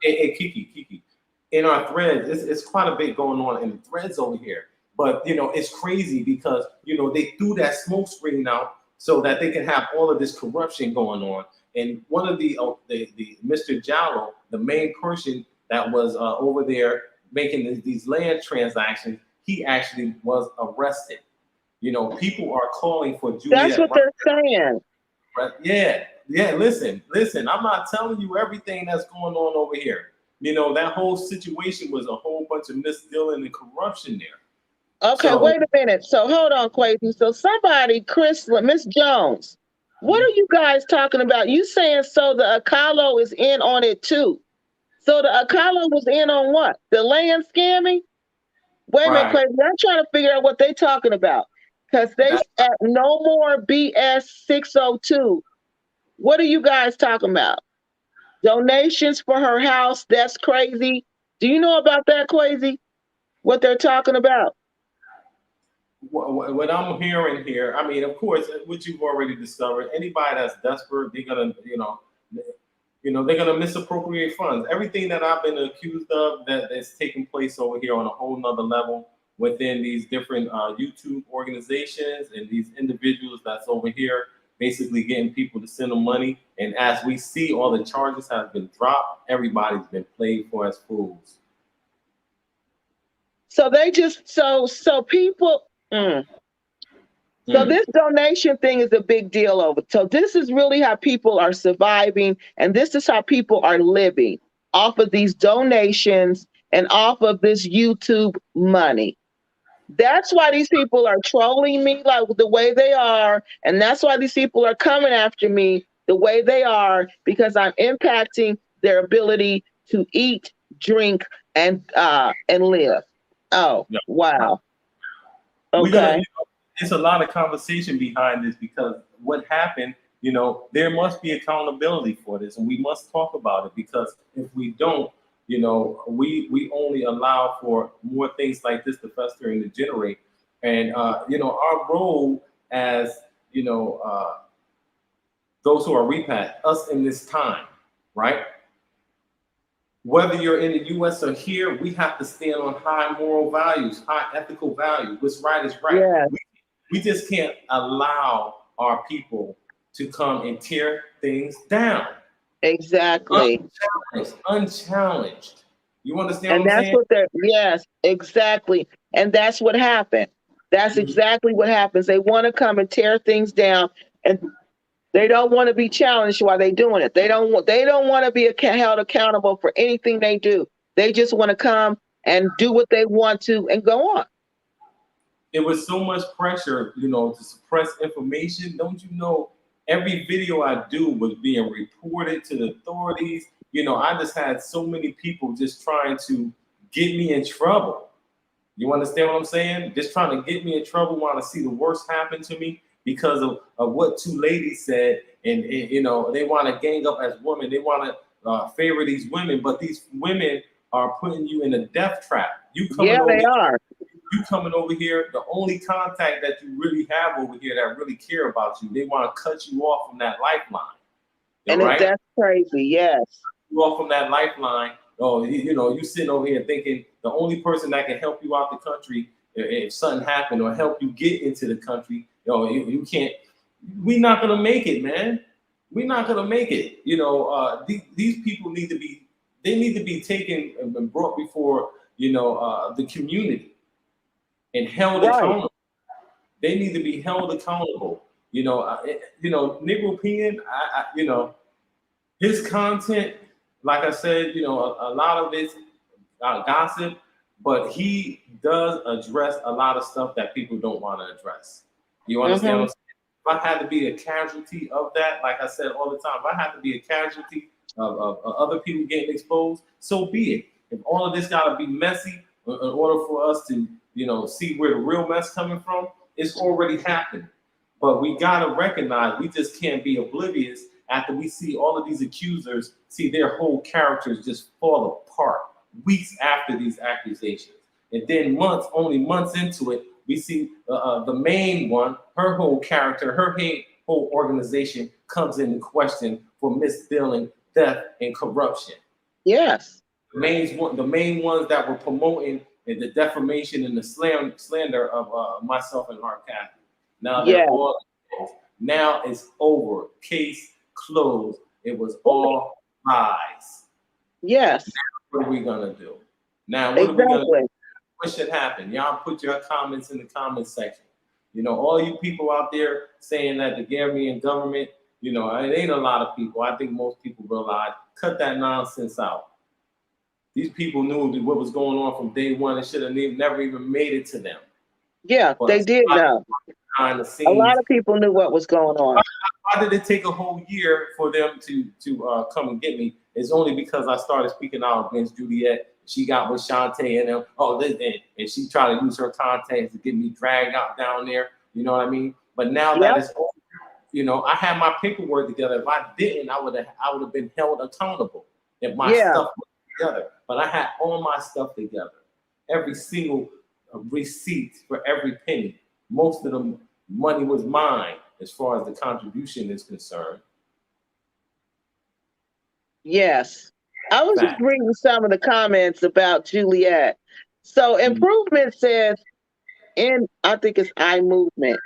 Hey, Keke, in our threads, it's quite a bit going on in the threads over here. But it's crazy because they threw that smoke screen out so that they can have all of this corruption going on. And one of the Mr. Jallo, the main person that was over there making these land transactions, he actually was arrested. People are calling for That's Juliet. what they're saying. Right? Yeah. Listen. I'm not telling you everything that's going on over here. That whole situation was a whole bunch of misdealing and corruption there. Okay, So, wait a minute. So hold on, Kwesi. So somebody, Miss Jones, what are you guys talking about? You saying so the Akalo is in on it too? So the Akalo was in on what? The land scamming? Wait a minute, right. Kwesi. I'm trying to figure out what they talking about. Because they That, at No More BS 602. What are you guys talking about? Donations for her house? That's crazy. Do you know about that, Kwesi? What they're talking about? what I'm hearing here, I mean, of course, what you've already discovered, anybody that's desperate, they're gonna, they're gonna misappropriate funds. Everything that I've been accused of that's taking place over here on a whole nother level within these different YouTube organizations and these individuals that's over here basically getting people to send them money. And as we see, all the charges have been dropped. Everybody's been played for as fools. So they just so people. So Mm. this donation thing is a big deal over. So this is really how people are surviving, and this is how people are living off of these donations and off of this YouTube money. That's why these people are trolling me like the way they are, and that's why these people are coming after me the way they are, because I'm impacting their ability to eat, drink, and live. Oh, Yeah. wow. We're gonna, Okay. there's a lot of conversation behind this because what happened, there must be accountability for this, and we must talk about it because if we don't, we only allow for more things like this to fester and degenerate. And our role as those who are repat us in this time, right? Whether you're in the U.S. or here, we have to stand on high moral values, high ethical values. What's right is right. Yeah. We just can't allow our people to come and tear things down. Exactly. Unchallenged. You understand And what I'm that's saying? what they're, yes, exactly. And that's what happened. That's Mhm. exactly what happens. They want to come and tear things down, and they don't want to be challenged while they're doing it. They don't want to be held accountable for anything they do. They just want to come and do what they want to and go on. It was so much pressure, to suppress information. Don't you know? Every video I do was being reported to the authorities. I just had so many people just trying to get me in trouble. You understand what I'm saying? Just trying to get me in trouble, want to see the worst happen to me because of what two ladies said. And they want to gang up as women. They want to favor these women, but these women are putting you in a death trap. Yeah, they are. You coming over here, the only contact that you really have over here that really care about you, they want to cut you off from that lifeline. And Right? that's crazy. Yes. You off from that lifeline. Oh, you sitting over here thinking the only person that can help you out the country if something happened or help you get into the country, you can't. We're not gonna make it, man. We're not gonna make it. These people need to be. They need to be taken and brought before the community and held Right. accountable. They need to be held accountable. Negro Peon, his content, like I said, a lot of it's gossip, but he does address a lot of stuff that people don't want to address. You understand what I'm saying? If I had to be a casualty of that, like I said all the time, if I had to be a casualty of other people getting exposed, so be it. If all of this got to be messy in order for us to, see where the real mess coming from, it's already happened. But we got to recognize we just can't be oblivious after we see all of these accusers, see their whole characters just fall apart weeks after these accusations. And then only months into it, we see the main one, her whole character, her whole organization comes into question for misdealing, theft, and corruption. Yes. The main ones that were promoting the defamation and the slander of myself and Hart Cathy. Now they're Yes. all now it's over. Case closed. It was all lies. Yes. What are we gonna do? Now what are we gonna Exactly. what should happen? Y'all put your comments in the comment section. All you people out there saying that the Gambian government, it ain't a lot of people. I think most people realize, cut that nonsense out. These people knew what was going on from day one. It should have never even made it to them. Yeah, But they did know. behind the A scenes, lot of people knew what was going on. why did it take a whole year for them to come and get me? It's only because I started speaking out against Juliet. She got with Shantae and them. And she tried to use her contacts to get me dragged out down there. You know what I mean? But now that Yep. it's over, I had my paperwork together. If I didn't, I would have been held accountable if my stuff was together. But I had all my stuff together. Every single receipt for every penny. Most of the money was mine as far as the contribution is concerned. Yes. I was just reading some of the comments about Juliet. So Improvement says I think it's I Movement.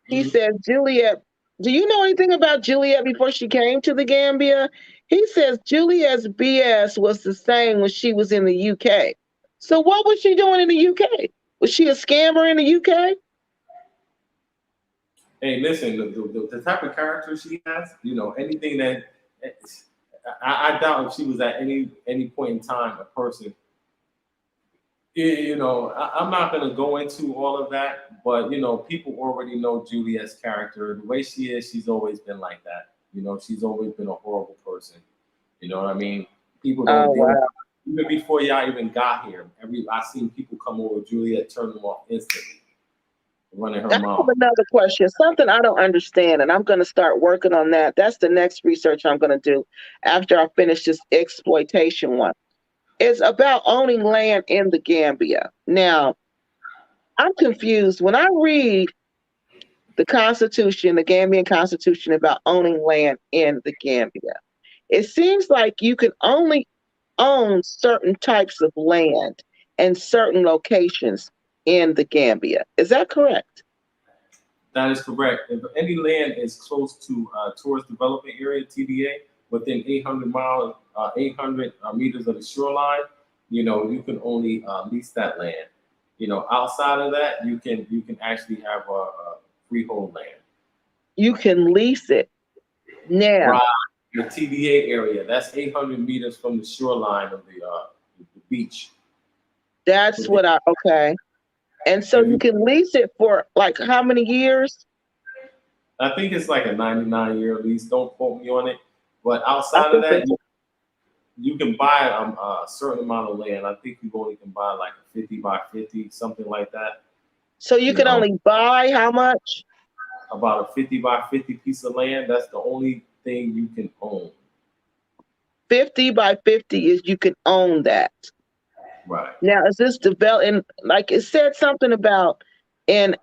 He says, Juliet, do you know anything about Juliet before she came to the Gambia? He says Juliet's BS was the same when she was in the UK. So what was she doing in the UK? Was she a scammer in the UK? Hey, listen, the type of character she has, anything that I doubt if she was at any point in time a person. I'm not going to go into all of that, but people already know Juliet's character. The way she is, she's always been like that. She's always been a horrible person. You know what I mean? People don't deal with her. Even before y'all even got here. I seen people come over, Juliet turn them off instantly, running her mouth. I have another question, something I don't understand, and I'm going to start working on that. That's the next research I'm going to do after I finish this exploitation one. It's about owning land in the Gambia. Now, I'm confused. When I read the Constitution, the Gambian Constitution about owning land in the Gambia, it seems like you can only own certain types of land and certain locations in the Gambia. Is that correct? That is correct. If any land is close to Tourist Development Area (TDA) within 800 meters of the shoreline, you can only lease that land. Outside of that, you can actually have a freehold land. You can lease it. Now, right. The TDA area, that's 800 meters from the shoreline of the beach. That's what okay. And so you can lease it for like how many years? I think it's like a 99-year lease. Don't quote me on it. But outside of that, you can buy a certain amount of land. I think you only can buy like a 50 by 50, something like that. So you can only buy how much? About a 50 by 50 piece of land. That's the only thing you can own. 50 by 50 is you can own that. Right. Now, is this developing? Like it said something about in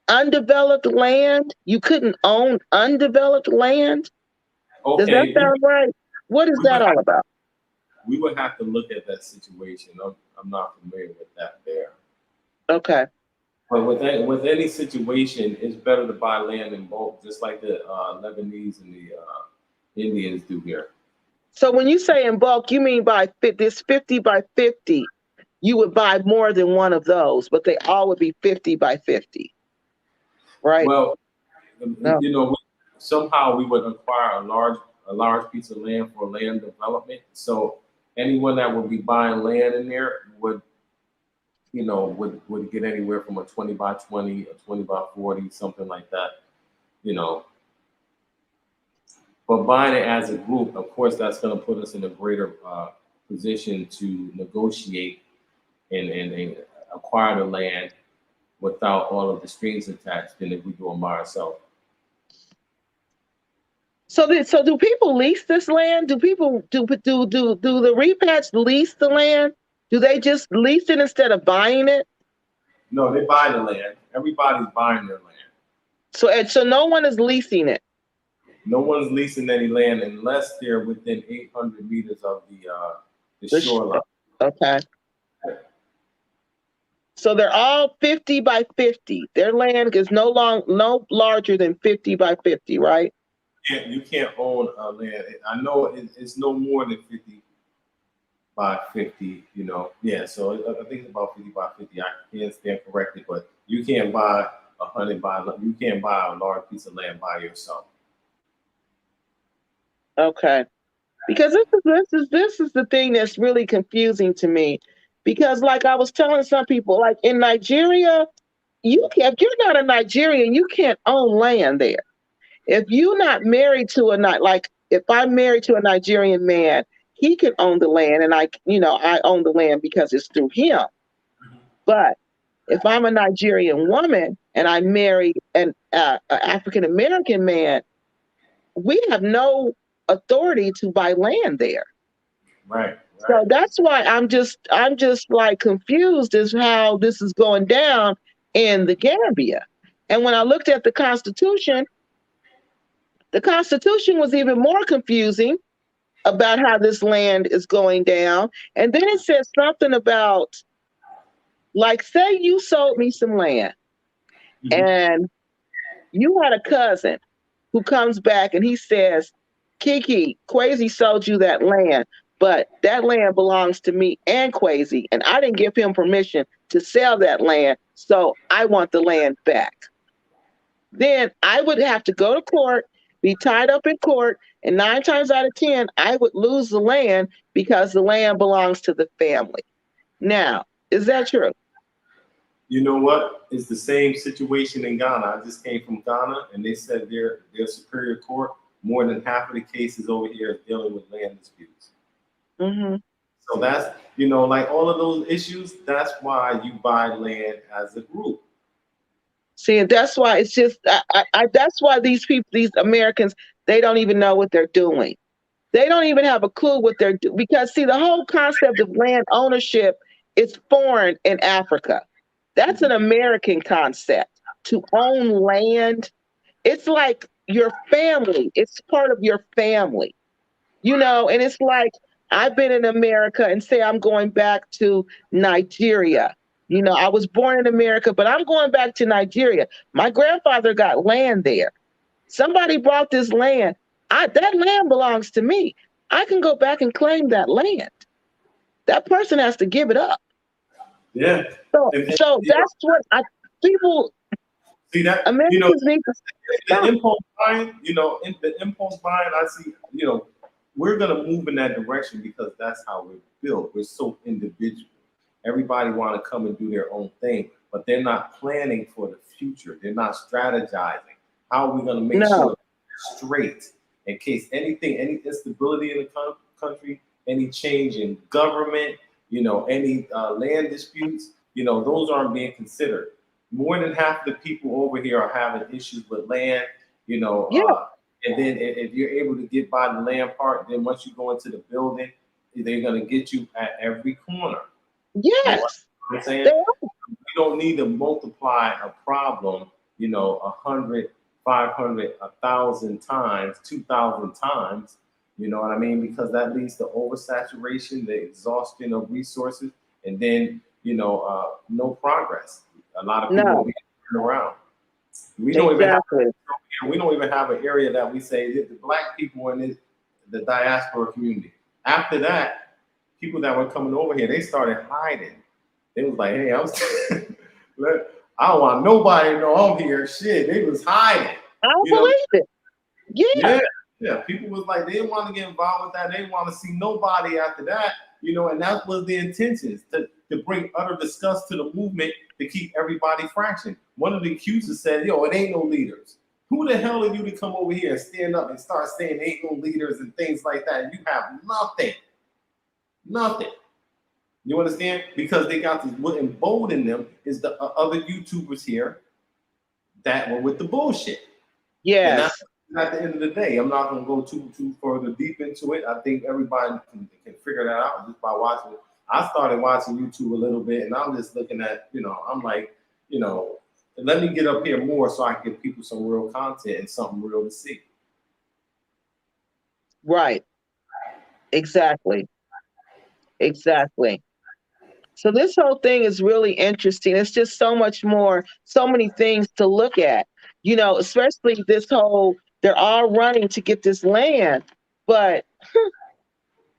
undeveloped land, you couldn't own undeveloped land. Okay. Does that sound right? What is that all about? We would have to look at that situation. I'm not familiar with that there. Okay. But with any situation, it's better to buy land in bulk, just like the Lebanese and the Indians do here. So when you say in bulk, you mean by this 50 by 50, you would buy more than one of those, but they all would be 50 by 50, right? Well, somehow we would acquire a large piece of land for land development. So anyone that would be buying land in there would get anywhere from a 20 by 20, a 20 by 40, something like that, But buying it as a group, of course, that's going to put us in a greater position to negotiate and acquire the land without all of the strings attached than if we do it by ourselves. So do people lease this land? Do people do the repats lease the land? Do they just lease it instead of buying it? No, they buy the land. Everybody's buying their land. So no one is leasing it. No one's leasing any land unless they're within 800 meters of the shoreline. Okay. So they're all 50 by 50. Their land is no larger than 50 by 50, right? Yeah, you can't own a land. I know it's no more than 50 by 50, you know. Yeah, so I think it's about 50 by 50. I can't stand corrected, but you can't buy you can't buy a large piece of land by yourself. Okay. Because this is the thing that's really confusing to me. Because like I was telling some people, like in Nigeria, if you're not a Nigerian, you can't own land there. If you're not married to like if I'm married to a Nigerian man, he can own the land, and I own the land because it's through him. But if I'm a Nigerian woman and I marry an African American man, we have no authority to buy land there. Right. So that's why I'm just like confused as how this is going down in the Gambia. And when I looked at the Constitution was even more confusing about how this land is going down. And then it says something about, like, say you sold me some land and you had a cousin who comes back and he says, Keke, Kwesi sold you that land, but that land belongs to me and Kwesi, and I didn't give him permission to sell that land, so I want the land back. Then I would have to go to court, be tied up in court, and 9 times out of 10, I would lose the land because the land belongs to the family. Now, is that true? You know what? It's the same situation in Ghana. I just came from Ghana, and they said their superior court, more than half of the cases over here is dealing with land disputes. Mm-hmm. So that's, like all of those issues, that's why you buy land as a group. See, and that's why it's just, that's why these people, these Americans, they don't even know what they're doing. They don't even have a clue what they're doing. Because, see, the whole concept of land ownership is foreign in Africa. That's an American concept. To own land, it's like your family. It's part of your family, and it's like I've been in America and say I'm going back to Nigeria. I was born in America, but I'm going back to Nigeria. My grandfather got land there. Somebody bought this land. That land belongs to me. I can go back and claim that land. That person has to give it up. Yeah. So that's what people see that Americans need to stop. The impulse buying, in the impulse buying, I see, we're gonna move in that direction because that's how we're built. We're so individual. Everybody want to come and do their own thing, but they're not planning for the future. They're not strategizing. How are we gonna make sure it's straight in case any instability in the country, any change in government, any land disputes, those aren't being considered. More than half the people over here are having issues with land, and then if you're able to get by the land part, then once you go into the building, they're going to get you at every corner. Yes. You know what I'm saying? You don't need to multiply a problem, 100, 500, 1,000 times, 2,000 times. You know what I mean? Because that leads to oversaturation, the exhaustion of resources, and then, no progress. A lot of people turn around. We don't even have an area that we say the Black people in the diaspora community. After that, people that were coming over here, they started hiding. They was like, hey, I don't want nobody to know I'm here. Shit, they was hiding. I don't believe it. Yeah. People was like, they didn't want to get involved with that. They didn't want to see nobody after that. And that was the intentions to bring utter disgust to the movement to keep everybody fractioned. One of the accusers said, it ain't no leaders. Who the hell are you to come over here and stand up and start saying ain't no leaders and things like that? You have nothing. Nothing. You understand? Because they got this, what emboldened them is the other YouTubers here that were with the bullshit. Yes. And at the end of the day, I'm not going to go too further deep into it. I think everybody can figure that out just by watching it. I started watching YouTube a little bit, and I'm just looking at, I'm like, let me get up here more so I can give people some real content and something real to see. Right. Exactly. Exactly. So this whole thing is really interesting. It's just so much more, so many things to look at. Especially this whole they're all running to get this land, but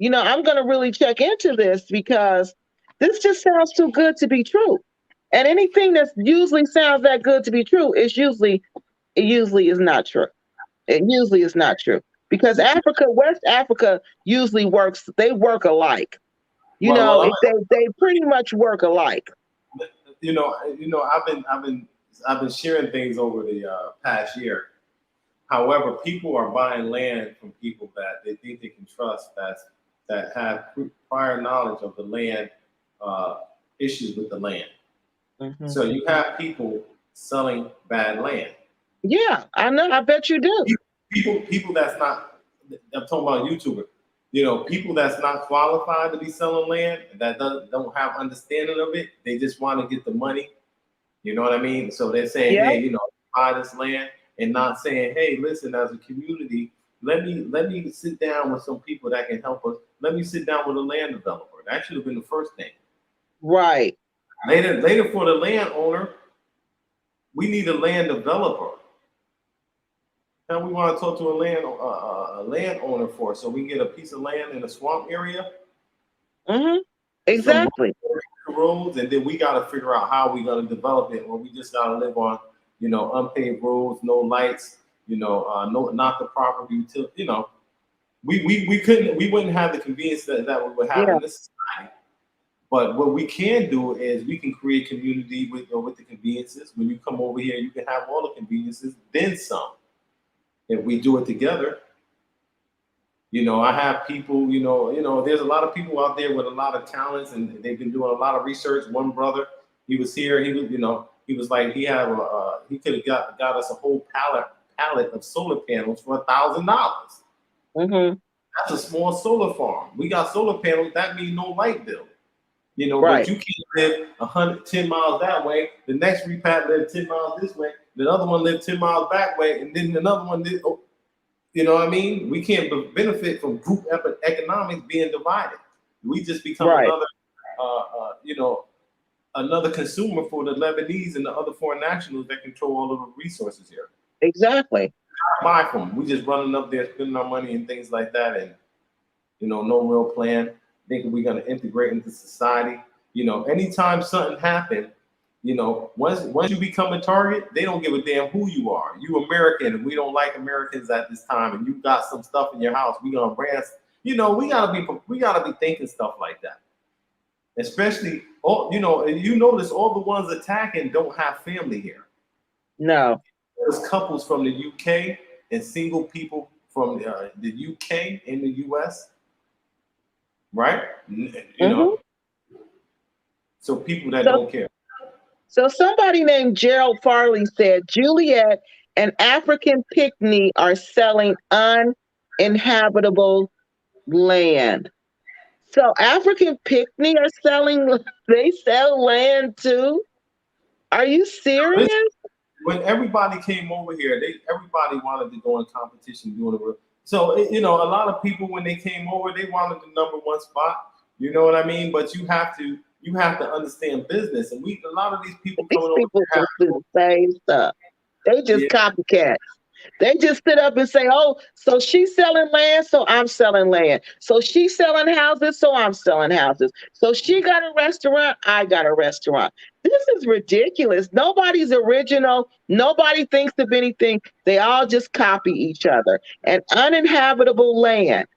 I'm going to really check into this because this just sounds too good to be true. And anything that usually sounds that good to be true it usually is not true. It usually is not true because West Africa usually works. They work alike. Well, They pretty much work alike. I've been sharing things over the past year. However, people are buying land from people that they think they can trust that have prior knowledge of the land issues with the land. Mhm. So you have people selling bad land. Yeah, I know. I bet you do. People that's not. I'm talking about YouTuber. People that's not qualified to be selling land that don't have understanding of it. They just want to get the money. You know what I mean? So they're saying, Yeah, hey, buy this land, and not saying, hey, listen, as a community, let me sit down with some people that can help us. Let me sit down with a land developer. That should have been the first thing. right. Later for the landowner, we need a land developer. Now we want to talk to a landowner for, so we can get a piece of land in a swamp area, Hmm. some Exactly. roads, and then we got to figure out how we're going to develop it, or we just got to live on, unpaved roads, no lights, no, not the proper utility. We wouldn't have the convenience that we would have Yeah. in this society. But what we can do is we can create community with the conveniences. When you come over here, you can have all the conveniences, then some. If we do it together, I have people, there's a lot of people out there with a lot of talents, and they've been doing a lot of research. One brother, he was here. He was like, he could have got us a whole pallet of solar panels for $1,000. Hmm. That's a small solar farm. We got solar panels. That means no light bill. But Right. you can't live 110 miles that way. The next repat lived 10 miles this way. The other one lived 10 miles back way, and then another one did. You know what I mean? We can't benefit from group economics being divided. We just become Right. another consumer for the Lebanese and the other foreign nationals that control all of the resources here. Exactly. Buy from them. We just running up there, spending our money and things like that, and no real plan. Thinking we're gonna integrate into society. Anytime something happens, once you become a target, they don't give a damn who you are. You American, and we don't like Americans at this time, and you got some stuff in your house. We gonna brand. We gotta be thinking stuff like that. Especially, you notice all the ones attacking don't have family here. No. There's couples from the UK and single people from the UK in the US, right? Hmm. So people that So, don't care. so somebody named Gerald Farley said Juliet and African Picnic are selling uninhabitable land. So African Picnic are selling, they sell land too? Are you serious? When everybody came over here, everybody wanted to go in competition doing it. So a lot of people when they came over, they wanted the number one spot. You know what I mean? But you have to understand business, and a lot of these people These coming over people here just do the same stuff. They just yeah, copycats. They just sit up and say, oh, so she's selling land, so I'm selling land. So she's selling houses, so I'm selling houses. So she got a restaurant, I got a restaurant. This is ridiculous. Nobody's original. Nobody thinks of anything. They all just copy each other. And uninhabitable land.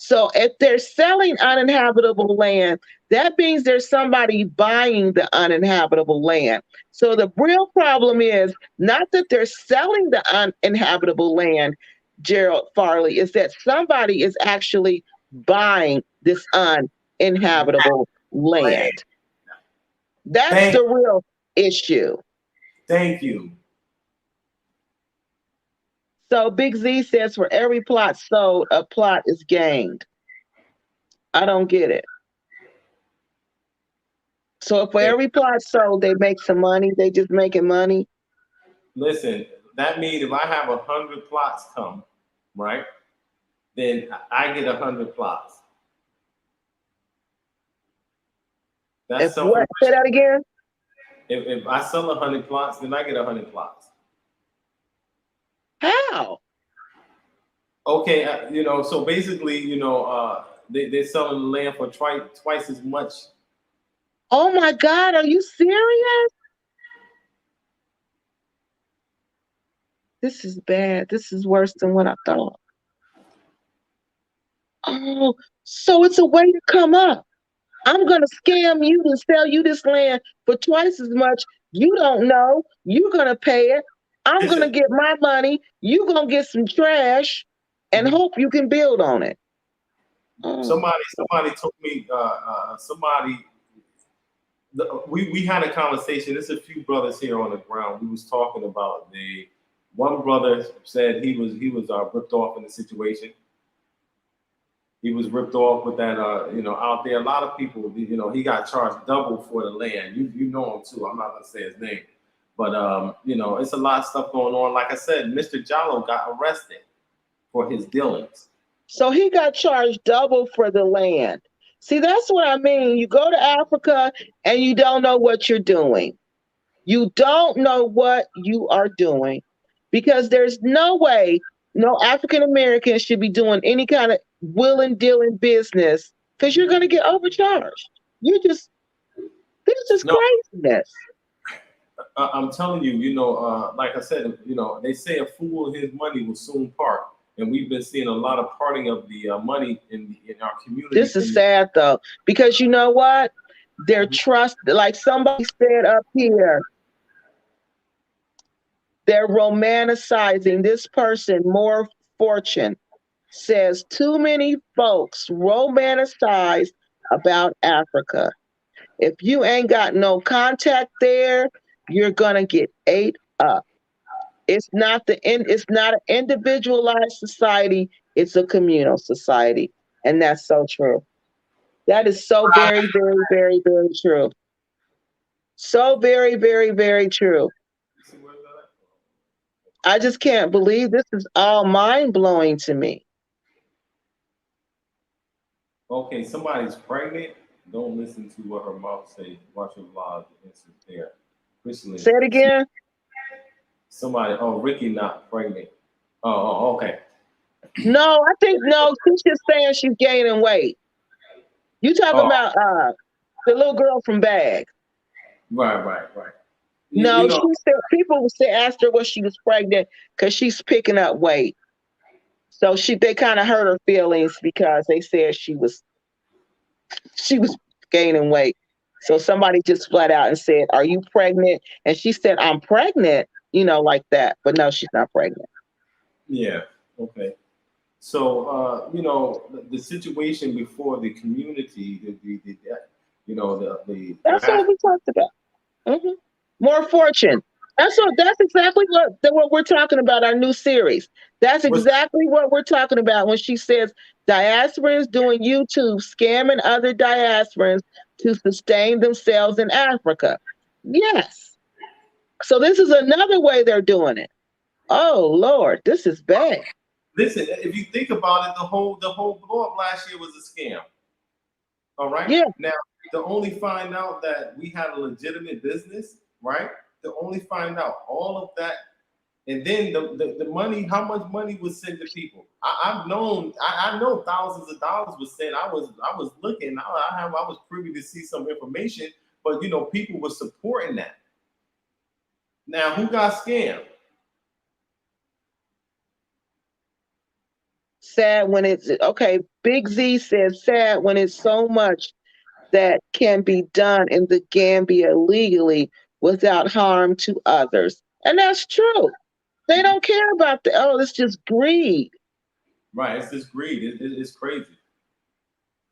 So if they're selling uninhabitable land, that means there's somebody buying the uninhabitable land. So the real problem is not that they're selling the uninhabitable land, Gerald Farley, is that somebody is actually buying this uninhabitable land. land. That's Thank, the real issue. thank you. So Big Z says for every plot sold, a plot is gained. I don't get it. So if for Hey, every plot sold, they make some money. They just making money. listen, that means if I have 100 plots come, right? then I get 100 plots. That's If what? Say that again. If I sell 100 plots, then I get 100 plots. How? Okay, so basically, they're selling the land for twice as much. Oh my God, are you serious? This is bad. This is worse than what I thought. Oh, so it's a way to come up. I'm going to scam you and sell you this land for twice as much. You don't know. You're going to pay it. I'm going to get my money. You're going to get some trash and hope you can build on it. Oh. Somebody told me, we had a conversation. There's a few brothers here on the ground. We was talking about one brother said he was ripped off in the situation. He was ripped off with that, out there. A lot of people, he got charged double for the land. You know him too. I'm not gonna say his name, but it's a lot of stuff going on. Like I said, Mr. Jallo got arrested for his dealings. So he got charged double for the land. See, that's what I mean. You go to Africa and you don't know what you're doing. You don't know what you are doing because there's no way no African American should be doing any kind of willing dealing business because you're going to get overcharged. This is craziness. I'm telling you, like I said, they say a fool and his money will soon part. And we've been seeing a lot of parting of the money in our community. This is sad though, because you know what? Their trust, like somebody said up here, they're romanticizing this person. More Fortune says too many folks romanticize about Africa. If you ain't got no contact there, you're gonna get ate up. It's not an individualized society, it's a communal society. And that's so true. That is so very, very, very, very true. So very, very, very true. I just can't believe this is all mind-blowing to me. Okay, somebody's pregnant. Don't listen to what her mouth says. Watch her vlog. Answer there. Say it again. Ricky not pregnant. Oh, okay. No, I think she's just saying she's gaining weight. You talking about the little girl from Bag. Right. No, she said people asked her what she was pregnant because she's picking up weight. So they kind of hurt her feelings because they said she was gaining weight. So somebody just flat out and said, "Are you pregnant?" And she said, "I'm pregnant," like that. But no, she's not pregnant. Yeah. Okay. So the situation before the community, that's what we talked about. Mm-hmm. More Fortune. That's exactly what we're talking about. Our new series. That's exactly what we're talking about when she says diasporans doing YouTube, scamming other diasporans to sustain themselves in Africa. Yes. So this is another way they're doing it. Oh Lord, this is bad. Listen, if you think about it, the whole blow up last year was a scam. All right. Yeah. Now to only find out that we had a legitimate business, right? To only find out all of that, and then the money, how much money was sent to people? I know thousands of dollars was sent. I was looking. I was privy to see some information, but people were supporting that. Now who got scammed? Sad when it's okay. Big Z says sad when it's so much that can be done in the Gambia legally without harm to others. And that's true. They don't care about it's just greed. Right, it's just greed. It's crazy.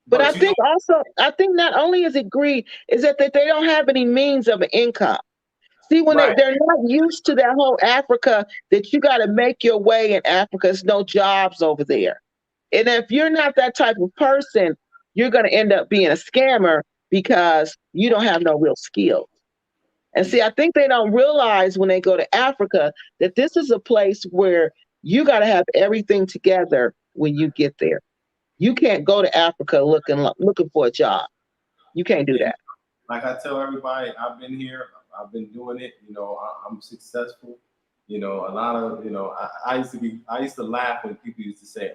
But I think not only is it greed, is that they don't have any means of an income. See, when they're not used to that whole Africa, that you got to make your way in Africa. There's no jobs over there. And if you're not that type of person, you're going to end up being a scammer because you don't have no real skills. And see, I think they don't realize when they go to Africa that this is a place where you got to have everything together when you get there. You can't go to Africa looking for a job. You can't do that. Like I tell everybody, I've been here, I've been doing it. I'm successful. A lot of I used to laugh when people used to say,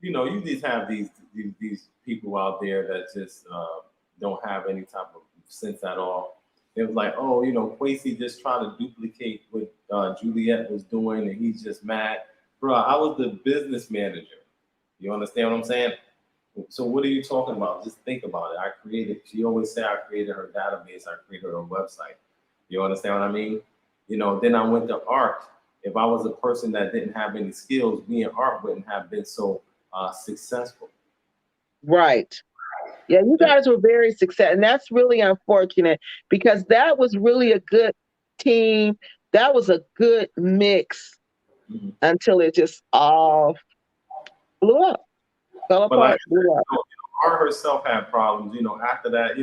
you just have these people out there that just don't have any type of sense at all. It was like, oh, Kwesi just trying to duplicate what Juliet was doing, and he's just mad. Bro, I was the business manager. You understand what I'm saying? So what are you talking about? Just think about it. She always say I created her database, I created her website. You understand what I mean? Then I went to art. If I was a person that didn't have any skills, me and art wouldn't have been so successful. Right. Yeah, you guys were very successful. And that's really unfortunate because that was really a good team. That was a good mix until it just all blew up, fell apart, blew up. Art herself had problems. After that,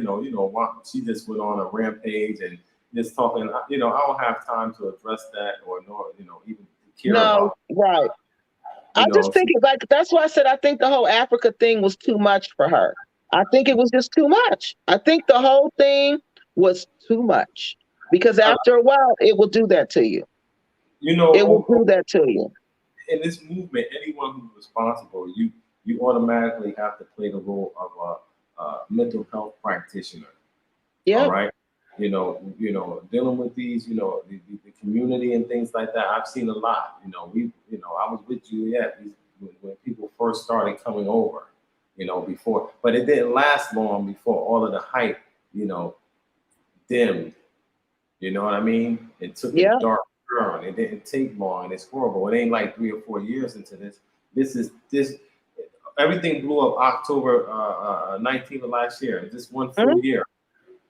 she just went on a rampage and just talking. I don't have time to address that or even care about. Right. I just think that's why I said I think the whole Africa thing was too much for her. I think it was just too much. I think the whole thing was too much because after a while, it will do that to you. It will do that to you. In this movement, anyone who's responsible, you automatically have to play the role of a mental health practitioner. Yeah. All right. Dealing with these, the community and things like that. I've seen a lot. I was with Juliet when people first started coming over. Before, but it didn't last long before all of the hype, dimmed. You know what I mean? It took a dark turn. It didn't take long, and it's horrible. It ain't like 3 or 4 years into this. This everything blew up October 19th of last year. Just one full year.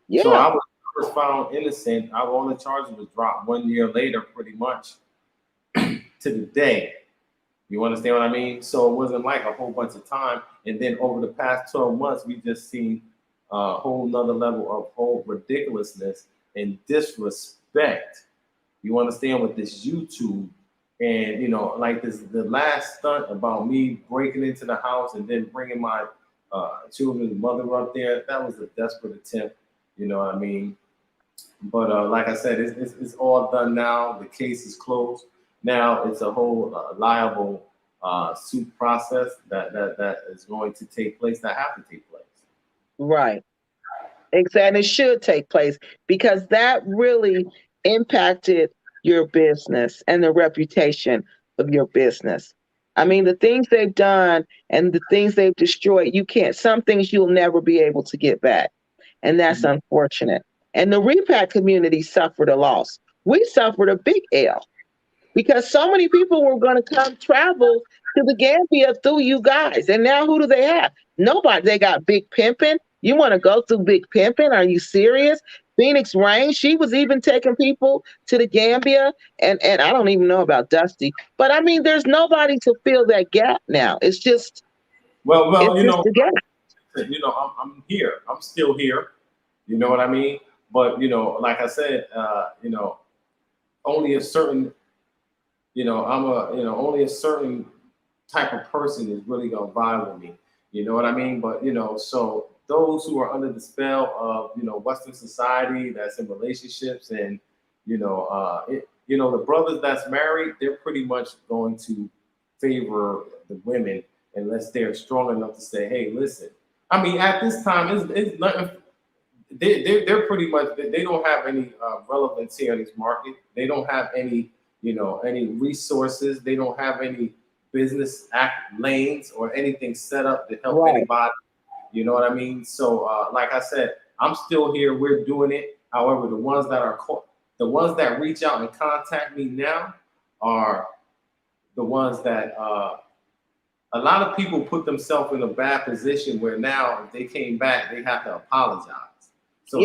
Yeah. So I was found innocent. All the charges was dropped 1 year later, pretty much to the day. You understand what I mean? So it wasn't like a whole bunch of time. And then over the past 12 months, we just seen a whole nother level of whole ridiculousness and disrespect. You understand with this YouTube and, like the last stunt about me breaking into the house and then bringing my children's mother up there. That was a desperate attempt. You know what I mean? But like I said, it's all done now. The case is closed. Now it's a whole liable suit process that is going to take place, that have to take place. Right. Exactly. It should take place because that really impacted your business and the reputation of your business. I mean, the things they've done and the things they've destroyed, some things you'll never be able to get back. And that's unfortunate. And the repat community suffered a loss. We suffered a big L because so many people were going to come travel to the Gambia through you guys. And now who do they have? Nobody. They got Big Pimpin'. You want to go through Big Pimpin'? Are you serious? Phoenix Rain, she was even taking people to the Gambia. And I don't even know about Dusty. But I mean, there's nobody to fill that gap now. It's just, the gap. I'm here. I'm still here. You know what I mean? But, like I said, only a certain, only a certain type of person is really going to vibe with me. You know what I mean? But, so those who are under the spell of, Western society that's in relationships and, the brothers that's married, they're pretty much going to favor the women unless they're strong enough to say, hey, listen. I mean, at this time, it's nothing. They're pretty much, they don't have any relevance here in this market. They don't have any, any resources. They don't have any business lanes or anything set up to help anybody. You know what I mean? So, like I said, I'm still here. We're doing it. However, the ones that reach out and contact me now are the ones that a lot of people put themselves in a bad position where now if they came back, they have to apologize. So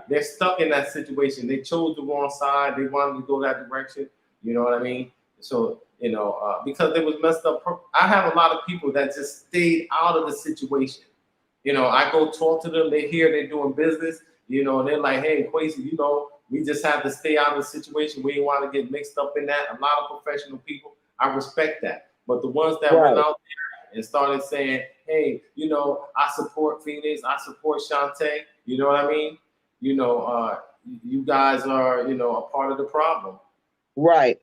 they're stuck in that situation. They chose the wrong side. They wanted to go that direction. You know what I mean? So, because it was messed up. I have a lot of people that just stayed out of the situation. I go talk to them. They hear they're doing business, and they're like, hey, Kwesi, we just have to stay out of the situation. We didn't want to get mixed up in that. A lot of professional people, I respect that. But the ones that went Right. out there and started saying, hey, I support Phoenix, I support Shantae, you know what I mean? You guys are, a part of the problem. Right.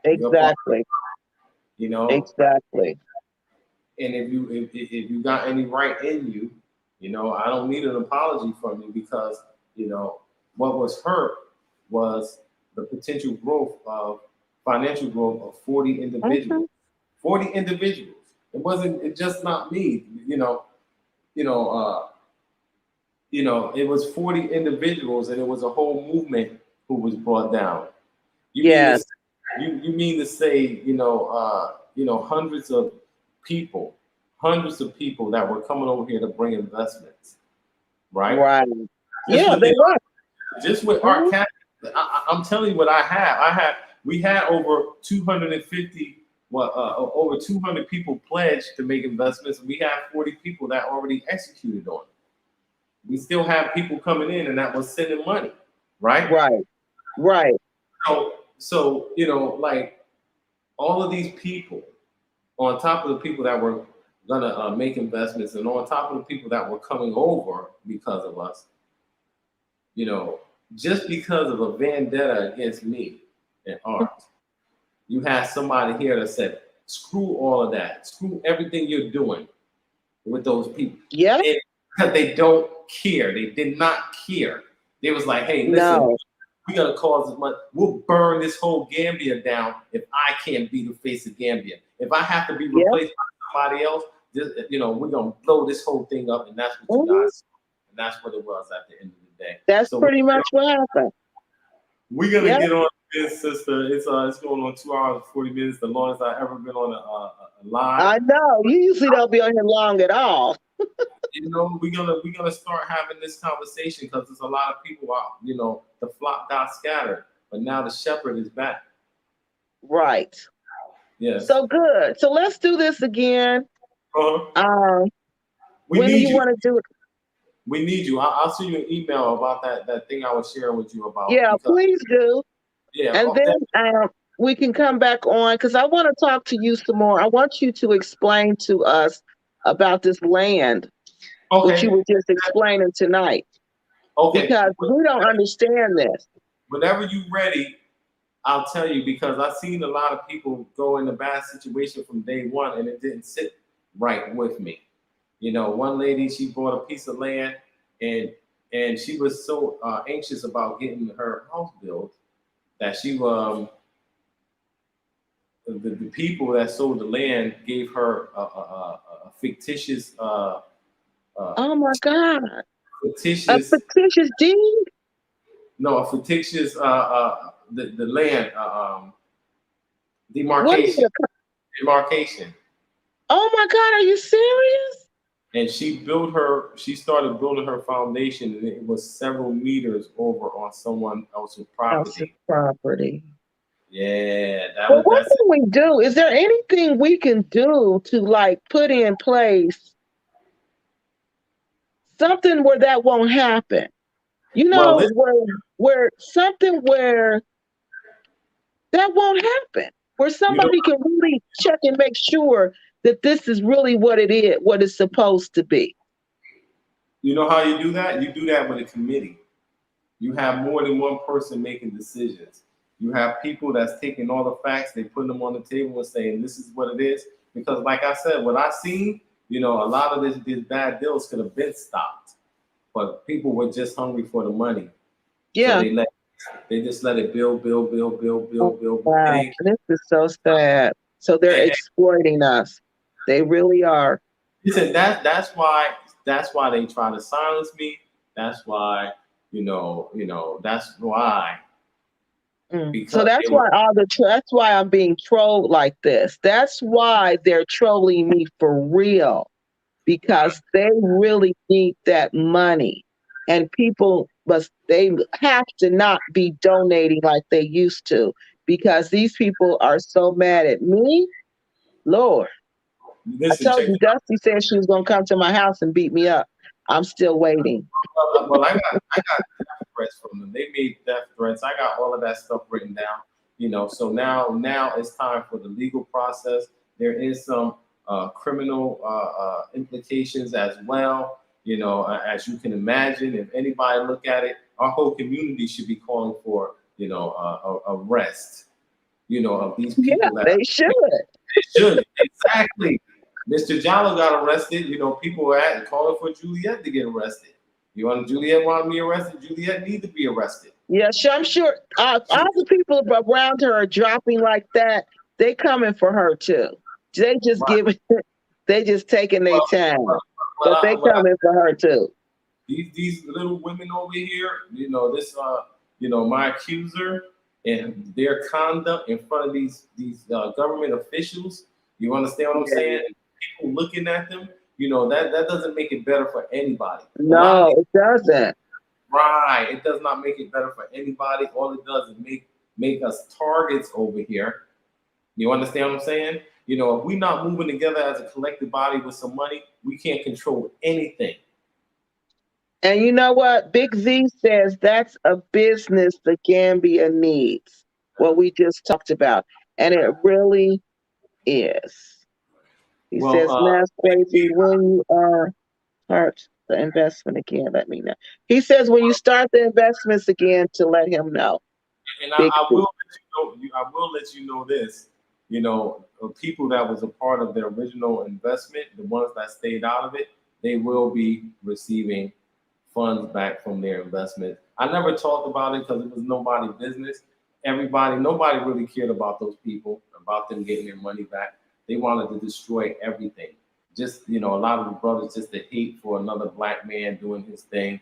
You're a part, Exactly. you know, Exactly. and if you got any right in you, I don't need an apology from you because, what was hurt was the potential growth of financial growth of 40 Okay. individuals. 40 individuals. It's just not me, you know, uh, it was 40 individuals and it was a whole movement who was brought down. You mean to Yes. you mean to say, people, hundreds of people that were coming over here to bring investments, right? Right. Just Yeah, with they were. just with our Mhm. cap, I'm telling you what I have. We had over 250, over 200 people pledged to make investments. We have 40 people that already executed on it. We still have people coming in and that was sending money, right? Right. Right. So like all of these people, on top of the people that were gonna make investments, and on top of the people that were coming over because of us, you know, just because of a vendetta against me and art, you had somebody here that said, "Screw all of that. Screw everything you're doing with those people," Yeah. and because they don't care, they did not care. They was like, "Hey, listen, No. we're gonna cause as much. We'll burn this whole Gambia down if I can't be the face of Gambia. If I have to be Yeah. replaced by somebody else, we're gonna blow this whole thing up." And that's what you Mhm. guys, and that's what it was at the end of the day. That's So pretty much what happened. we're gonna Yeah. get on this, sister. It's going on 2 hours and 40 minutes, the longest I've ever been on a live. I know. You usually don't be on here long at all. We're gonna start having this conversation because there's a lot of people out. The flock got scattered, but now the shepherd is back. Right. Yes. So good. So let's do this again. Uh-huh. Um, We when do need you you. want to do it? We need you. I'll send you an email about that thing I was sharing with you about Yeah, because please do. yeah. And Oh, then we can come back on because I want to talk to you some more. I want you to explain to us about this land, which you okay. were just explaining tonight, Okay. because we don't understand this. Whenever you ready, I'll tell you because I've seen a lot of people go in a bad situation from day one and it didn't sit right with me. One lady, she bought a piece of land and she was so anxious about getting her house built that the people that sold the land gave her a fictitious Oh my God. A fictitious fictitious deed? no a fictitious the land What is demarcation it? demarcation. Oh my God, are you serious? And she started building her foundation and it was several meters over on someone else's Else's property. property. Yeah, Well, what that's it. can we do? Is there anything we can do to like put in place something where that won't happen? You Well, know, where something where that won't happen, where you know somebody can really check and make sure that this is really what it is, what it's supposed to be. you know how you do that? You do that with a committee. You have more than one person making decisions. You have people that's taking all the facts, they put them on the table and saying this is what it is. Because like I said, what I seen, a lot of these bad deals could have been stopped, but people were just hungry for the money, so Yeah. they just let it build, build, build, build, Oh, build, build. It wow. ain't, This is so sad. So they're and exploiting us. They really are. listen, that's why they try to silence me. That's why that's why So because that's they were why that's why I'm being trolled like this. That's why they're trolling me for real, because they really need that money. And people must they have to not be donating like they used to, because these people are so mad at me. Lord, I listen, told check you it Dusty said she was gonna come to my house and beat me up. I'm still waiting. out. Well, I got death threats from them. They made death threats. I got all of that stuff written down. So now it's time for the legal process. There is some criminal implications as well. As you can imagine, if anybody look at it, our whole community should be calling for, arrest, of these Yeah, people that they should. should. Exactly. Mr. Jallo got arrested. People were calling for Juliet to get arrested. Juliet want to be arrested? Juliet need to be arrested. Yeah, sure, I'm sure all the people around her are dropping like that. They coming for her too. They just Right. giving, they just taking their time, Well, but they coming for her too. these little women over here, this my accuser and their conduct in front of these government officials. You understand what I'm saying? People looking at them, that doesn't make it better for anybody. No, it doesn't. Right, it does not make it better for anybody. All it does is make us targets over here. You understand what I'm saying? If we're not moving together as a collective body with some money, we can't control anything. And you know what? Big Z says that's a business the Gambia needs. What we just talked about. And it really is. He says, Mass Crazy, when you are start the investment again, let me know. He says when you start the investments again to let him know. And I will let you know. I will let you know this. People that was a part of the original investment, the ones that stayed out of it, they will be receiving funds back from their investment. I never talked about it because it was nobody's business. Nobody really cared about those people, about them getting their money back. They wanted to destroy everything. Just, a lot of the brothers just to hate for another black man doing his thing,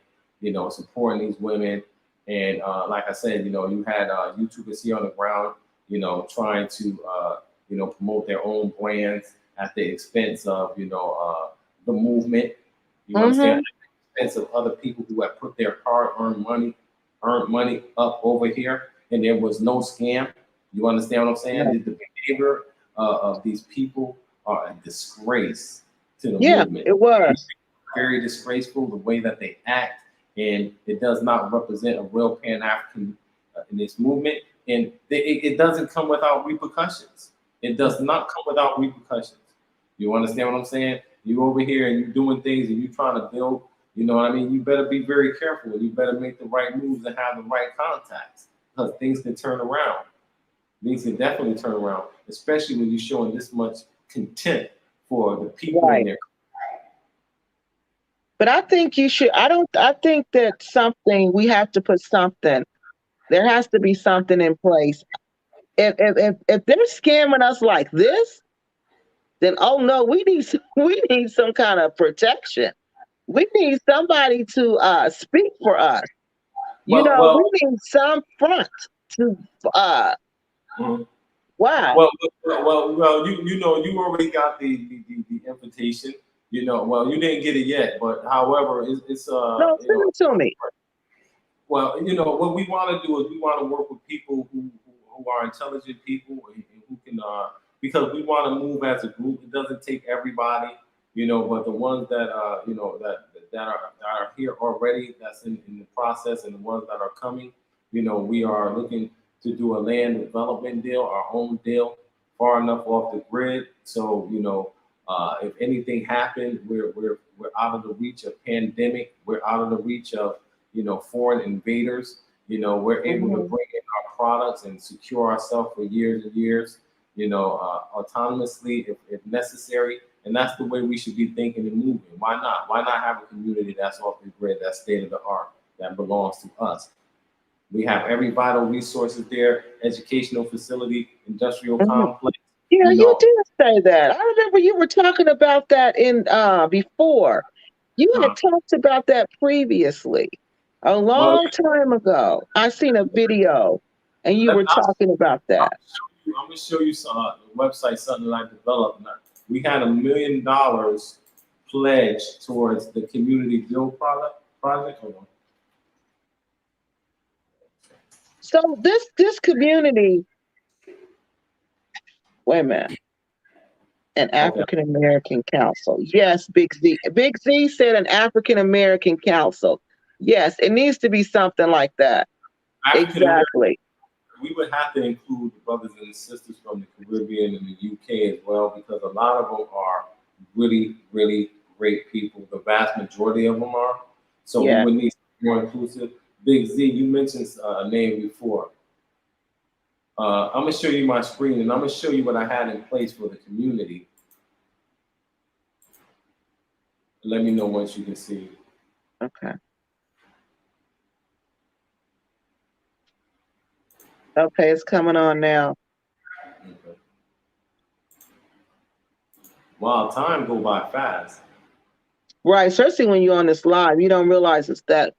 supporting these women. And like I said, you had YouTubers here on the ground, trying to, promote their own brands at the expense of, the movement. You understand? At the expense of other people who have put their hard-earned money up over here, and there was no scam. You understand what I'm saying? Yeah. The behavior of these people are a disgrace to the movement. It was it's very disgraceful the way that they act, and it does not represent a real Pan-African in this movement. And it doesn't come without repercussions. It does not come without repercussions. You understand what I'm saying? You over here and you're doing things and you're trying to build. You know what I mean? You better be very careful. You better make the right moves and have the right contacts because things can turn around. Things can definitely turn around, especially when you're showing this much contempt for the people in there. But I think you should. I think that we have to put something. There has to be something in place. If they're scamming us like this, then oh no, we need some kind of protection. We need somebody to speak for us. We need some front to wow. Well, you already got the invitation. You didn't get it yet, but however, it's no, send it to me. Well, what we want to do is we want to work with people who are intelligent people and who can because we want to move as a group. It doesn't take everybody, but the ones that that are here already, that's in the process, and the ones that are coming, we are looking to do a land development deal, our own deal, far enough off the grid. So, if anything happened, we're out of the reach of pandemic. We're out of the reach of, foreign invaders. We're able to bring in our products and secure ourselves for years and years, autonomously if necessary. And that's the way we should be thinking and moving. Why not? Why not have a community that's off the grid, that's state of the art, that belongs to us? We have every vital resources there, educational facility, industrial complex. Yeah, you did say that. I remember you were talking about that in before. You had talked about that previously, a long time ago. I seen a video, and you were talking about that. I'm gonna show you some website, something I developed. We had $1 million pledged towards the community build project. Hold on. So this community, wait a minute, an African American council. Yes, Big Z. Big Z said an African American council. Yes, it needs to be something like that. Exactly. we would have to include the brothers and sisters from the Caribbean and the UK as well, because a lot of them are really, really great people. The vast majority of them are. So we Yeah. would need more inclusive. Big Z, you mentioned a name before. I'm gonna show you my screen, and I'm gonna show you what I had in place for the community. Let me know once you can see. Okay. Okay, it's coming on now. Okay. Wow, time go by fast. Right, especially when you're on this live, you don't realize it's that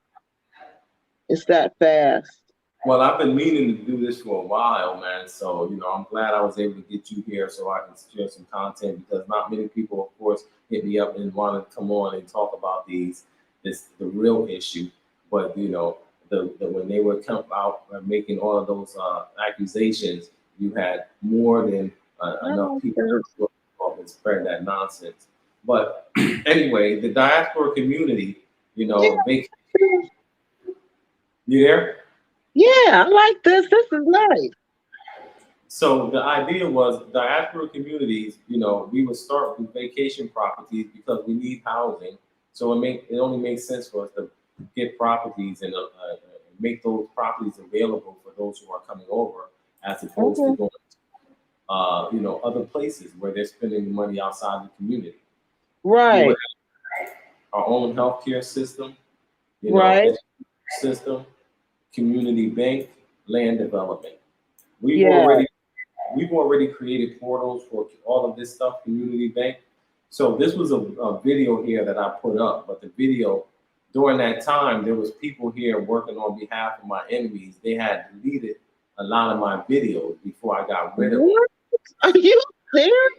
fast. Well, I've been meaning to do this for a while, man. So, I'm glad I was able to get you here so I can share some content, because not many people, of course, hit me up and want to come on and talk about the real issue. But, when they would come out making all of those accusations, you had more than enough people to and spread that nonsense. But anyway, the diaspora community, Yeah. You there? Yeah, I like this. This is nice. So the idea was diaspora communities, we would start with vacation properties because we need housing. So it only makes sense for us to get properties and make those properties available for those who are coming over, as opposed to going other places where they're spending money outside the community. We Right. would have our own healthcare system, Right. education system, community bank, land development. We've Yeah. already created portals for all of this stuff, community bank. So this was a video here that I put up, but the video during that time, there was people here working on behalf of my enemies. They had deleted a lot of my videos before I got rid of them. What? Are you serious?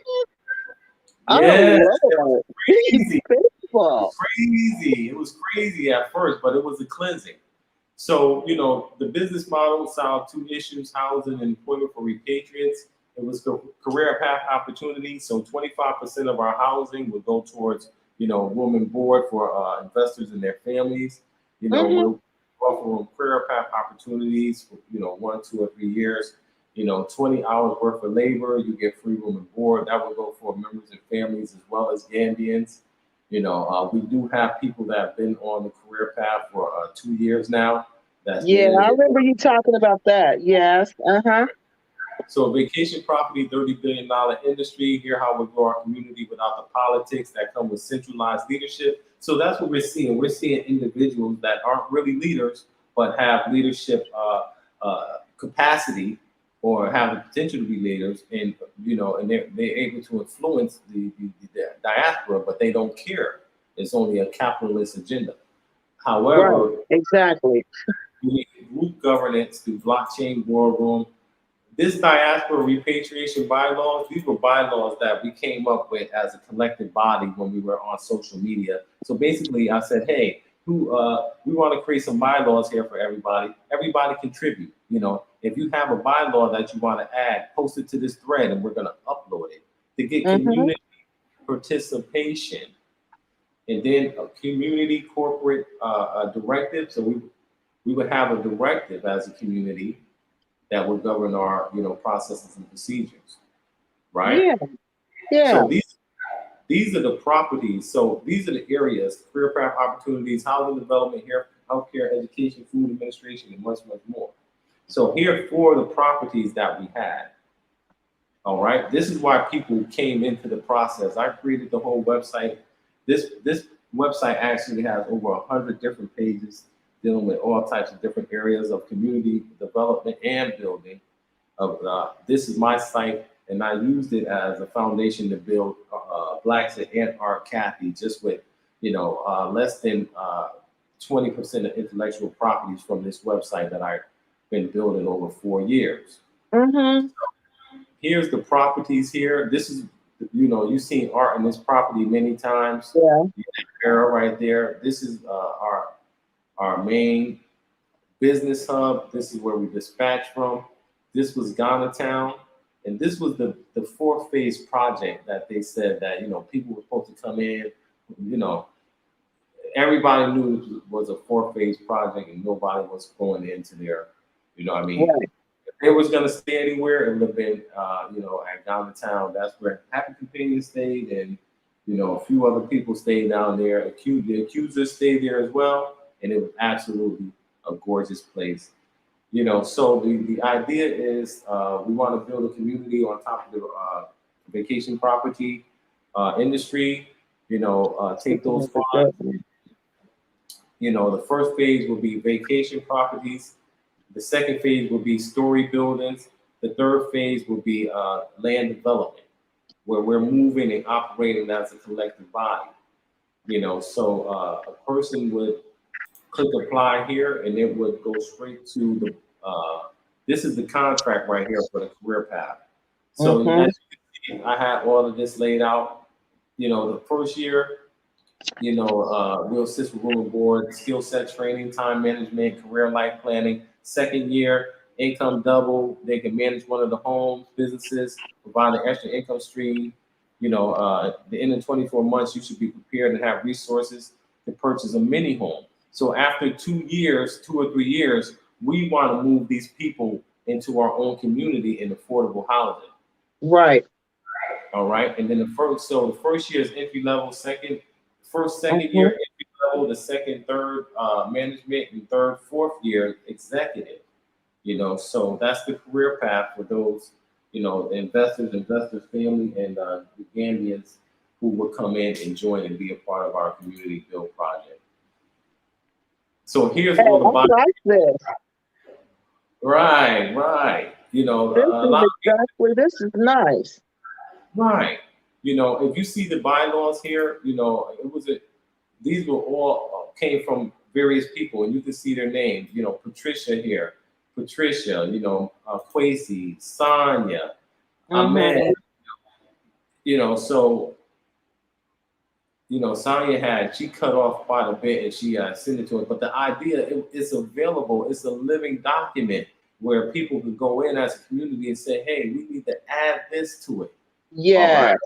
Yes, Oh, Lord. crazy. People. Crazy. It was crazy at first, but it was a cleansing. So, the business model solved two issues: housing and employment for repatriates. It was the career path opportunity. So 25% of our housing would go towards, room and board for investors and their families. We'll offer them career path opportunities for, 1, 2, or 3 years. 20 hours worth of labor, you get free room and board. That will go for members and families as well as Gambians. We do have people that have been on the career path for 2 years now. Yeah, I remember you talking about that. Yes. So vacation property, $30 billion industry. Hear how we grow our community without the politics that come with centralized leadership. So that's what we're seeing. We're seeing individuals that aren't really leaders, but have leadership capacity, or have the potential to be leaders, and and they're able to influence the diaspora, but they don't care. It's only a capitalist agenda. However, Right. Exactly. we need group governance through blockchain war room. This diaspora repatriation bylaws, these were bylaws that we came up with as a collective body when we were on social media. So basically, I said, hey, we want to create some bylaws here for everybody. Everybody contribute. If you have a bylaw that you want to add, post it to this thread, and we're going to upload it to get community participation. And then a community corporate directive. So we would have a directive as a community that would govern our, processes and procedures, right? Yeah. Yeah. So these are the properties. So these are the areas: career path opportunities, housing development, healthcare, education, food administration, and much, much more. So here are 4 of the properties that we had. All right. This is why people came into the process. I created the whole website. This website actually has over 100 different pages dealing with all types of different areas of community development and building. This is my site, and I used it as a foundation to build Blacks at Aunt Art Kathy, just with less than 20% of intellectual properties from this website that I've been building over 4 years. Here's the properties here. This is, you've seen art in this property many times. Yeah. Arrow right there. This is our main business hub. This is where we dispatch from. This was Ghana Town. And this was the 4-phase project that they said that, people were supposed to come in. Everybody knew it was a 4-phase project, and nobody was going into their, Right. they was gonna stay anywhere, it would have been, at downtown. That's where Happy Companion stayed, and a few other people stayed down there. The accusers stayed there as well, and it was absolutely a gorgeous place. So the idea is we want to build a community on top of the vacation property industry. Take those funds. The first phase will be vacation properties. The second phase will be story buildings. The third phase will be land development, where we're moving and operating as a collective body. So a person would click apply here, and it would go straight to the. This is the contract right here for the career path. So as you can see, I have all of this laid out. The first year, we'll assist with room and board, skill set training, time management, career life planning. Second year, income double. They can manage one of the homes, businesses, provide an extra income stream. At the end of 24 months, you should be prepared and have resources to purchase a mini home. So after 2 or 3 years, we want to move these people into our own community in affordable housing. Right. All right. And then the first year is entry level, second year entry level, the second, third management, and third, fourth year executive. So that's the career path for those, the investors, family, and the Gambians who will come in and join and be a part of our community build project. So here's all the I like this. Right. This is nice. Right. If you see the bylaws here, these were all came from various people, and you can see their names. Patricia here, Kwesi, Sonia, Ahmed. So Sonia she cut off quite a bit, and she sent it to us. But the idea, it's available. It's a living document where people can go in as a community and say, hey, we need to add this to it. Yeah. Right.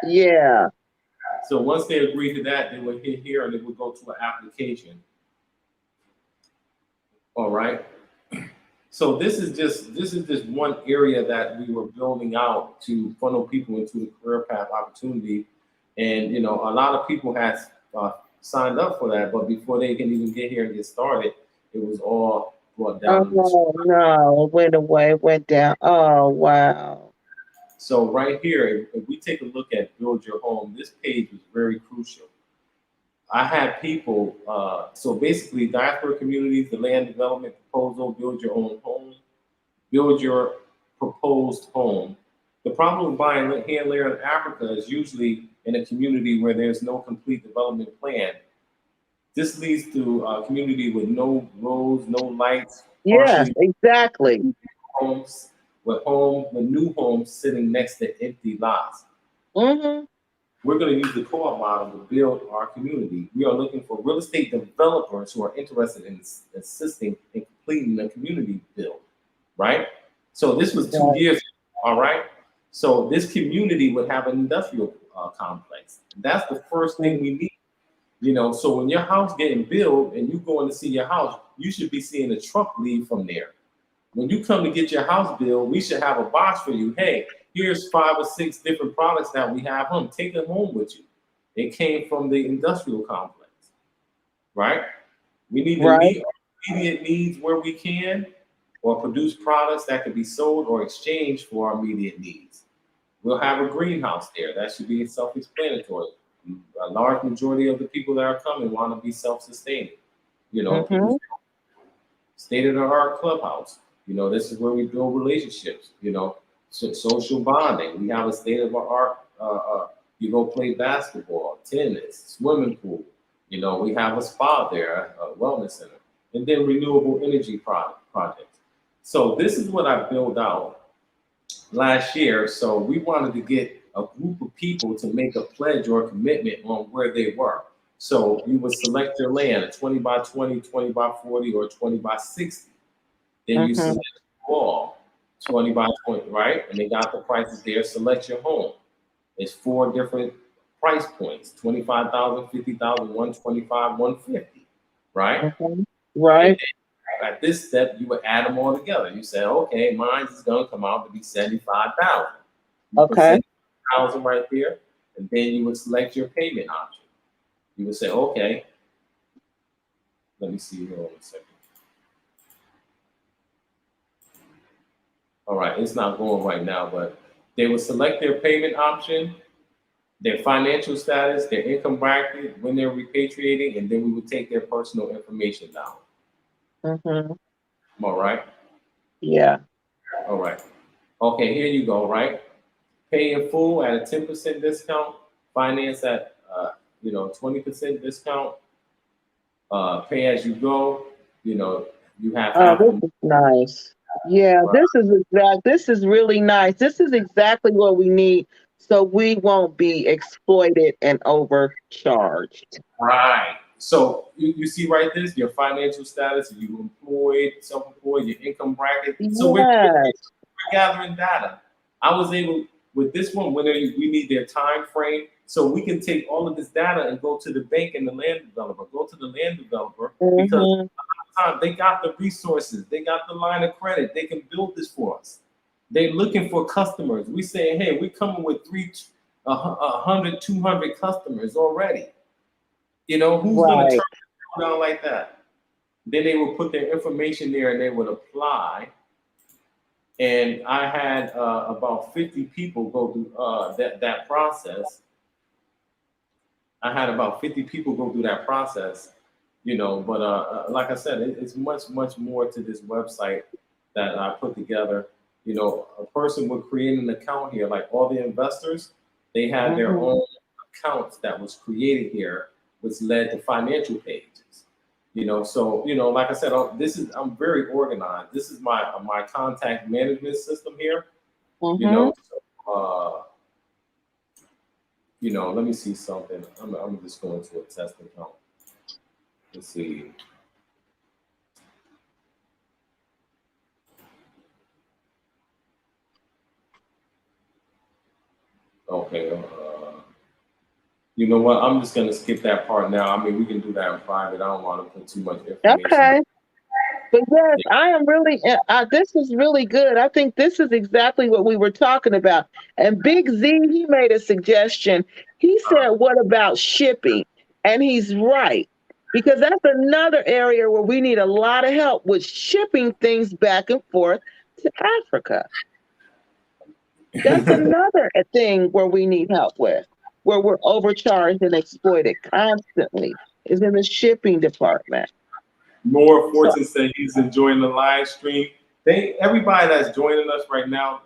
Yeah. So once they agree to that, they will hit here and they will go to an application. All right. So this is just one area that we were building out to funnel people into the career path opportunity. And a lot of people had signed up for that, but before they can even get here and get started, it was all brought down. Oh no, it went away, went down. Oh wow. So right here, if we take a look at Build Your Home, this page is very crucial. I had people, so basically diaspora communities, the land development proposal, build your own home, build your proposed home. The problem with buying hand layer in Africa is usually in a community where there's no complete development plan. This leads to a community with no roads, no lights. Yes, exactly. Homes, with new homes sitting next to empty lots. We're going to use the co-op model to build our community. We are looking for real estate developers who are interested in assisting in completing the community build, right? So this was 2 years ago, all right? So this community would have an industrial complex. That's the first thing we need. So when your house getting built and you going to see your house, you should be seeing a truck leave from there. When you come to get your house built, we should have a box for you. Hey, here's 5 or 6 different products that we have home. Take them home with you. It came from the industrial complex, right? We need to meet our immediate needs where we can, or produce products that can be sold or exchanged for our immediate needs. We'll have a greenhouse there. That should be self-explanatory. A large majority of the people that are coming want to be self-sustaining. State-of-the-art clubhouse. This is where we build relationships, social bonding. We have a state-of-the-art, you go play basketball, tennis, swimming pool. We have a spa there, a wellness center, and then renewable energy projects. So this is what I built out last year. So we wanted to get a group of people to make a pledge or a commitment on where they were. So you would select your land, a 20 by 20, 20 by 40, or 20 by 60. Then you select your wall, 20 by 20, right? And they got the prices there. Select your home. It's 4 different price points: 25,000, 50,000, 125, 150, right? Right. at this step, you would add them all together. You say, okay, mine is going to come out to be 75,000. You put Okay. 70,000 right there, and then you would select your payment option. You would say, okay, let me see here on a second. All right, it's not going right now, but they would select their payment option, their financial status, their income bracket, when they're repatriating, and then we would take their personal information down. Mm-hmm. All right. Yeah. All right. Okay, here you go, right? Pay in full at a 10% discount, finance at 20% discount, pay as you go, you have Oh, half this the is nice. Yeah, this is really nice. This is exactly what we need so we won't be exploited and overcharged. right. So you see right this, your financial status, are you employed, self-employed, your income bracket. So we're Yes. gathering data. I was able with this one when we need their time frame, so we can take all of this data and go to the bank and the land developer. Go to the land developer because Mm-hmm. they got the resources, they got the line of credit, they can build this for us. They're looking for customers. We saying, hey, we're coming with 100, 200 customers already. Who's going to Right. turn around like that? Then they will put their information there and they would apply. And I had about 50 people go through that process. I had about 50 people go through that process, but like I said, it's much, much more to this website that I put together. A person would create an account here, like all the investors, they had their Mm-hmm. own accounts that was created here, which led to financial pages. So like I said, I'm very organized. This is my contact management system here. Mm-hmm. Let me see something. I'm just going to a test account. Let's see. Okay. You know what? I'm just going to skip that part now. I mean, we can do that in private. I don't want to put too much information. Okay. But yes, I am really, this is really good. I think this is exactly what we were talking about. And Big Z, he made a suggestion. He said, what about shipping? And he's right, because that's another area where we need a lot of help with shipping things back and forth to Africa. That's another thing where we need help with, where we're overcharged and exploited constantly, is in the shipping department. More So, Fortune said he's enjoying the live stream. Everybody that's joining us right now,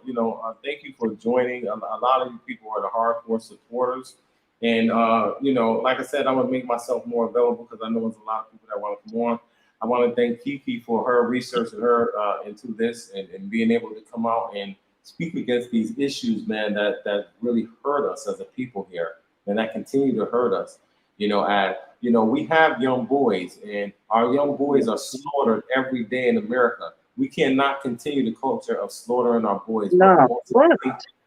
thank you for joining. A lot of you people are the hardcore supporters. And, like I said, I'm going to make myself more available because I know there's a lot of people that want to come on. I want to thank Keke for her research and her into this and being able to come out and speak against these issues, man, that really hurt us as a people here and that continue to hurt us. We have young boys, and our young boys are slaughtered every day in America. We cannot continue the culture of slaughtering our boys. We're no, right,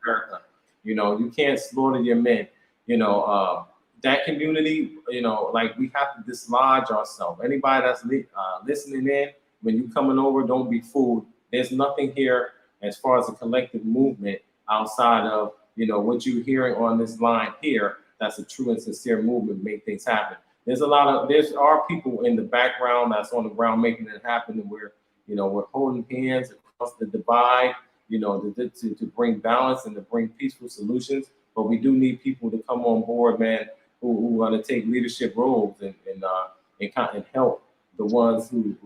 America. You can't slaughter your men. That community, like we have to dislodge ourselves. Anybody that's listening in, when you coming over, don't be fooled. There's nothing here as far as a collective movement outside of, what you're hearing on this line here. That's a true and sincere movement, make things happen. There are people in the background that's on the ground making it happen, and we're holding hands across the divide, to bring balance and to bring peaceful solutions. But we do need people to come on board, man, who are going to take leadership roles and help the ones who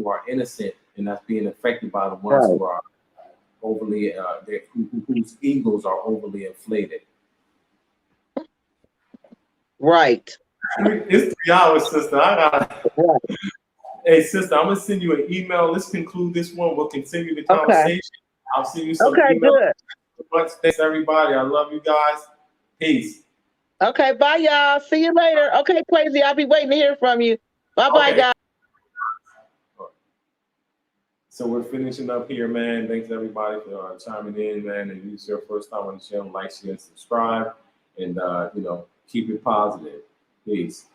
are innocent and that's being affected by the ones right, who are overly whose egos are overly inflated. right, It's 3 hours, sister. right. Hey, sister, I'm gonna send you an email. Let's conclude this one. We'll continue the Okay, conversation. I'll send you some okay, email. good. Thanks, everybody. I love you guys. Peace. Okay, bye, y'all. See you later. Okay, Kwesi, I'll be waiting to hear from you. Bye, bye, Okay. guys. So we're finishing up here, man. Thanks everybody for chiming in, man. And if it's your first time on the channel, like, share, and subscribe, and keep it positive. Peace.